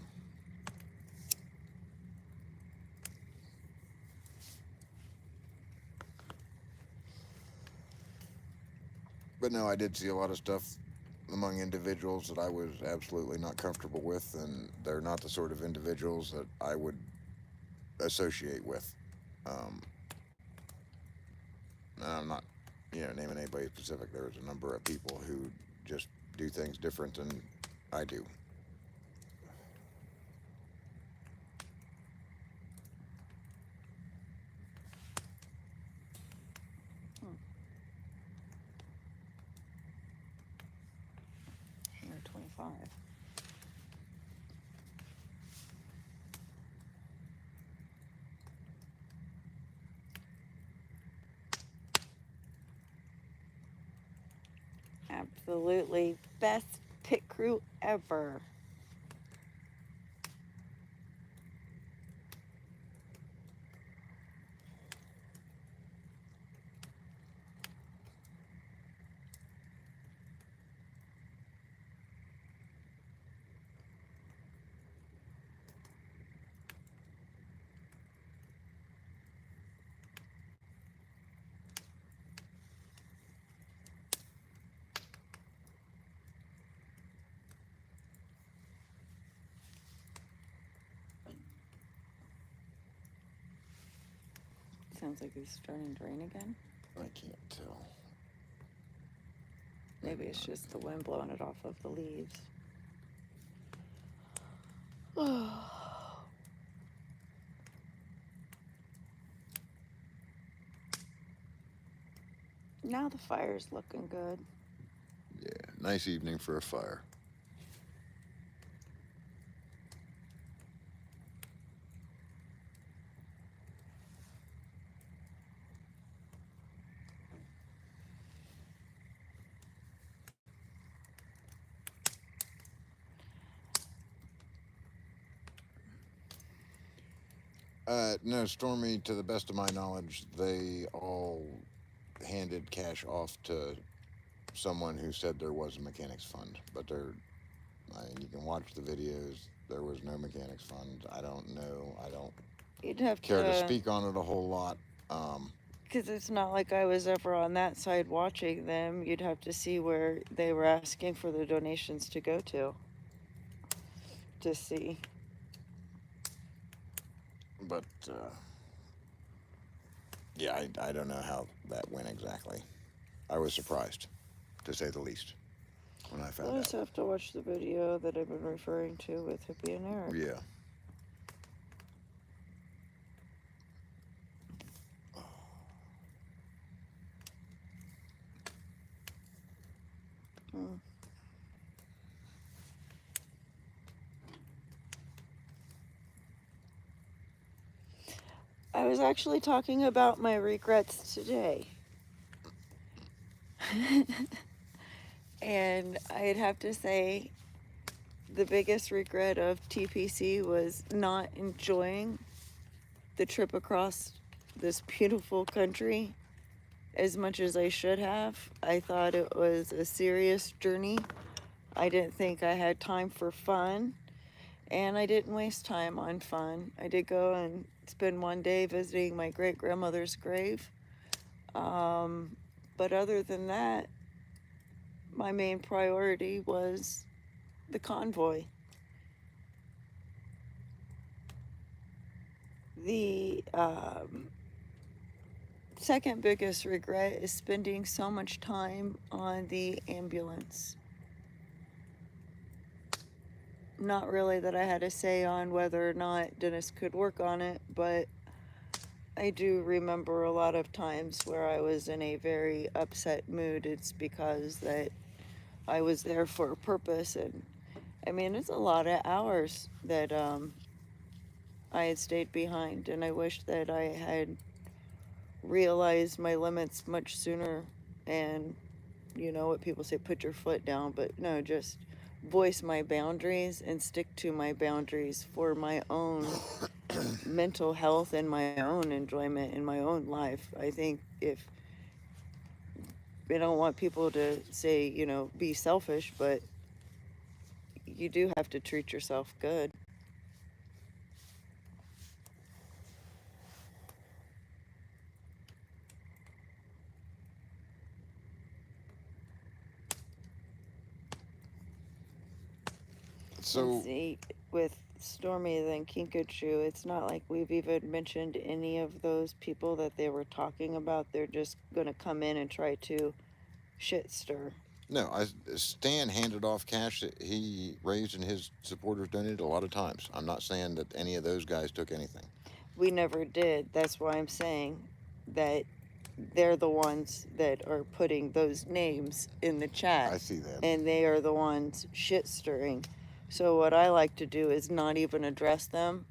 But no, I did see a lot of stuff among individuals that I was absolutely not comfortable with, and they're not the sort of individuals that I would associate with. I'm not, naming anybody specific. There's a number of people who just do things different than I do. Here, 25. Absolutely best pit crew ever. Sounds like it's starting to rain again. I can't tell. Maybe it's just the wind blowing it off of the leaves. Now the fire's looking good. Yeah, nice evening for a fire. No, Stormy, to the best of my knowledge, they all handed cash off to someone who said there was a mechanics fund, but you can watch the videos. There was no mechanics fund. I don't know. I don't You'd have care to speak on it a whole lot. Because it's not like I was ever on that side watching them. You'd have to see where they were asking for the donations to go to see. But yeah, I don't know how that went exactly. I was surprised, to say the least, when I found I'll just out. have to watch the video that I've been referring to with Hippie and Eric. Yeah. Hmm. I was actually talking about my regrets today. And I'd have to say the biggest regret of TPC was not enjoying the trip across this beautiful country as much as I should have. I thought it was a serious journey. I didn't think I had time for fun, and I didn't waste time on fun. I did go and spend one day visiting my great grandmother's grave. But other than that, my main priority was the convoy. The second biggest regret is spending so much time on the ambulance. Not really that I had a say on whether or not Dennis could work on it, but I do remember a lot of times where I was in a very upset mood. It's because that I was there for a purpose, and I mean, it's a lot of hours that I had stayed behind, and I wish that I had realized my limits much sooner. And you know what people say, put your foot down, but no, just voice my boundaries and stick to my boundaries for my own mental health and my own enjoyment in my own life. I think if I don't want people to say, you know, be selfish, but you do have to treat yourself good. So, And see, with Stormy and Kinkachu, it's not like we've even mentioned any of those people that they were talking about. They're just going to come in and try to shit stir. no, Stan handed off cash that he raised and his supporters donated a lot of times. I'm not saying that any of those guys took anything. We never did. That's why I'm saying that they're the ones that are putting those names in the chat. I see that. And they are the ones shit stirring. So what I like to do is not even address them,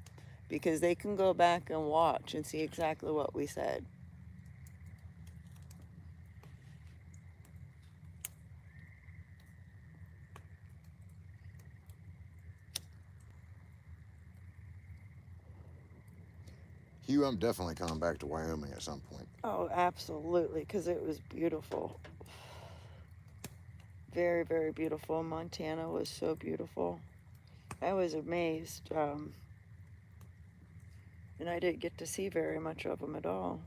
because they can go back and watch and see exactly what we said. Hugh, I'm definitely coming back to Wyoming at some point. Oh, absolutely, because it was beautiful. Very, very beautiful. Montana was so beautiful. I was amazed. And I didn't get to see very much of them at all.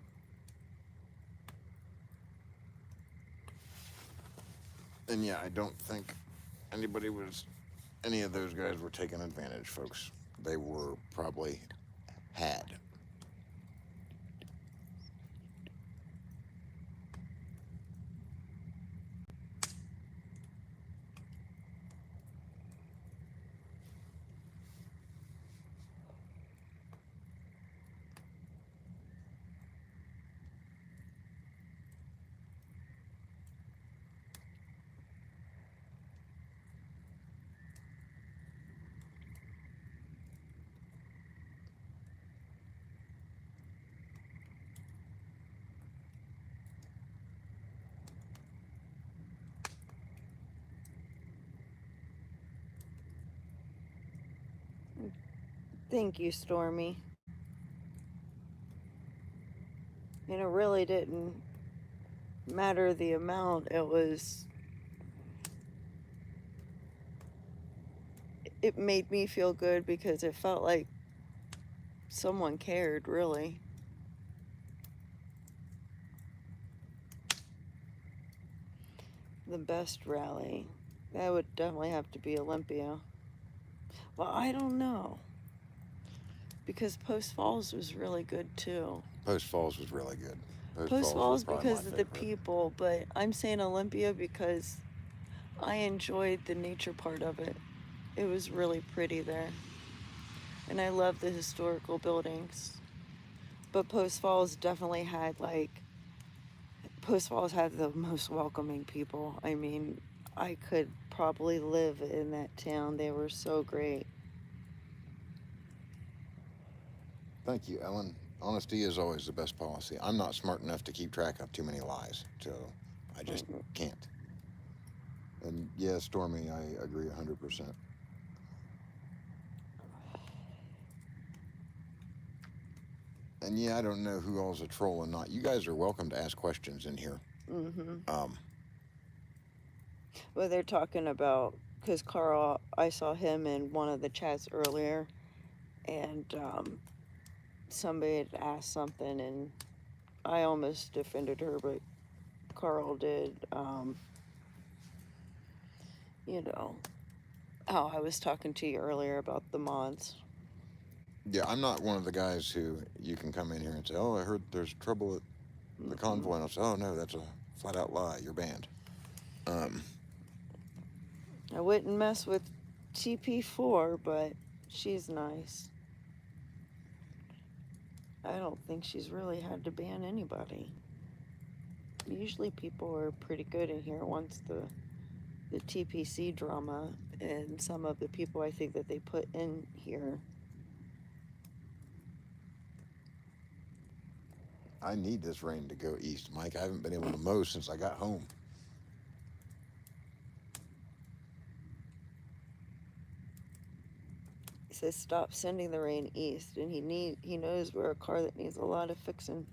And yeah, I don't think any of those guys were taking advantage, folks. They were probably had. Thank you, Stormy. And it really didn't matter the amount. It made me feel good because it felt like someone cared, really. The best rally. That would definitely have to be Olympia. Well, I don't know. Because Post Falls was really good too. Post Falls was really good. Post was Falls probably because my of the favorite. people, but I'm saying Olympia because I enjoyed the nature part of it. It was really pretty there. And I love the historical buildings. But Post Falls definitely had Post Falls had the most welcoming people. I mean, I could probably live in that town. They were so great. Thank you, Ellen. Honesty is always the best policy. I'm not smart enough to keep track of too many lies, so I just can't. And yeah, Stormy, I agree 100%. And yeah, I don't know who all's a troll and not. You guys are welcome to ask questions in here. Mm-hmm. Well, they're talking about, because Carl, I saw him in one of the chats earlier, and somebody had asked something, and I almost defended her, but Carl did. You know, how I was talking to you earlier about the mods. Yeah, I'm not one of the guys who you can come in here and say, "Oh, I heard there's trouble at the convoy," and I'll say, "Oh no, that's a flat out lie. You're banned." I wouldn't mess with TP4, but she's nice. I don't think she's really had to ban anybody. Usually people are pretty good in here once the TPC drama and some of the people I think that they put in here. I need this rain to go east, Mike. I haven't been able to mow since I got home. He says stop sending the rain east, and he knows we're a car that needs a lot of fixing.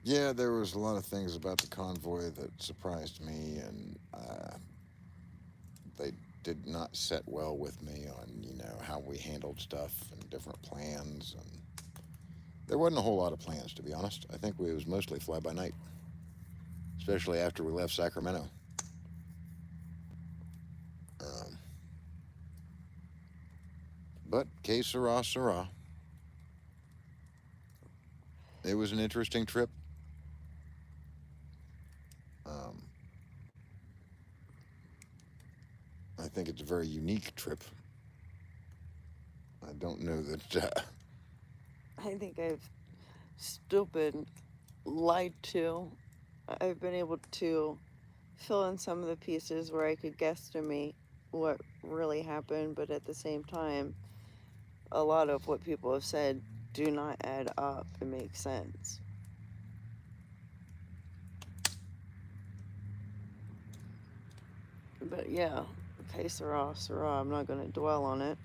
Yeah, there was a lot of things about the convoy that surprised me, and they did not set well with me on how we handled stuff and different plans. And there wasn't a whole lot of plans, to be honest. I think it was mostly fly by night, especially after we left Sacramento. But que sera, sera. It was an interesting trip. Um, I think it's a very unique trip. I don't know that. I think I've still been lied to. I've been able to fill in some of the pieces where I could guesstimate what really happened, but at the same time, a lot of what people have said do not add up and make sense. But yeah, okay, Sarah, I'm not going to dwell on it.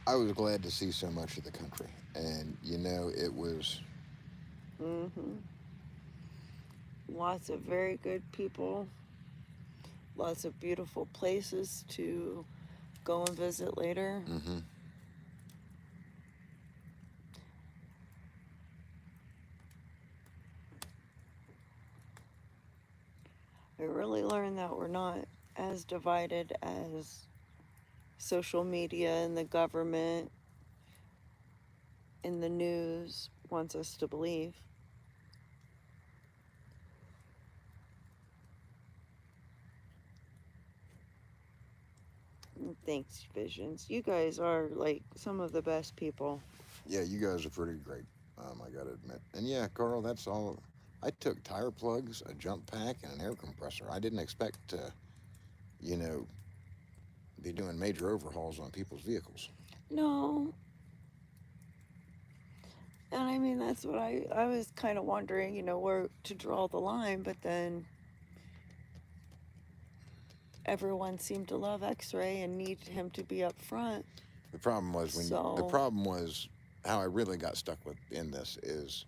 I was glad to see so much of the country, and it was. Lots of very good people, lots of beautiful places to go and visit later. I really learned that we're not as divided as social media and the government and the news wants us to believe. Thanks, Visions. You guys are like some of the best people. Yeah, you guys are pretty great. I gotta admit. And yeah, Carl, that's all. I took tire plugs, a jump pack, and an air compressor. I didn't expect to, you know, be doing major overhauls on people's vehicles. No, And I mean, that's what I was kind of wondering, you know, where to draw the line, but then everyone seemed to love X-Ray and needed him to be up front. The problem was So how I really got stuck with in this is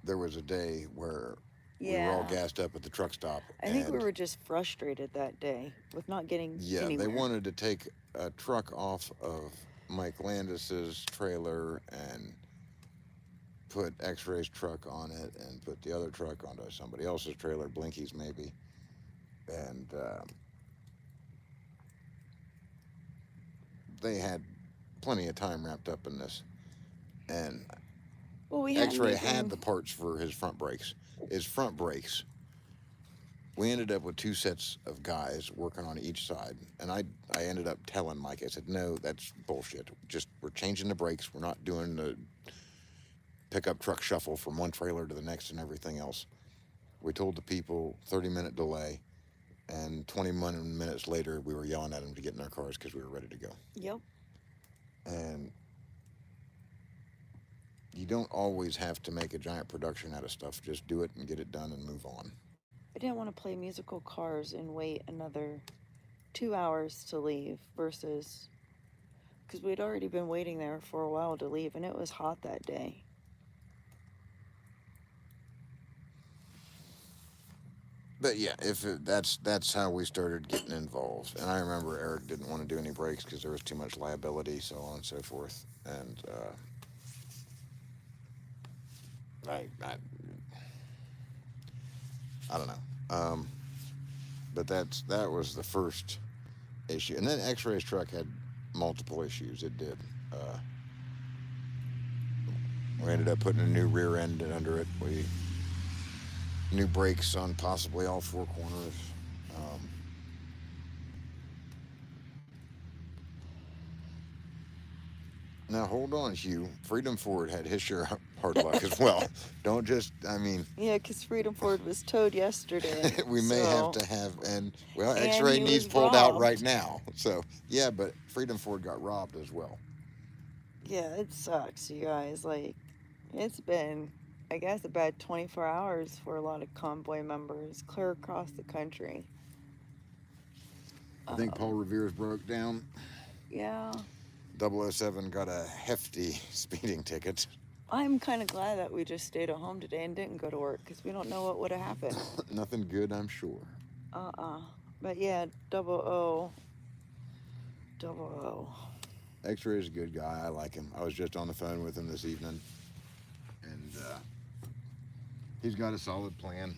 there was a day where we were all yeah, gassed up at the truck stop, I think we and were just frustrated that day with not getting yeah, anywhere. they wanted to take a truck off of Mike Landis's trailer and put X-Ray's truck on it and put the other truck onto somebody else's trailer, Blinky's maybe, and they had plenty of time wrapped up in this. And Well, we X-Ray hadn't had even. the parts for his front brakes. His front brakes. We ended up with two sets of guys working on each side, and I ended up telling Mike, I said, no, that's bullshit. Just we're changing the brakes. We're not doing the pickup truck shuffle from one trailer to the next and everything else. We told the people 30-minute delay, and 21 minutes later we were yelling at them to get in their cars because we were ready to go. Yep. And you don't always have to make a giant production out of stuff. Just do it and get it done and move on. I didn't want to play musical cars and wait another 2 hours to leave versus because we'd already been waiting there for a while to leave, and it was hot that day. But yeah, that's how we started getting involved. And I remember Eric didn't want to do any brakes because there was too much liability, so on and so forth. And I don't know. But that was the first issue. And then X-Ray's truck had multiple issues. It did. We ended up putting a new rear end under it. New brakes on possibly all four corners. Now hold on, Hugh. Freedom Ford had his share of hard luck as well. Don't just, I mean. Yeah, because Freedom Ford was towed yesterday. We may have to have, well, And X-Ray he needs was pulled out robbed. right now. So yeah, but Freedom Ford got robbed as well. Yeah, it sucks, you guys. Like, it's been, I guess, about 24 hours for a lot of convoy members clear across the country. I think Paul Revere's broke down. Yeah. 007 got a hefty speeding ticket. I'm kind of glad that we just stayed at home today and didn't go to work because we don't know what would have happened. Nothing good, I'm sure. But yeah, 00. X-Ray's a good guy. I like him. I was just on the phone with him this evening, and he's got a solid plan,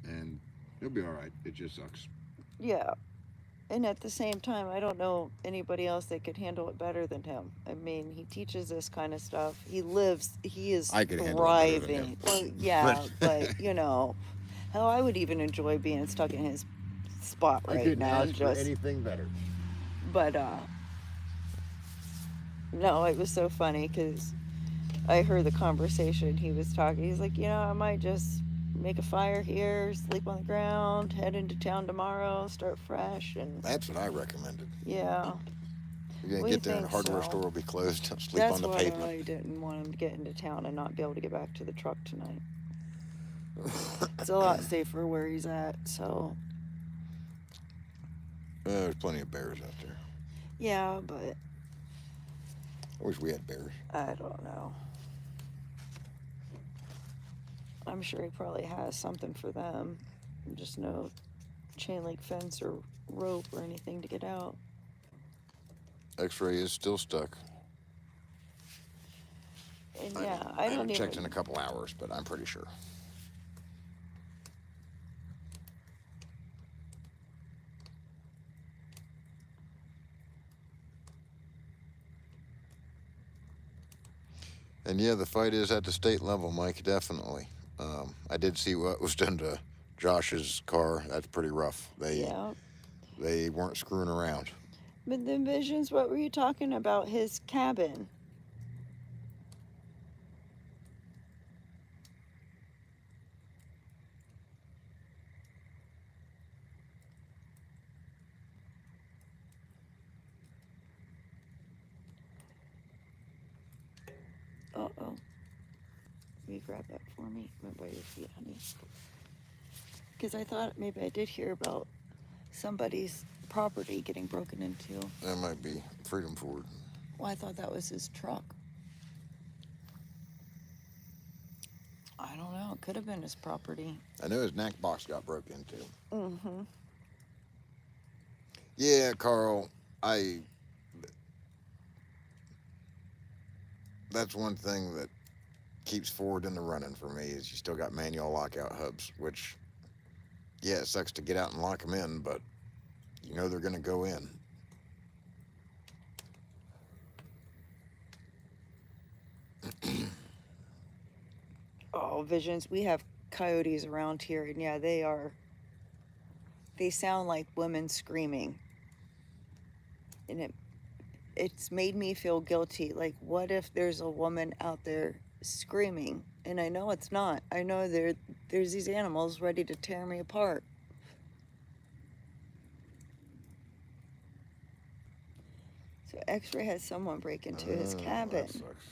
and he'll be all right. It just sucks. Yeah. And at the same time, I don't know anybody else that could handle it better than him. I mean, he teaches this kind of stuff. He is I could handle it better than thriving. him. Well, yeah, but you know, hell, I would even enjoy being stuck in his spot I right couldn't now. ask for anything better. But no, it was so funny because I heard the conversation he was talking. He's like, you know, I might just make a fire here, sleep on the ground, head into town tomorrow, start fresh, and That's what I recommended. yeah. You're gonna We get there and the think hardware so. store will be closed. Sleep That's on the why pavement. I didn't want him to get into town and not be able to get back to the truck tonight. It's a lot safer where he's at, so There's plenty of bears out there. yeah, but I wish we had bears. I don't know. I'm sure he probably has something for them. Just no chain link fence or rope or anything to get out. X-Ray is still stuck. And yeah, I don't haven't checked in even. a couple hours, but I'm pretty sure. And yeah, the fight is at the state level, Mike, definitely. I did see what was done to Josh's car. That's pretty rough. Yeah. They weren't screwing around. But then Visions, what were you talking about? His cabin. Uh-oh. Will you grab that for me? Right by your feet, honey. Because I thought maybe I did hear about somebody's property getting broken into. That might be Freedom Ford. Well, I thought that was his truck. I don't know. It could have been his property. I know his knack box got broke into. Mm-hmm. Yeah, Carl, that's one thing that keeps Ford in the running for me is you still got manual lockout hubs, which, yeah, it sucks to get out and lock them in, but you know they're going to go in. Oh, Visions. We have coyotes around here, and yeah, they sound like women screaming. And it's made me feel guilty. Like, what if there's a woman out there screaming? And I know it's not. I know there's these animals ready to tear me apart. So X-Ray had someone break into his cabin. That sucks.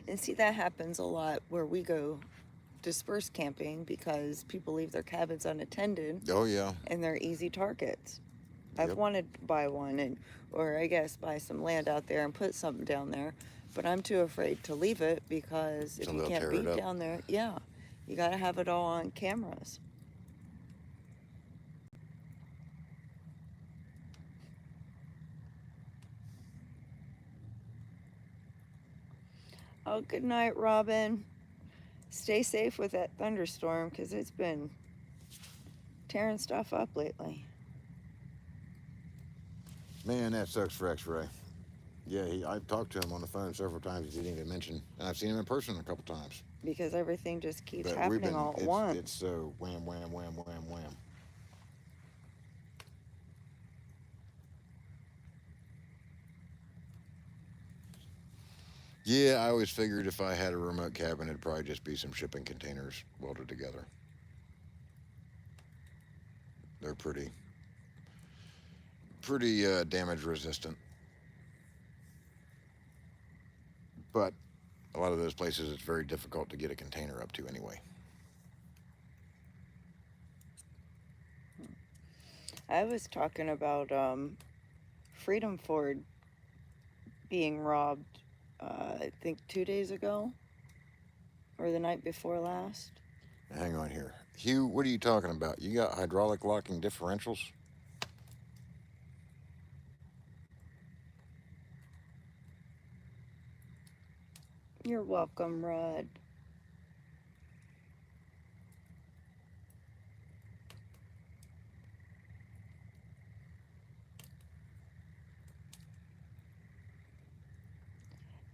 And see, that happens a lot where we go disperse camping because people leave their cabins unattended. Oh, yeah. And they're easy targets. I've Yep. wanted to buy one or I guess buy some land out there and put something down there, but I'm too afraid to leave it because if So you they'll can't tear be it up. down there, yeah, you got to have it all on cameras. Oh, good night, Robin. Stay safe with that thunderstorm because it's been tearing stuff up lately. Man, that sucks for X-Ray. Yeah, I've talked to him on the phone several times. He didn't even mention, and I've seen him in person a couple times. Because everything just keeps But happening all at once. It's so wham, wham, wham, wham, wham. Yeah, I always figured if I had a remote cabin, it'd probably just be some shipping containers welded together. They're pretty damage resistant. But a lot of those places, it's very difficult to get a container up to anyway. I was talking about Freedom Ford being robbed, I think 2 days ago or the night before last. Hang on here. Hugh, what are you talking about? You got hydraulic locking differentials? You're welcome, Rod.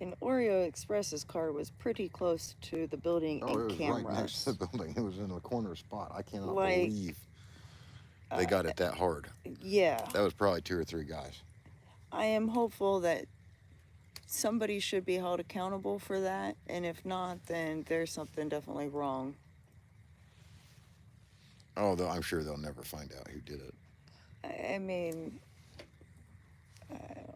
And Oreo Express's car was pretty close to the building Oh, and it was cameras. right next to the building. It was in a corner spot. I cannot Like, believe they got it that hard. Yeah. That was probably 2 or 3 guys. I am hopeful that somebody should be held accountable for that. And if not, then there's something definitely wrong. Although I'm sure they'll never find out who did it. I mean, I don't know.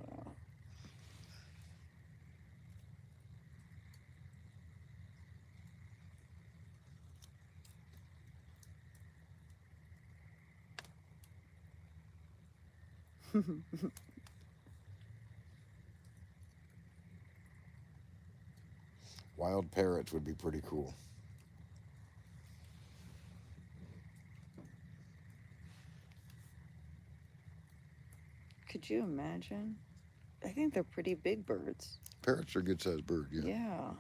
Wild parrots would be pretty cool. Could you imagine? I think they're pretty big birds. Parrots are a good-sized bird, yeah. Yeah.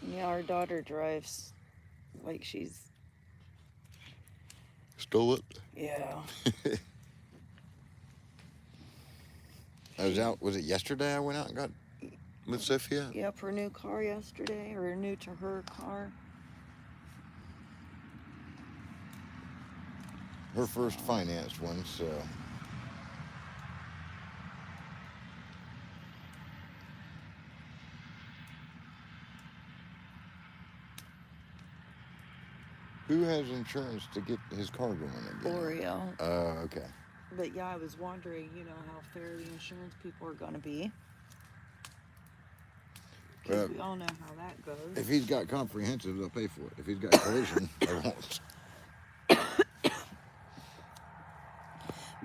Yeah, our daughter drives like she's... Stole it? Yeah. Was it yesterday I went out and got with Sophia? Yep, her new car yesterday, or new to her car. Her first financed one, so. Who has insurance to get his car going again? Oreo. Oh, okay. But yeah, I was wondering, how fair the insurance people are going to be. Because we all know how that goes. If he's got comprehensive, they'll pay for it. If he's got collision, they won't.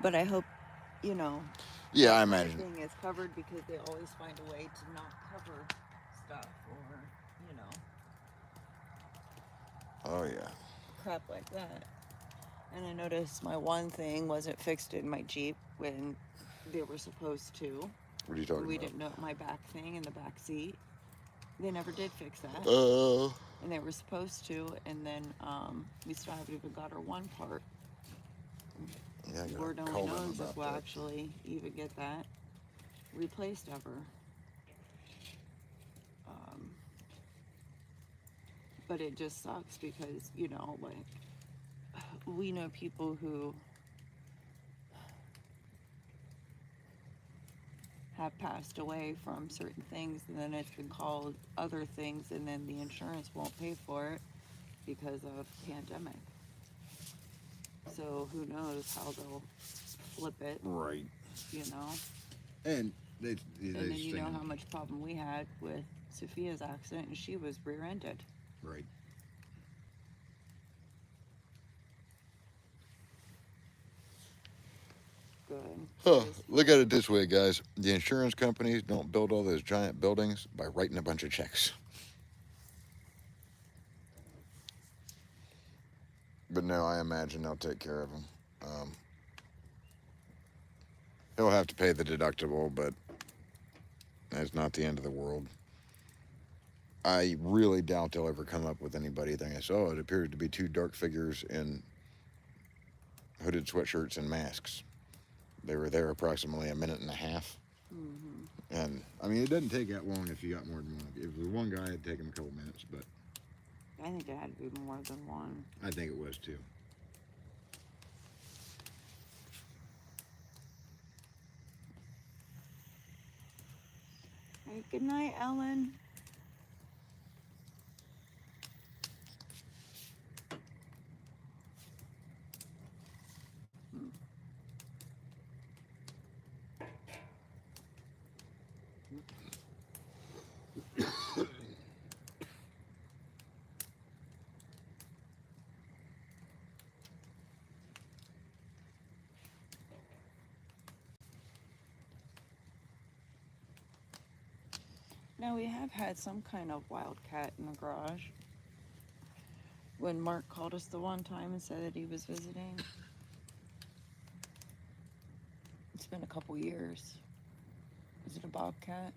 But I hope, Yeah, I imagine. everything is covered, because they always find a way to not cover stuff or, Oh, yeah. crap like that. And I noticed my one thing wasn't fixed in my Jeep when they were supposed to. What are you talking We about? didn't know my back thing in the back seat. They never did fix that. And they were supposed to, and then we still haven't even got our one part. Yeah, Lord only knows if we'll actually even get that replaced ever. But it just sucks because, we know people who have passed away from certain things, and then it's been called other things, and then the insurance won't pay for it because of pandemic. So who knows how they'll flip it, Right. And And then you know how much problem we had with Sophia's accident, and she was rear-ended. Right. Good. Huh. Look at it this way, guys. The insurance companies don't build all those giant buildings by writing a bunch of checks. But no, I imagine they'll take care of him. He'll have to pay the deductible, but that's not the end of the world. I really doubt they'll ever come up with anybody thinking, oh, it appears to be two dark figures in hooded sweatshirts and masks. They were there approximately a minute and a half. Mm-hmm. And, I mean, it doesn't take that long if you got more than one. If it was one guy, it'd take him a couple minutes, but I think it had to be more than one. I think it was too. Hey, good night, Ellen. Now, we have had some kind of wildcat in the garage. When Mark called us the one time and said that he was visiting. It's been a couple years. Is it a bobcat?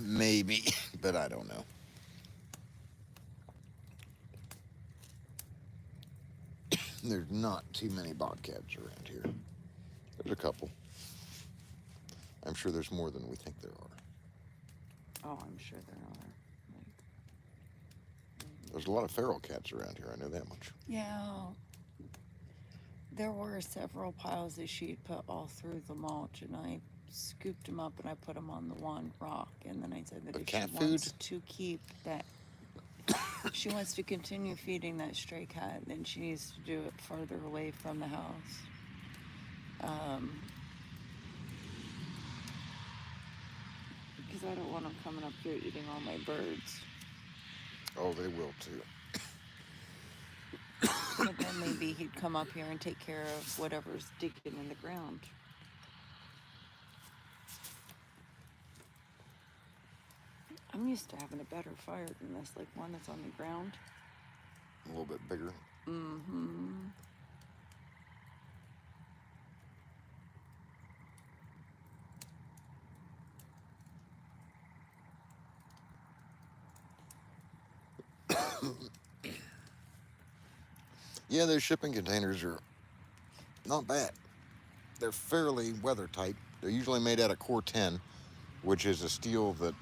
Maybe, but I don't know. There's not too many bobcats around here. There's a couple. I'm sure there's more than we think there are. Oh, I'm sure there are. There's a lot of feral cats around here, I know that much. Yeah. There were several piles that she'd put all through the mulch, and I scooped them up and I put them on the one rock. And then I said that if she wants to keep that, she wants to continue feeding that stray cat, then she needs to do it farther away from the house. Because I don't want them coming up here eating all my birds. Oh, they will too. But then maybe he'd come up here and take care of whatever's digging in the ground. I'm used to having a better fire than this, like one that's on the ground. A little bit bigger. Mm-hmm. Yeah, those shipping containers are not bad. They're fairly weather tight. They're usually made out of Core 10, which is a steel that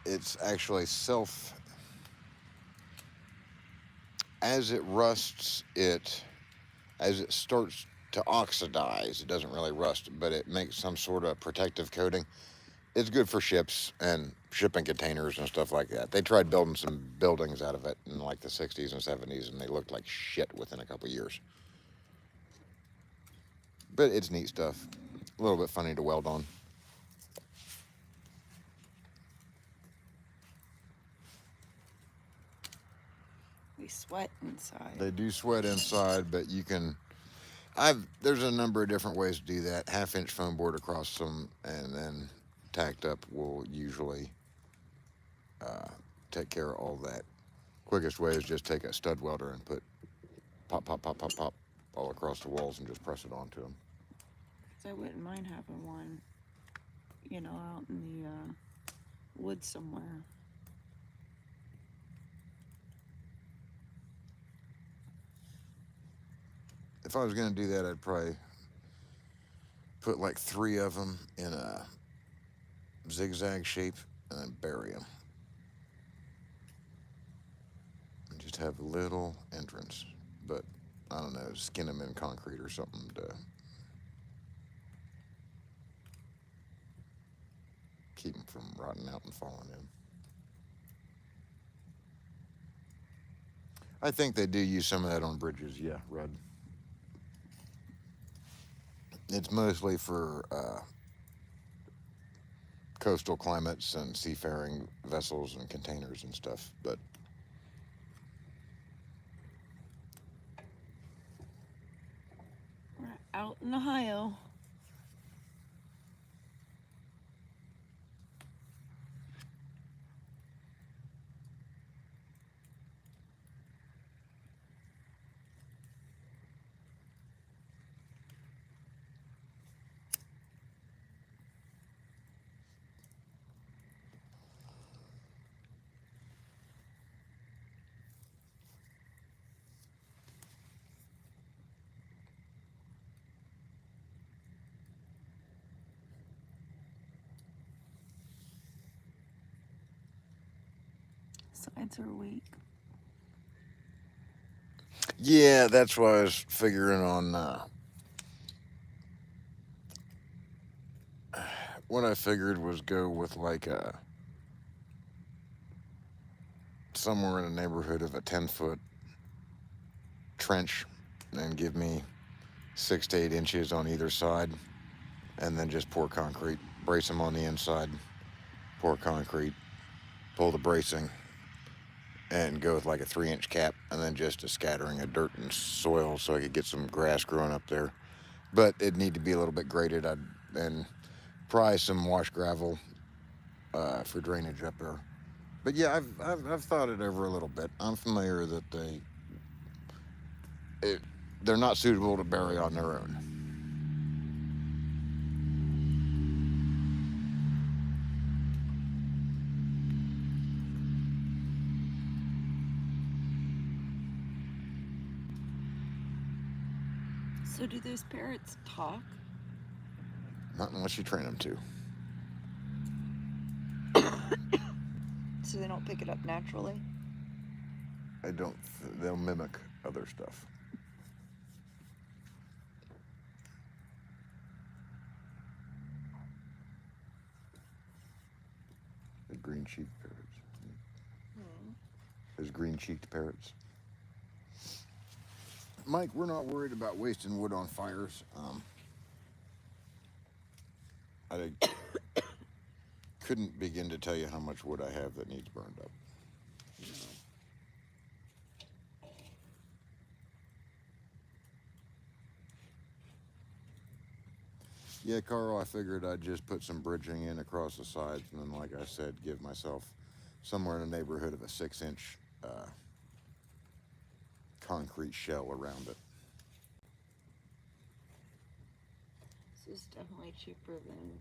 it's actually as it rusts, as it starts to oxidize, it doesn't really rust, but it makes some sort of protective coating. It's good for ships, and shipping containers and stuff like that. They tried building some buildings out of it in like the 60s and 70s, and they looked like shit within a couple years. But it's neat stuff. A little bit funny to weld on. We sweat inside. They do sweat inside, but you can. There's a number of different ways to do that. 1/2-inch foam board across them, and then tacked up will usually take care of all that. Quickest way is just take a stud welder and put pop, pop, pop, pop, pop all across the walls and just press it onto them. I wouldn't mind having one, out in the woods somewhere. If I was going to do that, I'd probably put like 3 of them in a zigzag shape and then bury them. And just have a little entrance. But, I don't know, skin them in concrete or something to keep them from rotting out and falling in. I think they do use some of that on bridges, yeah, Rudd. It's mostly for coastal climates and seafaring vessels and containers and stuff, but We're out in Ohio. Sides are weak. yeah, that's why I was figuring on what I figured was go with like somewhere in the neighborhood of a 10-foot trench and give me 6 to 8 inches on either side, and then just pour concrete, brace them on the inside, pour concrete, pull the bracing, and go with like a 3-inch cap, and then just a scattering of dirt and soil so I could get some grass growing up there. But it'd need to be a little bit graded, and probably some wash gravel for drainage up there. But yeah, I've thought it over a little bit. I'm familiar that they're not suitable to bury on their own. So do those parrots talk? Not unless you train them to. So they don't pick it up naturally? They'll mimic other stuff. The green-cheeked parrots. There's green-cheeked parrots. Mike, we're not worried about wasting wood on fires. I couldn't begin to tell you how much wood I have that needs burned up. Yeah, Carl, I figured I'd just put some bridging in across the sides, and then, like I said, give myself somewhere in the neighborhood of a 6-inch concrete shell around it. This is definitely cheaper than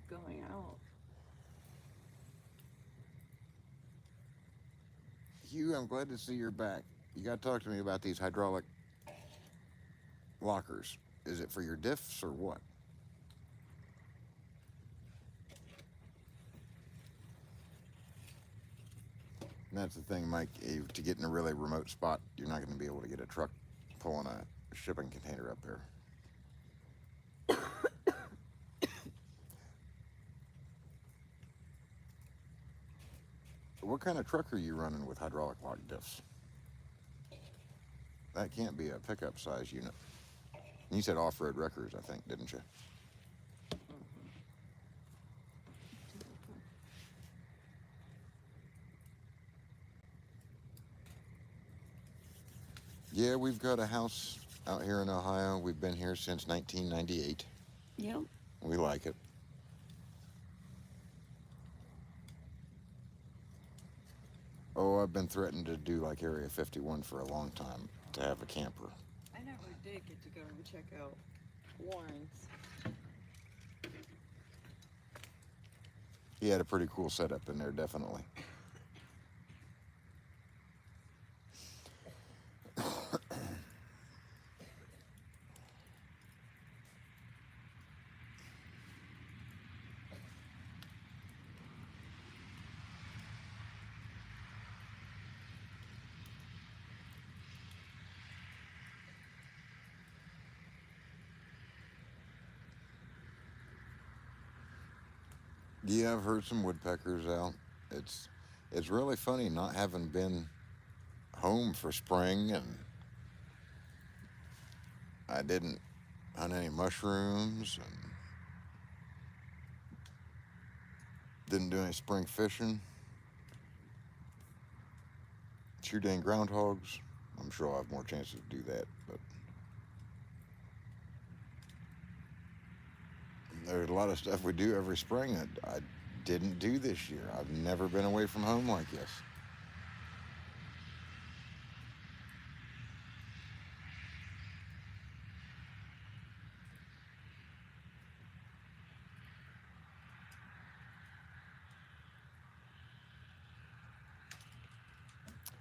going out. Hugh, I'm glad to see you're back. You got to talk to me about these hydraulic lockers. Is it for your diffs or what? And that's the thing, Mike. To get in a really remote spot, you're not going to be able to get a truck pulling a shipping container up there. What kind of truck are you running with hydraulic lock diffs? That can't be a pickup size unit. You said off-road wreckers, I think, didn't you? Yeah, we've got a house out here in Ohio. We've been here since 1998. Yep. We like it. Oh, I've been threatened to do like Area 51 for a long time, to have a camper. I never did get to go and check out Warren's. He had a pretty cool setup in there, definitely. Yeah, I've heard some woodpeckers out. It's really funny not having been home for spring, and I didn't hunt any mushrooms and didn't do any spring fishing. Shoot any groundhogs. I'm sure I'll have more chances to do that, but there's a lot of stuff we do every spring that I didn't do this year. I've never been away from home like this.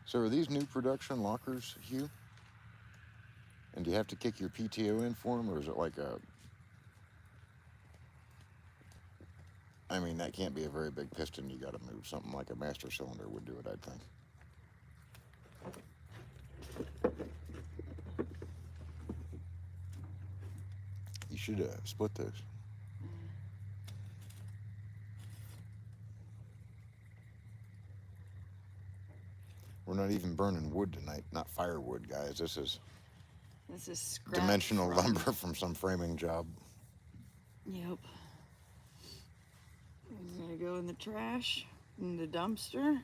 So are these new production lockers, Hugh? And do you have to kick your PTO in for them, or is it like a... I mean, that can't be a very big piston you got to move. Something like a master cylinder would do it, I'd think. You should split those. We're not even burning wood tonight. Not firewood, guys. This is scrap dimensional from- lumber from some framing job. Yep. It was gonna go in the trash, in the dumpster,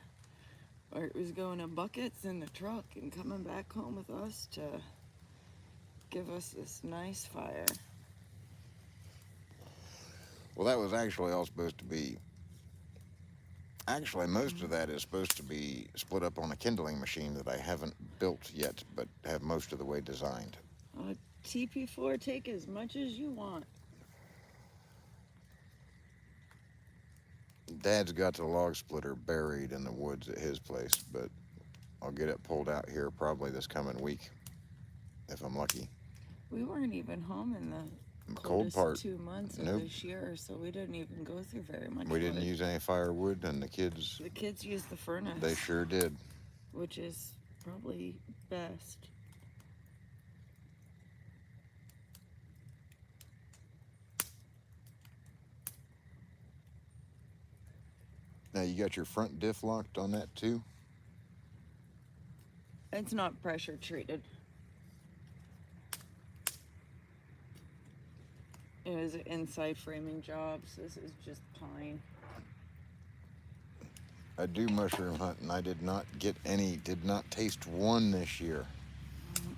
or it was going in buckets in the truck and coming back home with us to give us this nice fire. Well, that was actually all supposed to be... Actually, most of that is supposed to be split up on a kindling machine that I haven't built yet, but have most of the way designed. TP4, take as much as you want. Dad's got the log splitter buried in the woods at his place, but I'll get it pulled out here probably this coming week, if I'm lucky. We weren't even home in the Cold coldest part. 2 months of Nope. this year, so we didn't even go through very much. We didn't wood. use any firewood, and the kids used the furnace. they sure did. Which is probably best. Now, you got your front diff locked on that too? It's not pressure treated. It was an inside framing job, so this is just pine. I do mushroom hunt, and I did not taste one this year.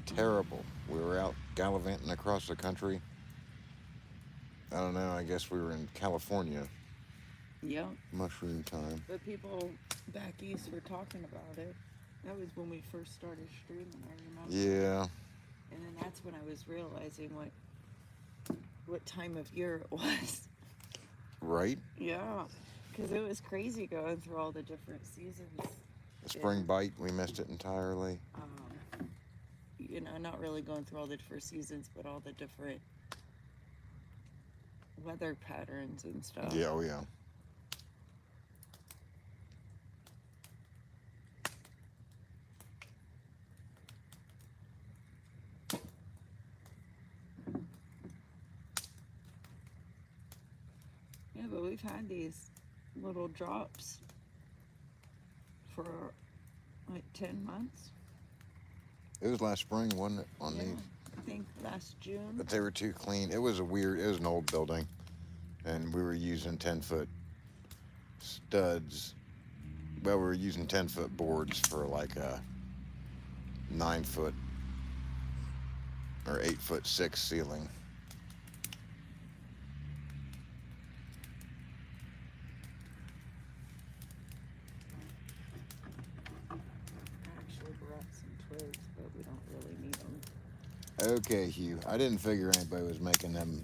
Terrible. We were out gallivanting across the country. I don't know, I guess we were in California. Yep. Mushroom time. But people back east were talking about it. That was when we first started streaming, I remember. Yeah. And then that's when I was realizing what time of year it was. Right? Yeah. Because it was crazy going through all the different seasons. The spring bite, we missed it entirely. Not really going through all the different seasons, but all the different weather patterns and stuff. Yeah, oh yeah. Yeah, but we've had these little drops for like 10 months. It was last spring, wasn't it, on Yeah, these? I think last June. But they were too clean. It was an old building, and we were using 10-foot studs. Well, we were using 10-foot boards for like a 9-foot or 8'6" ceiling. I actually brought some twigs, but we don't really need them. Okay, Hugh. I didn't figure anybody was making them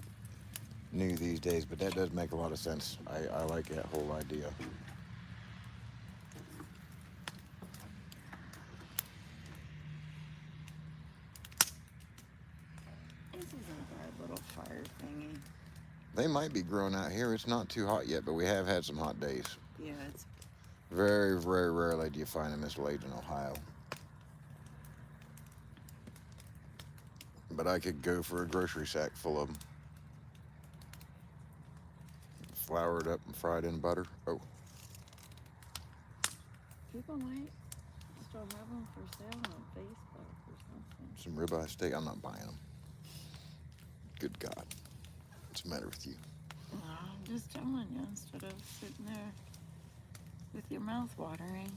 new these days, but that does make a lot of sense. I like that whole idea. This isn't a bad little fire thingy. They might be growing out here. It's not too hot yet, but we have had some hot days. Yeah, it's Very, very rarely do you find them this late in Ohio. But I could go for a grocery sack full of them. Floured up and fried in butter. Oh, people might still have them for sale on Facebook or something. some ribeye steak. I'm not buying them. Good God. What's the matter with you? I'm just telling you, instead of sitting there with your mouth watering.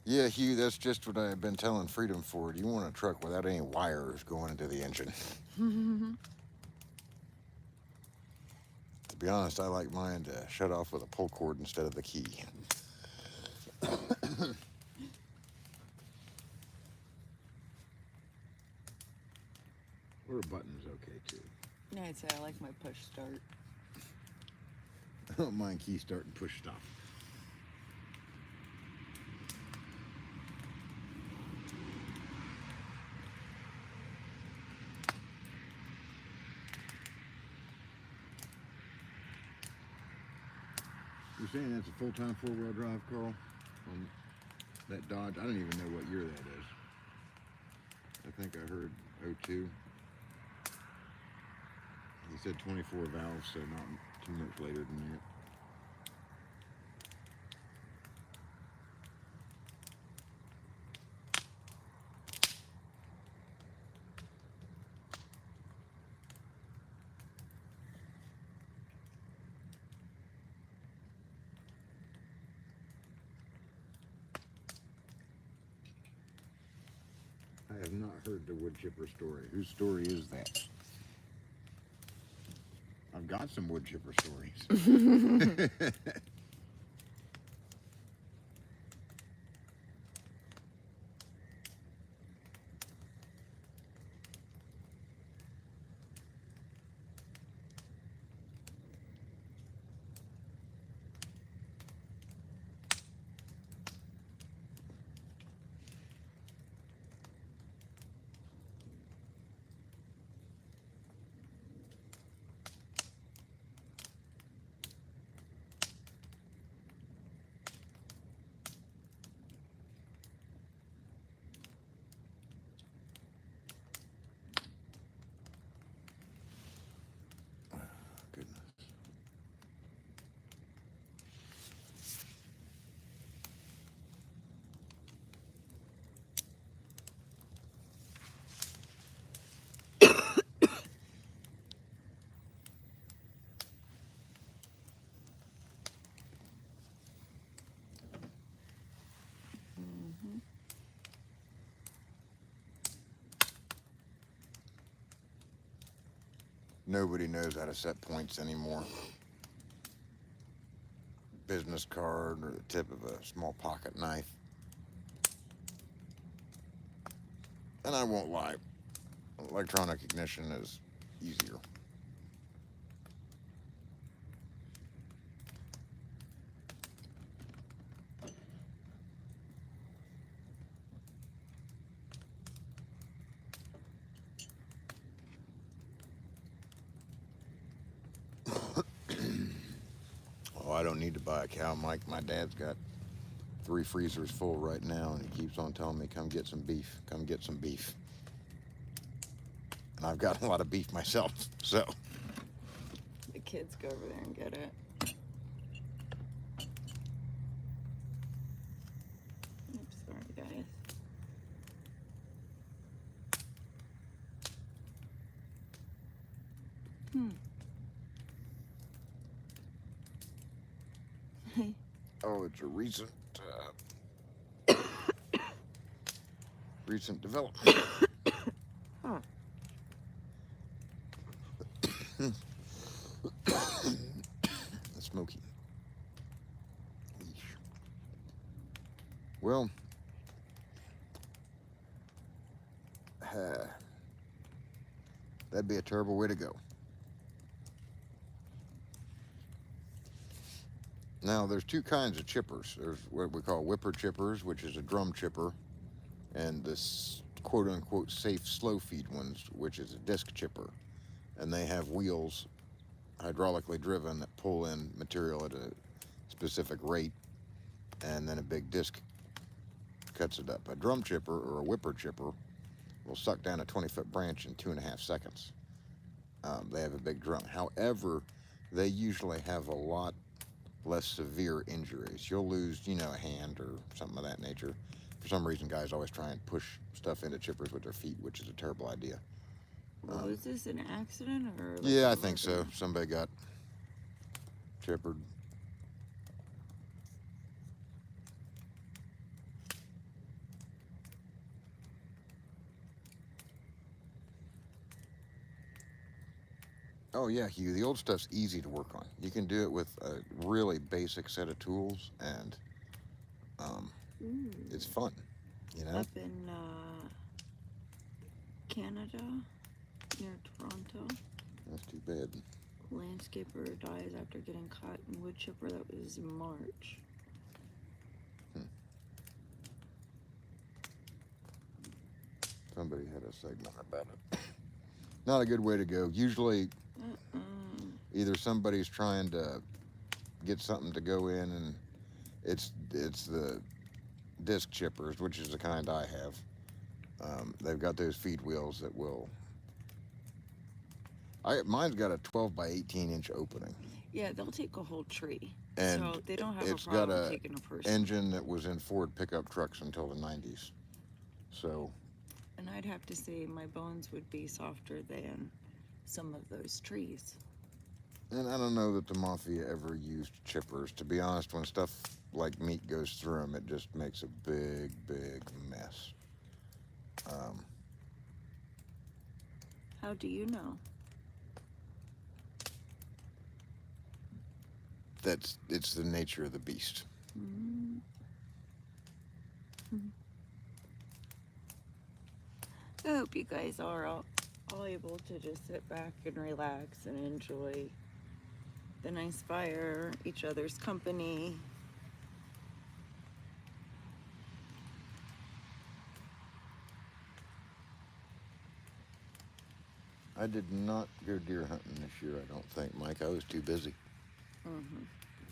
Yeah, Hugh, that's just what I've been telling Freedom Ford. You want a truck without any wires going into the engine. To be honest, I like mine to shut off with a pull cord instead of the key. Or a button's okay too. Yeah, I'd say I like my push start. I don't mind key start and push stop. You're saying that's a full-time four-wheel drive, Carl? On that Dodge? I don't even know what year that is. I think I heard 02. He said 24 valves, so not too much later than that. I have not heard the wood chipper story. Whose story is that? I've got some wood chipper stories. Goodness. Nobody knows how to set points anymore. Business card or the tip of a small pocket knife. And I won't lie, electronic ignition is easier. Oh, I don't need to buy a cow. My dad's got 3 freezers full right now, and he keeps on telling me, come get some beef, come get some beef. And I've got a lot of beef myself, so. The kids go over there and get it. Oops, sorry guys. Oh, it's a recent development. Huh. That's smoky. Yeesh. Well, that'd be a terrible way to go. Now, there's 2 kinds of chippers. There's what we call whipper chippers, which is a drum chipper, and this quote-unquote safe slow feed ones, which is a disc chipper. And they have wheels, hydraulically driven, that pull in material at a specific rate, and then a big disc cuts it up. A drum chipper or a whipper chipper will suck down a 20-foot branch in 2.5 seconds. They have a big drum. However, they usually have a lot less severe injuries. You'll lose, a hand or something of that nature. For some reason, guys always try and push stuff into chippers with their feet, which is a terrible idea. Was this an accident or? Like yeah, I think so. Somebody got chippered. Oh yeah, Hugh, the old stuff's easy to work on. You can do it with a really basic set of tools, and it's fun, Up in Canada, near Toronto, That's too bad. landscaper dies after getting caught in wood chipper. That was in March. Somebody had a segment about it. Not a good way to go. Usually, either somebody's trying to get something to go in, and it's the disc chippers, which is the kind I have. They've got those feed wheels that will. Mine's got a 12 by 18 inch opening. Yeah, they'll take a whole tree. And so they don't have it's a problem got a taking a person. engine that was in Ford pickup trucks until the 90s. So. And I'd have to say my bones would be softer than some of those trees. And I don't know that the Mafia ever used chippers. To be honest, when stuff like meat goes through them, it just makes a big, big mess. How do you know? It's the nature of the beast. I hope you guys are all able to just sit back and relax and enjoy the nice fire, each other's company. I did not go deer hunting this year, I don't think, Mike. I was too busy.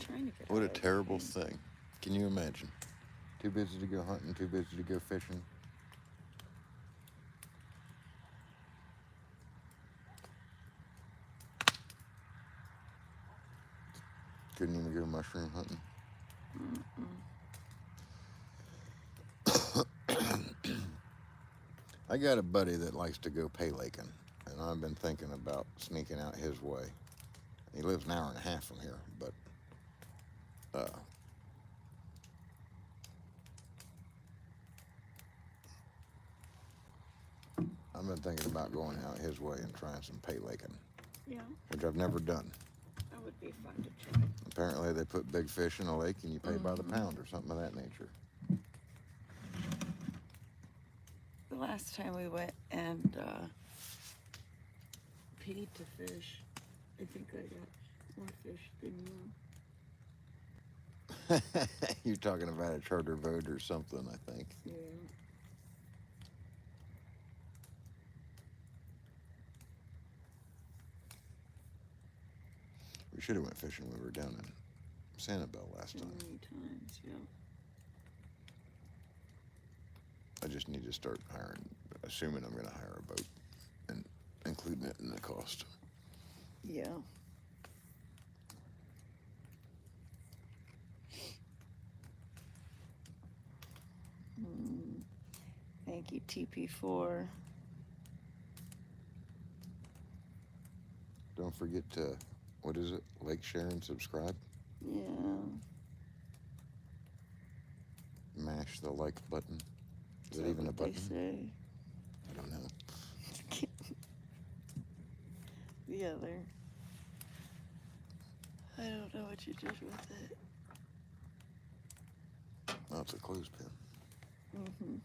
Trying to get What a out terrible everything. thing. Can you imagine? Too busy to go hunting, too busy to go fishing. Couldn't even go mushroom hunting. I got a buddy that likes to go paylaking, and I've been thinking about sneaking out his way. He lives an hour and a half from here, but I've been thinking about going out his way and trying some paylaking, Yeah, which I've never done. that would be fun to try. Apparently they put big fish in a lake and you pay by the pound or something of that nature. The last time we went and paid to fish, I think I got more fish than you. You're talking about a charter boat or something, I think. Yeah. We should have went fishing when we were down in Sanibel last so time. many times, yeah. I just need to start assuming I'm going to hire a boat and including it in the cost. Yeah. Thank you, TP4. Don't forget to, what is it? Like, share, and subscribe. Yeah. Mash the like button. Is it even a what they button? say? I don't know. The other. I don't know what you did with it. Oh, it's a clothespin. Mm-hmm.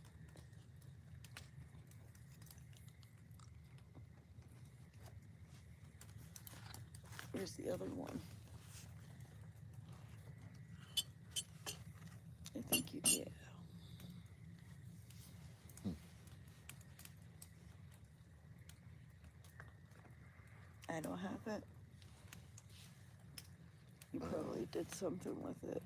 Where's the other one? I think you, yeah. I don't have it. You probably did something with it.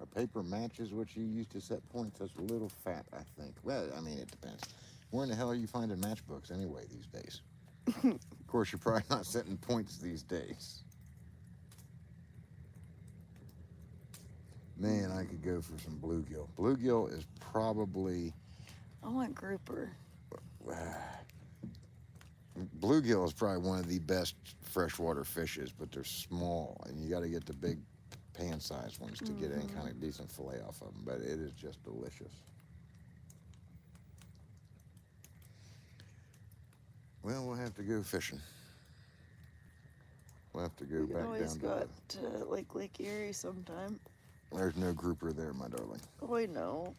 A paper match is what you use to set points. That's a little fat, I think. Well, I mean, it depends. Where in the hell are you finding matchbooks anyway these days? Of course, you're probably not setting points these days. Man, I could go for some bluegill. Bluegill is probably... I want grouper. Bluegill is probably one of the best freshwater fishes, but they're small, and you got to get the big pan-sized ones to get any kind of decent fillet off of them, but it is just delicious. Well, we'll have to go fishing. We'll have to go We could back always down go to Lake Erie sometime. There's no grouper there, my darling. Oh, I know.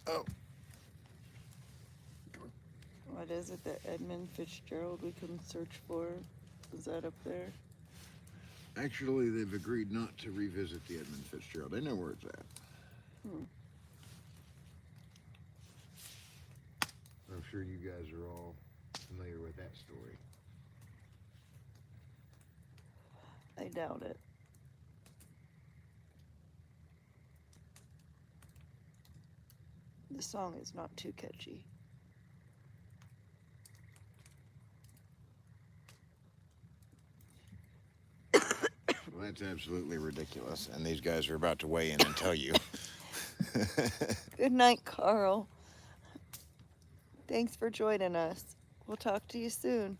Oh. What is it, the Edmund Fitzgerald we can search for? Is that up there? Actually, they've agreed not to revisit the Edmund Fitzgerald. They know where it's at. I'm sure you guys are all familiar with that story. I doubt it. The song is not too catchy. Well, that's absolutely ridiculous, and these guys are about to weigh in and tell you. Good night, Carl. Thanks for joining us. We'll talk to you soon.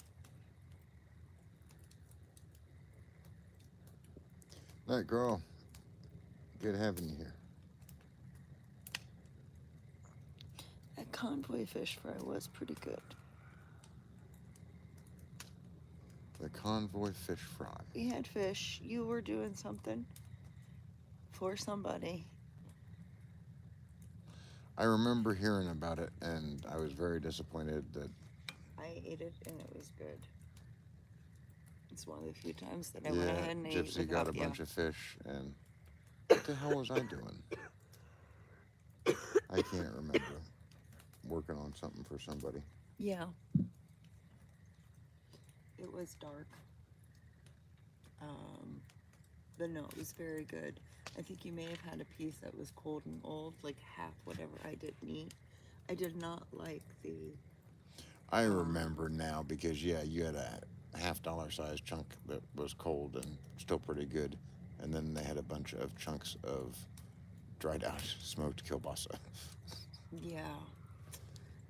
Night, girl. Good having you here. That convoy fish fry was pretty good. The convoy fish fry. We had fish. You were doing something for somebody. I remember hearing about it, and I was very disappointed that... I ate it, and it was good. It's one of the few times that I went ahead and ate Gypsy without got a you. bunch of fish, and what the hell was I doing? I can't remember. Working on something for somebody. Yeah. It was dark. But no, it was very good. I think you may have had a piece that was cold and old, like half whatever I didn't eat. I did not like the... I remember now because, yeah, you had a $50 size chunk that was cold and still pretty good. And then they had a bunch of chunks of dried out smoked kielbasa. Yeah.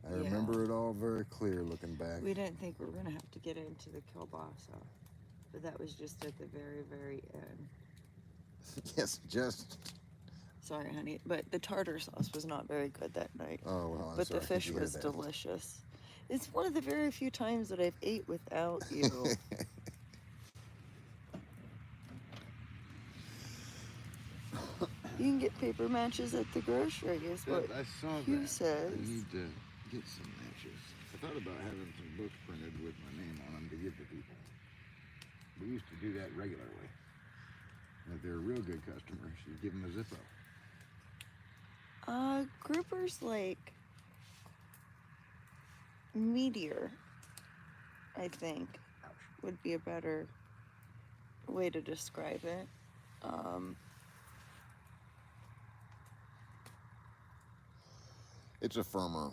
I remember it all very clear looking back. We didn't think we were going to have to get into the kielbasa. But that was just at the very, very end. Yes, just... Sorry, honey. But the tartar sauce was not very good that night. Oh, well, I'm but sorry the fish to hear was that. delicious. It's one of the very few times that I've ate without you. You can get paper matches at the grocery, is what I saw Hugh that. says. I need to get some matches. I thought about having some books printed with my name on them to give to people. We used to do that regularly. If they're a real good customer, she'd give them a Zippo. Groupers like Meteor, I think, would be a better way to describe it. It's a firmer,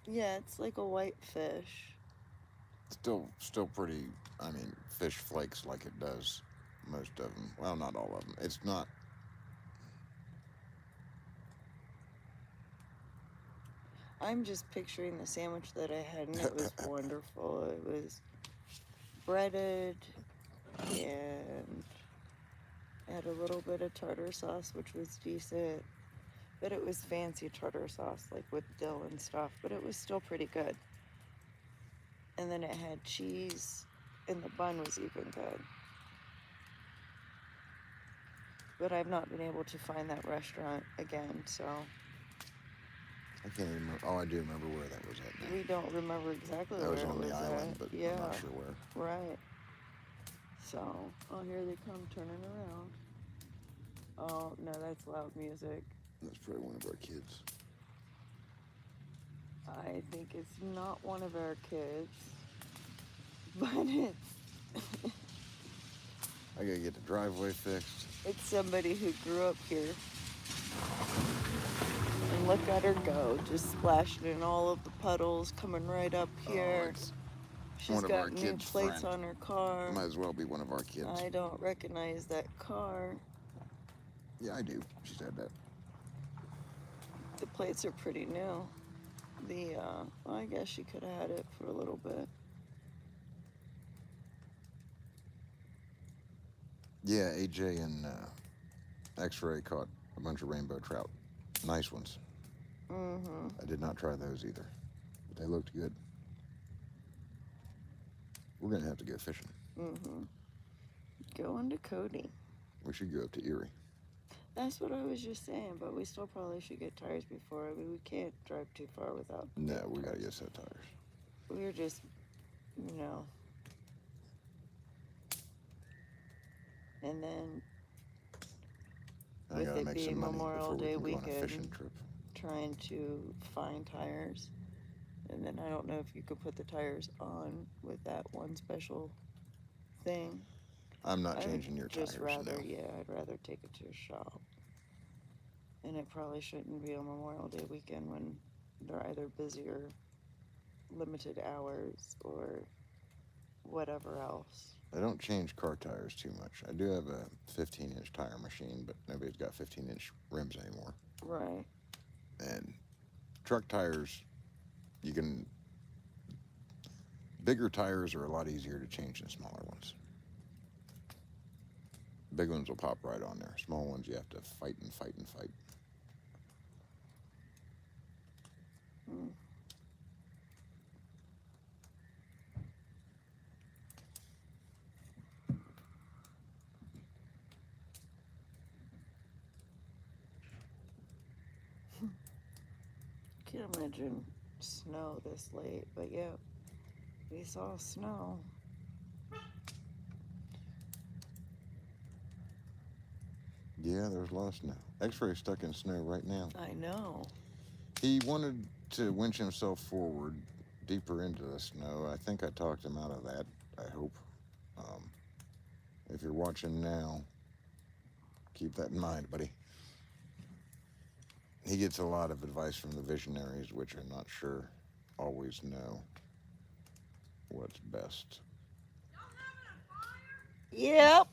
Yeah, it's like a white fish. still pretty. I mean, fish flakes like it does most of them. Well, not all of them. It's not. I'm just picturing the sandwich that I had, and it was wonderful. It was breaded, and had a little bit of tartar sauce, which was decent. But it was fancy tartar sauce, like with dill and stuff. But it was still pretty good. And then it had cheese, and the bun was even good. But I've not been able to find that restaurant again, so I can't even remember. Oh, I do remember where that was at now. we don't remember exactly That where was it on was the island, at. but Yeah, I'm not sure where. right. So, oh, here they come turning around. Oh, no, that's loud music. That's probably one of our kids. I think it's not one of our kids, but it's I gotta get the driveway fixed. it's somebody who grew up here. And look at her go, just splashing in all of the puddles, coming right up here. It's She's one of our got new kids' plates friend. on her car. Might as well be one of our kids. I don't recognize that car. Yeah, I do. She said that. The plates are pretty new. Well, I guess she could have had it for a little bit. Yeah, AJ and X-Ray caught a bunch of rainbow trout. Nice ones. Mm-hmm. I did not try those either, but they looked good. We're gonna have to go fishing. Mm-hmm. Going to Cody. We should go up to Erie. That's what I was just saying, but we still probably should get tires before. I mean, we can't drive too far without. No, we gotta get set tires. We were just, you know. And then I with gotta it make being some money Memorial before Day we can go on a fishing weekend, trip. trying to find tires. And then I don't know if you could put the tires on with that one special thing. I'm not changing your tires. Just rather, no. yeah, I'd rather take it to a shop. And it probably shouldn't be on Memorial Day weekend when they're either busy or limited hours or whatever else. I don't change car tires too much. I do have a 15-inch tire machine, but nobody's got 15-inch rims anymore. Right. And truck tires, bigger tires are a lot easier to change than smaller ones. Big ones will pop right on there. Small ones you have to fight and fight and fight. Mm. Can't imagine snow this late, but yeah, we saw snow. Yeah, there's a lot of snow. X-Ray's stuck in snow right now. I know. He wanted to winch himself forward deeper into the snow. I think I talked him out of that, I hope. If you're watching now, keep that in mind, buddy. He gets a lot of advice from the visionaries, which I'm not sure always know what's best. Yep.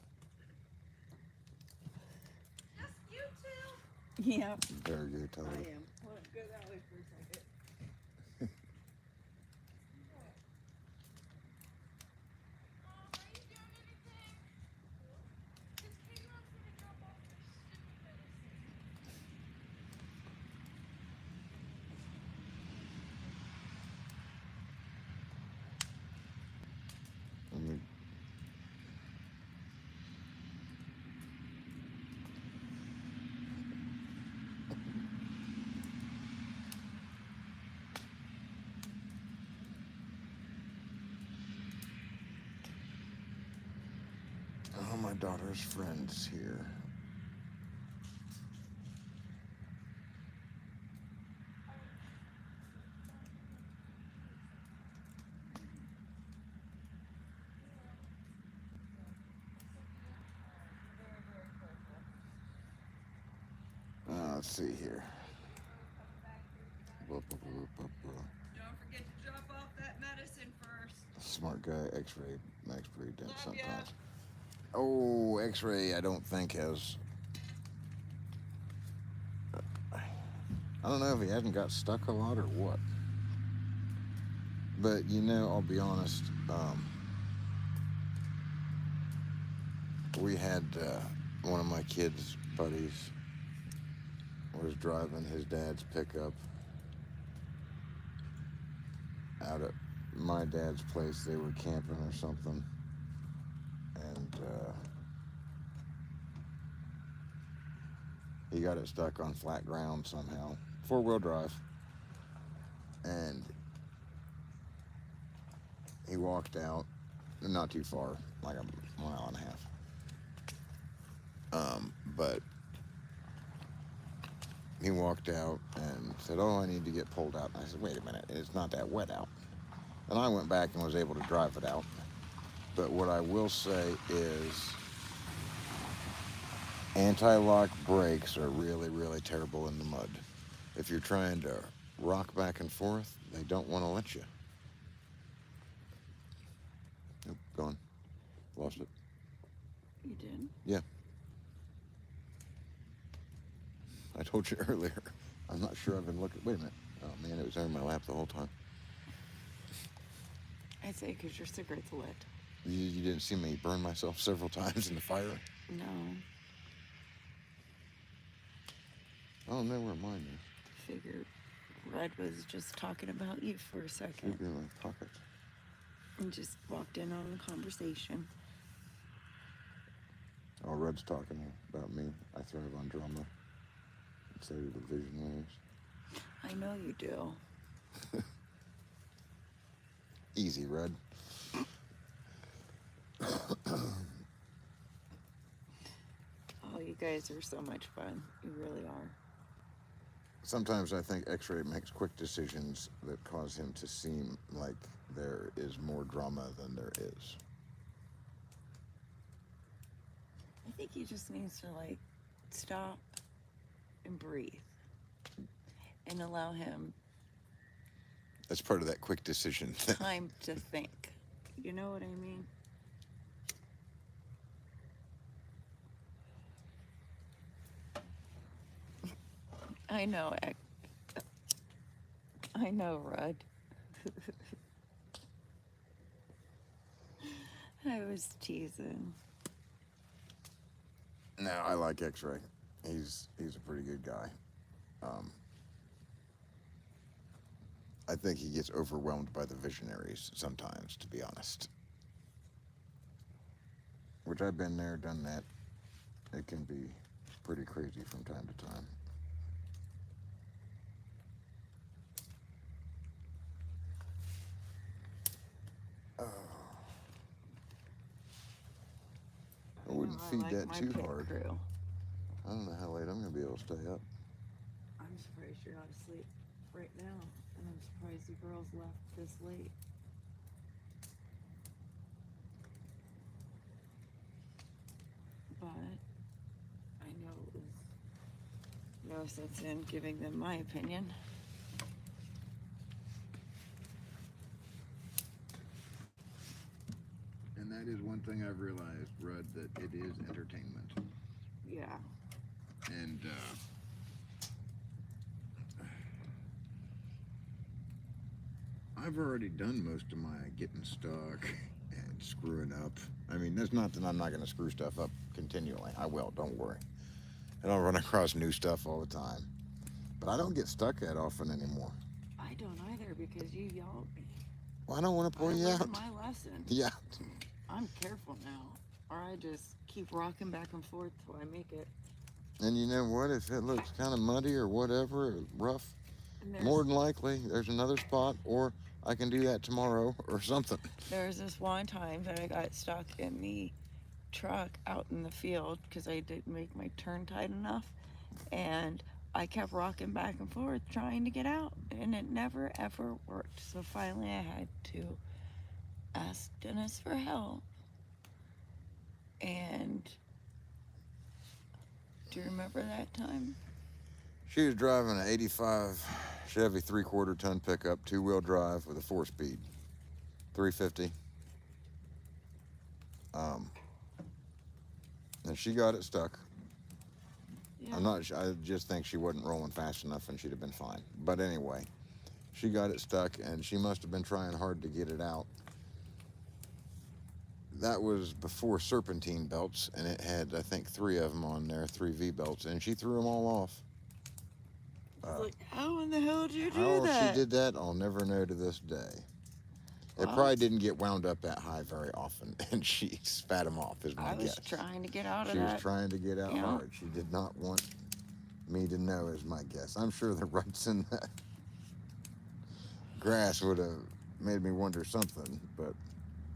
Just you two? Yep. Very good, Tyler. I am. Hold on, go that way for a second. Mom, are you doing anything? Because Katie wants me to drop off your stupid medicine. Let me- Oh, my daughter's friend's here. see here. Don't forget to drop off that medicine first. Smart guy, X-ray makes pretty dense Love ya. sometimes. Oh, X-ray, I don't think has. I don't know if he hasn't got stuck a lot or what. But you know, I'll be honest. We had one of my kids' buddies was driving his dad's pickup out at my dad's place. They were camping or something, and he got it stuck on flat ground somehow, 4-wheel drive, and he walked out, not too far, like a mile and a half. But he walked out and said, "Oh, I need to get pulled out." And I said, "Wait a minute, it's not that wet out." And I went back and was able to drive it out. But what I will say is anti-lock brakes are really, really terrible in the mud. If you're trying to rock back and forth, they don't want to let you. Nope, gone. Lost it. You did? Yeah. I told you earlier. I'm not sure I've been looking. Wait a minute. Oh, man, it was on my lap the whole time. I say because your cigarette's lit. You didn't see me burn myself several times in the fire? No. I don't know where mine is. Figured Red was just talking about you for a Should second be in my pocket. and just walked in on a conversation. Oh, Red's talking about me. I thrive on drama. So do the visionaries. I know you do. Easy, Red. Oh, you guys are so much fun. You really are. Sometimes I think X-Ray makes quick decisions that cause him to seem like there is more drama than there is. I think he just needs to, like, stop and breathe and allow him That's part of that quick decision thing. time to think. You know what I mean? I know, I know, Rudd. I was teasing. No, I like X-Ray. He's a pretty good guy. I think he gets overwhelmed by the visionaries sometimes, to be honest. Which I've been there, done that. It can be pretty crazy from time to time. I wouldn't know, I feed like that my too pit hard. crew. I don't know how late I'm going to be able to stay up. I'm surprised you're not asleep right now, and I'm surprised the girls left this late. But I know it was no sense in giving them my opinion. And that is one thing I've realized, Rudd, that it is entertainment. Yeah. And I've already done most of my getting stuck and screwing up. I mean, that's not that I'm not going to screw stuff up continually. I will, don't worry. And I'll run across new stuff all the time. But I don't get stuck that often anymore. I don't either because you yell at me. Well, I don't want to I pour you learned out. my lesson. Yeah. I'm careful now, or I just keep rocking back and forth till I make it. And you know what? If it looks kind of muddy or whatever, or rough, more than likely there's another spot, or I can do that tomorrow or something. There was this one time that I got stuck in the truck out in the field because I didn't make my turn tight enough, and I kept rocking back and forth trying to get out, and it never ever worked. So finally I had to ask Dennis for help. And do you remember that time? She was driving an 85 Chevy 3/4 ton pickup, 2-wheel drive with a 4-speed, 350. And she got it stuck. Yeah. I'm not. I just think she wasn't rolling fast enough, and she'd have been fine. But anyway, she got it stuck, and she must have been trying hard to get it out. That was before serpentine belts, and it had, I think, 3 of them on there, 3 V belts, and she threw them all off. It's like, how in the hell did you do How that? she did that, I'll never know to this day. It Well, probably didn't get wound up that high very often, and she spat them off, is my I was guess. trying to get out of She that. was trying to get out Yeah. hard. She did not want me to know, is my guess. I'm sure the ruts in that grass would have made me wonder something, but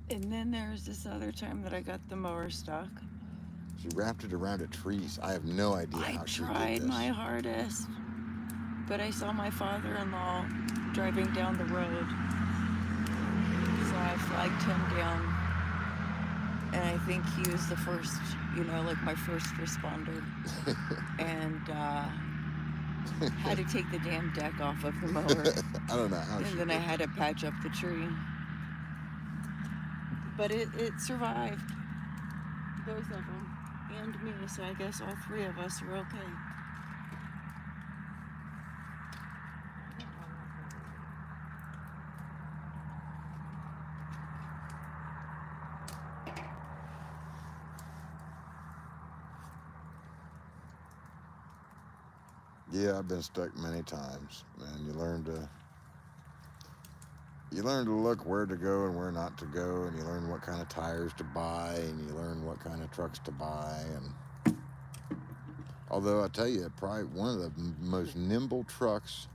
And then there's this other time that I got the mower stuck. she wrapped it around a tree. I have no idea I how she did tried this. my hardest, but I saw my father-in-law driving down the road. So I flagged him down. And I think he was the first, like my first responder. And had to take the damn deck off of the mower. I don't know how she And then did I had to patch up the tree. But it survived. Both of them. And me. So I guess all 3 of us are okay. Yeah, I've been stuck many times, man. You learn to look where to go and where not to go, and you learn what kind of tires to buy, and you learn what kind of trucks to buy. And although I tell you, probably one of the most nimble trucks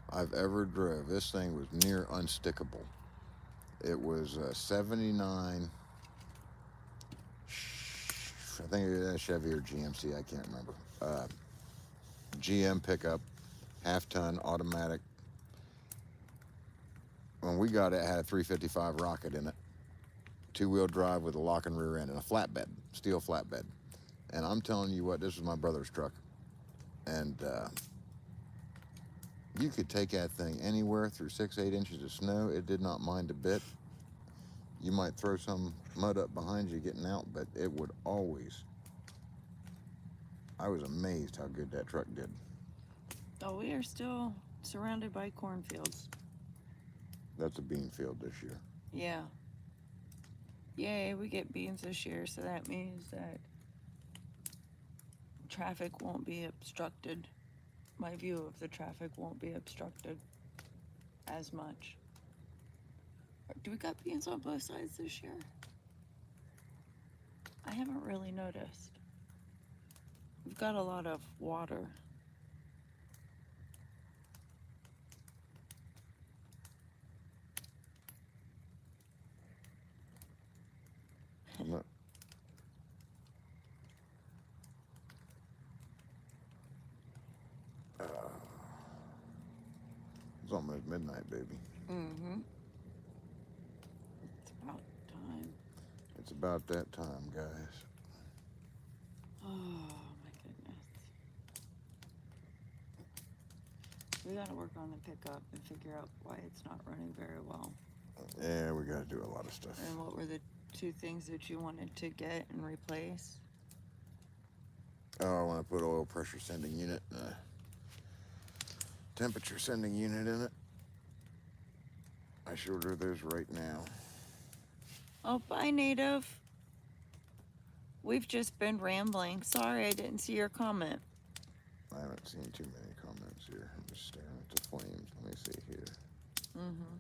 I've ever drove. This thing was near unstickable. It was a 79. I think it was a Chevy or GMC. I can't remember. GM pickup, half-ton automatic. When we got it, it had a 355 rocket in it, 2-wheel drive with a lock and rear end, and a flatbed, steel flatbed. And I'm telling you what, this was my brother's truck. And you could take that thing anywhere through 6-8 inches of snow. It did not mind a bit. You might throw some mud up behind you getting out, but it would always. I was amazed how good that truck did. Oh, we are still surrounded by cornfields. That's a bean field this year. Yeah. Yay, we get beans this year, so that means that traffic won't be obstructed. My view of the traffic won't be obstructed as much. Do we got beans on both sides this year? I haven't really noticed. We've got a lot of water. I'm not. It's almost midnight, baby. Mm-hmm. It's about time. It's about that time, guys. Oh, my goodness. We gotta work on the pickup and figure out why it's not running very well. Yeah, we got to do a lot of stuff. And what were the 2 things that you wanted to get and replace? Oh, I want to put oil pressure sending unit and a temperature sending unit in it. I should order those right now. Oh, bye, Native. We've just been rambling. Sorry, I didn't see your comment. I haven't seen too many comments here. I'm just staring at the flames. Let me see here. Mm-hmm.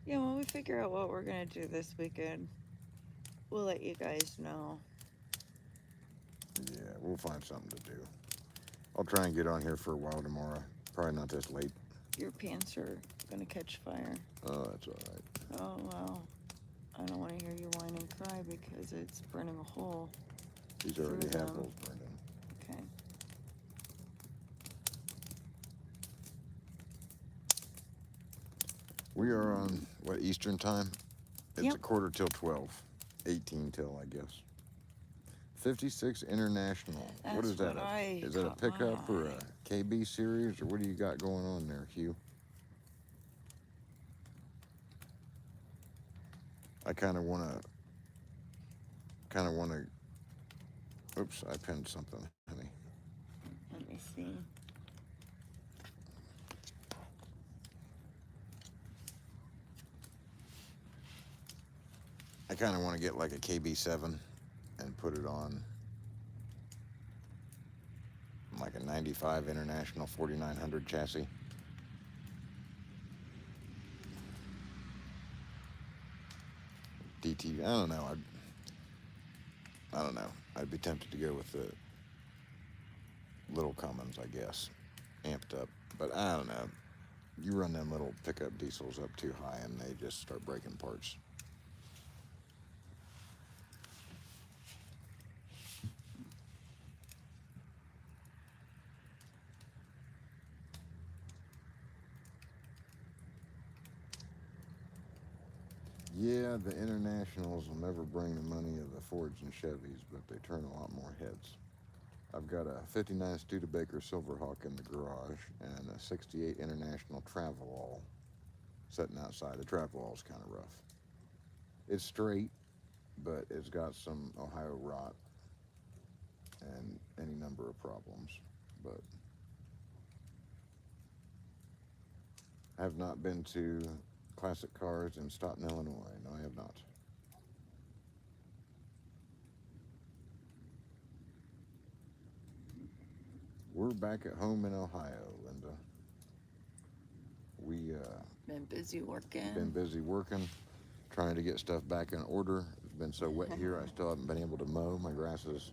Yeah, when we figure out what we're gonna do this weekend, we'll let you guys know. Yeah, we'll find something to do. I'll try and get on here for a while tomorrow. Probably not this late. Your pants are gonna catch fire. Oh, that's all right. Oh, well. I don't want to hear you whine and cry because it's burning a hole. These already through have them. holes burned in. Okay. We are on, what, Eastern time? It's Yep. a quarter till 12. 18 till, I guess. 56 International. What That's is that? what I Is that a caught my pickup or a eye. KB series, or what do you got going on there, Hugh? I kind of want to, oops, I pinned something, honey. Let me see. I kind of want to get like a KB7 and put it on like a 95 International 4900 chassis. DT, I don't know. I'd be tempted to go with the Little Cummins, I guess, amped up. But I don't know. You run them little pickup diesels up too high and they just start breaking parts. Yeah, the Internationals will never bring the money of the Fords and Chevys, but they turn a lot more heads. I've got a 59 Studebaker Silverhawk in the garage and a 68 International Travelall sitting outside. The Travelall's kind of rough. It's straight, but it's got some Ohio rot and any number of problems. But I have not been to Classic Cars in Stoughton, Illinois. No, I have not. We're back at home in Ohio, Linda. We Been busy working. been busy working, trying to get stuff back in order. It's been so wet here, I still haven't been able to mow. My grass is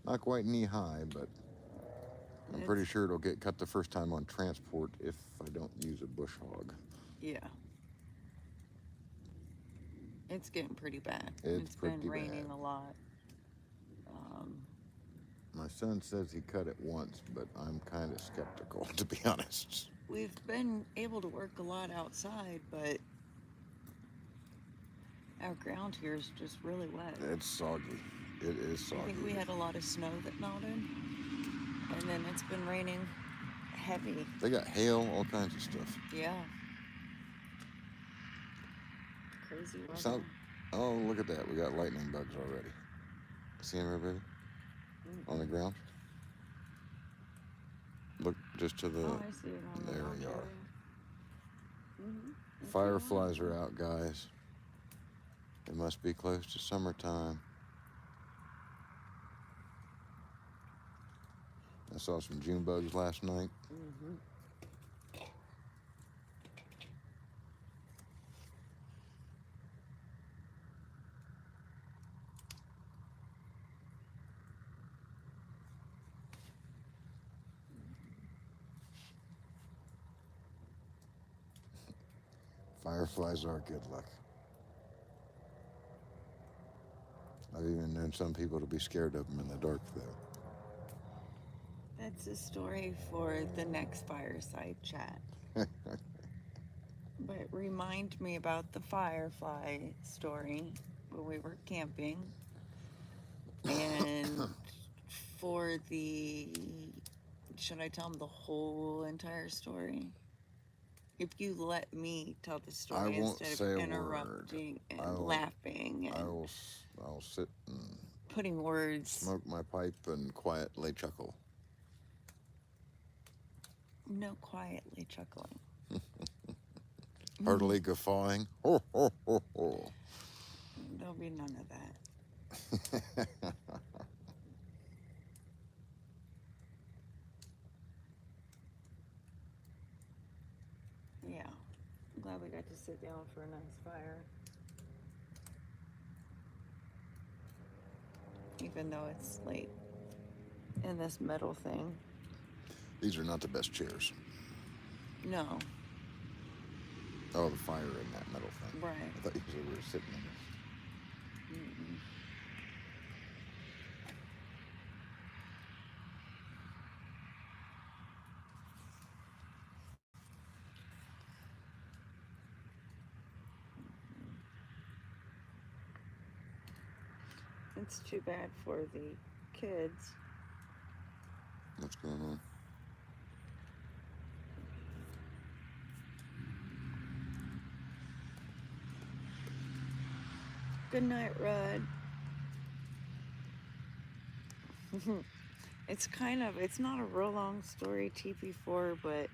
not quite knee high, but I'm pretty sure it'll get cut the first time on transport if I don't use a bush hog. Yeah. It's getting pretty bad. It's been pretty raining bad. a lot. My son says he cut it once, but I'm kind of skeptical, to be honest. We've been able to work a lot outside, but our ground here is just really wet. It's soggy. It is soggy. I think we had a lot of snow that melted, and then it's been raining heavy. They got hail, all kinds of stuff. Yeah. Crazy weather. Oh, look at that. We got lightning bugs already. See them, everybody? On the ground? Look just to the... Oh, I see it on the There lawn we are. area. Fireflies are out, guys. It must be close to summertime. I saw some June bugs last night. Fireflies are good luck. I've even known some people to be scared of them in the dark, though. That's a story for the next fireside chat. But remind me about the firefly story when we were camping. And for the... Should I tell them the whole entire story? If you let me tell the story I won't instead say of a interrupting word. and laughing and I'll sit and putting words. smoke my pipe and quietly chuckle. No, quietly chuckling. Heartily guffawing. Ho, ho, ho, ho. There'll be none of that. Yeah. I'm glad we got to sit down for a nice fire. Even though it's late in this metal thing. These are not the best chairs. No. Oh, the fire in that metal thing. Right. I thought you said we were sitting in this. Mm-mm. It's too bad for the kids. What's going on? Good night, Rod. It's not a real long story, TP4, but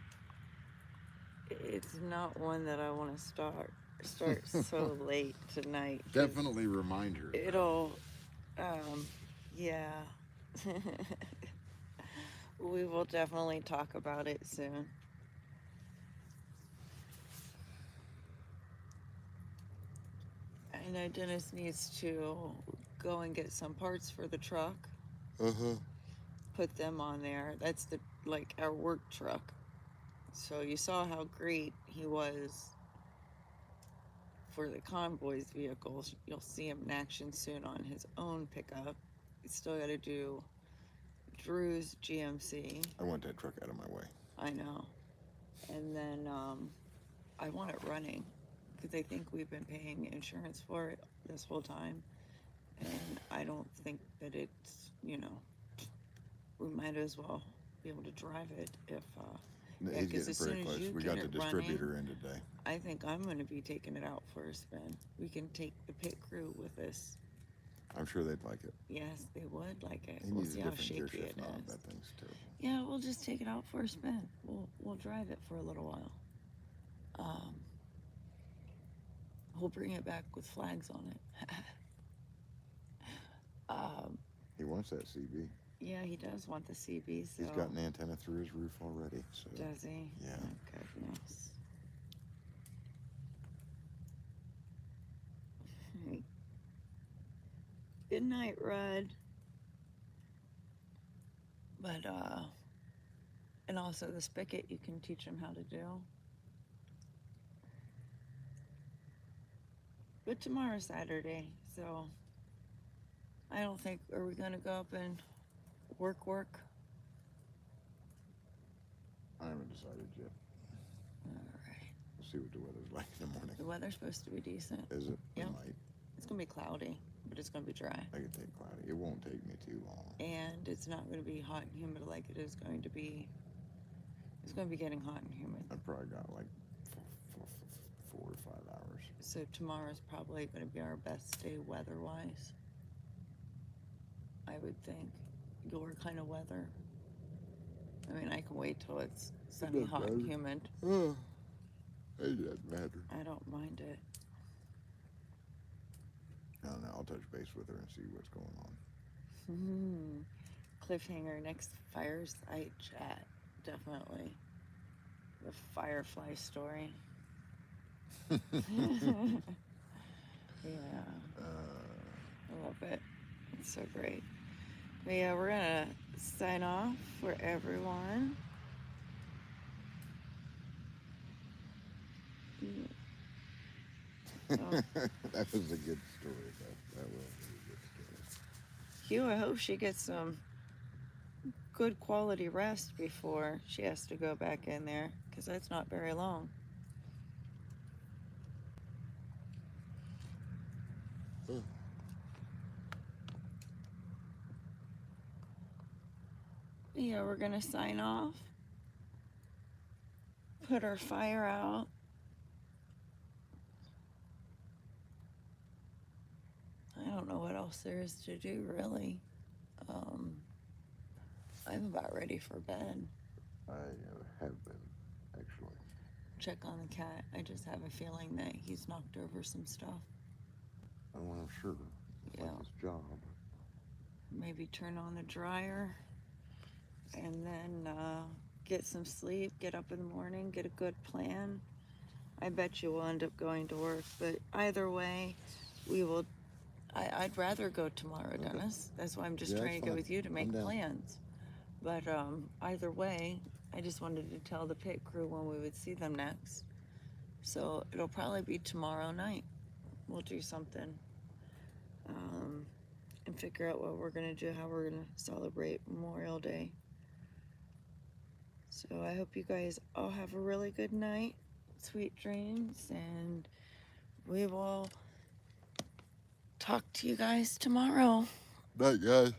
it's not one that I want to start so late tonight. Definitely reminders. It'll, yeah. We will definitely talk about it soon. I know Dennis needs to go and get some parts for the truck. Put them on there. That's our work truck. So you saw how great he was for the convoy's vehicles. You'll see him in action soon on his own pickup. He's still got to do Drew's GMC. I want that truck out of my way. I know. And then I want it running because I think we've been paying insurance for it this whole time. And I don't think that it's, we might as well be able to drive it if, He's getting as soon pretty as close. you We get got the it running, distributor in today. I think I'm going to be taking it out for a spin. We can take the pit crew with us. I'm sure they'd like it. Yes, they would like it. He We'll needs see a how different gear shaky shift it knob. is. That thing's terrible. Yeah, we'll just take it out for a spin. We'll drive it for a little while. We'll bring it back with flags on it. He wants that CB. Yeah, he does want the CB. So He's got an antenna through his roof already. So. does he? Yeah. Oh, goodness. Good night, Rudd. But and also the spigot you can teach him how to do. But tomorrow's Saturday, so I don't think, are we gonna go up and work? I haven't decided yet. Alright. We'll see what the weather's like in the morning. The weather's supposed to be decent. Is it? Yeah. It might. It's gonna be cloudy, but it's gonna be dry. I could take cloudy. It won't take me too long. And it's not gonna be hot and humid like it is going to be. It's gonna be getting hot and humid. I've probably got like 4 or 5 hours. So tomorrow's probably gonna be our best day weather-wise. I would think. Your kind of weather. I mean, I can wait till it's sunny, doesn't hot, and matter. humid. It doesn't matter. I don't mind it. I don't know. I'll touch base with her and see what's going on. Cliffhanger next fireside chat. Definitely. The Firefly story. Yeah. I love it. It's so great. But yeah, we're gonna sign off for everyone. Oh. That was a good story, though. That was a good story. Hugh, I hope she gets some good quality rest before she has to go back in there, because that's not very long. Yeah, we're gonna sign off. Put our fire out. I don't know what else there is to do, really. I'm about ready for bed. I have been, actually. Check on the cat. I just have a feeling that he's knocked over some stuff. Oh, I'm sure. It's like Yeah. his job. Maybe turn on the dryer and then get some sleep, get up in the morning, get a good plan. I bet you will end up going to work, but either way, we will. I'd rather go tomorrow, Okay. Dennis. That's why I'm just Yeah, trying that's to go fine. with you to make I'm down. plans. But either way, I just wanted to tell the pit crew when we would see them next. So it'll probably be tomorrow night. We'll do something and figure out what we're gonna do, how we're gonna celebrate Memorial Day. So I hope you guys all have a really good night, sweet dreams, and we will talk talk to you guys tomorrow. Night, guys.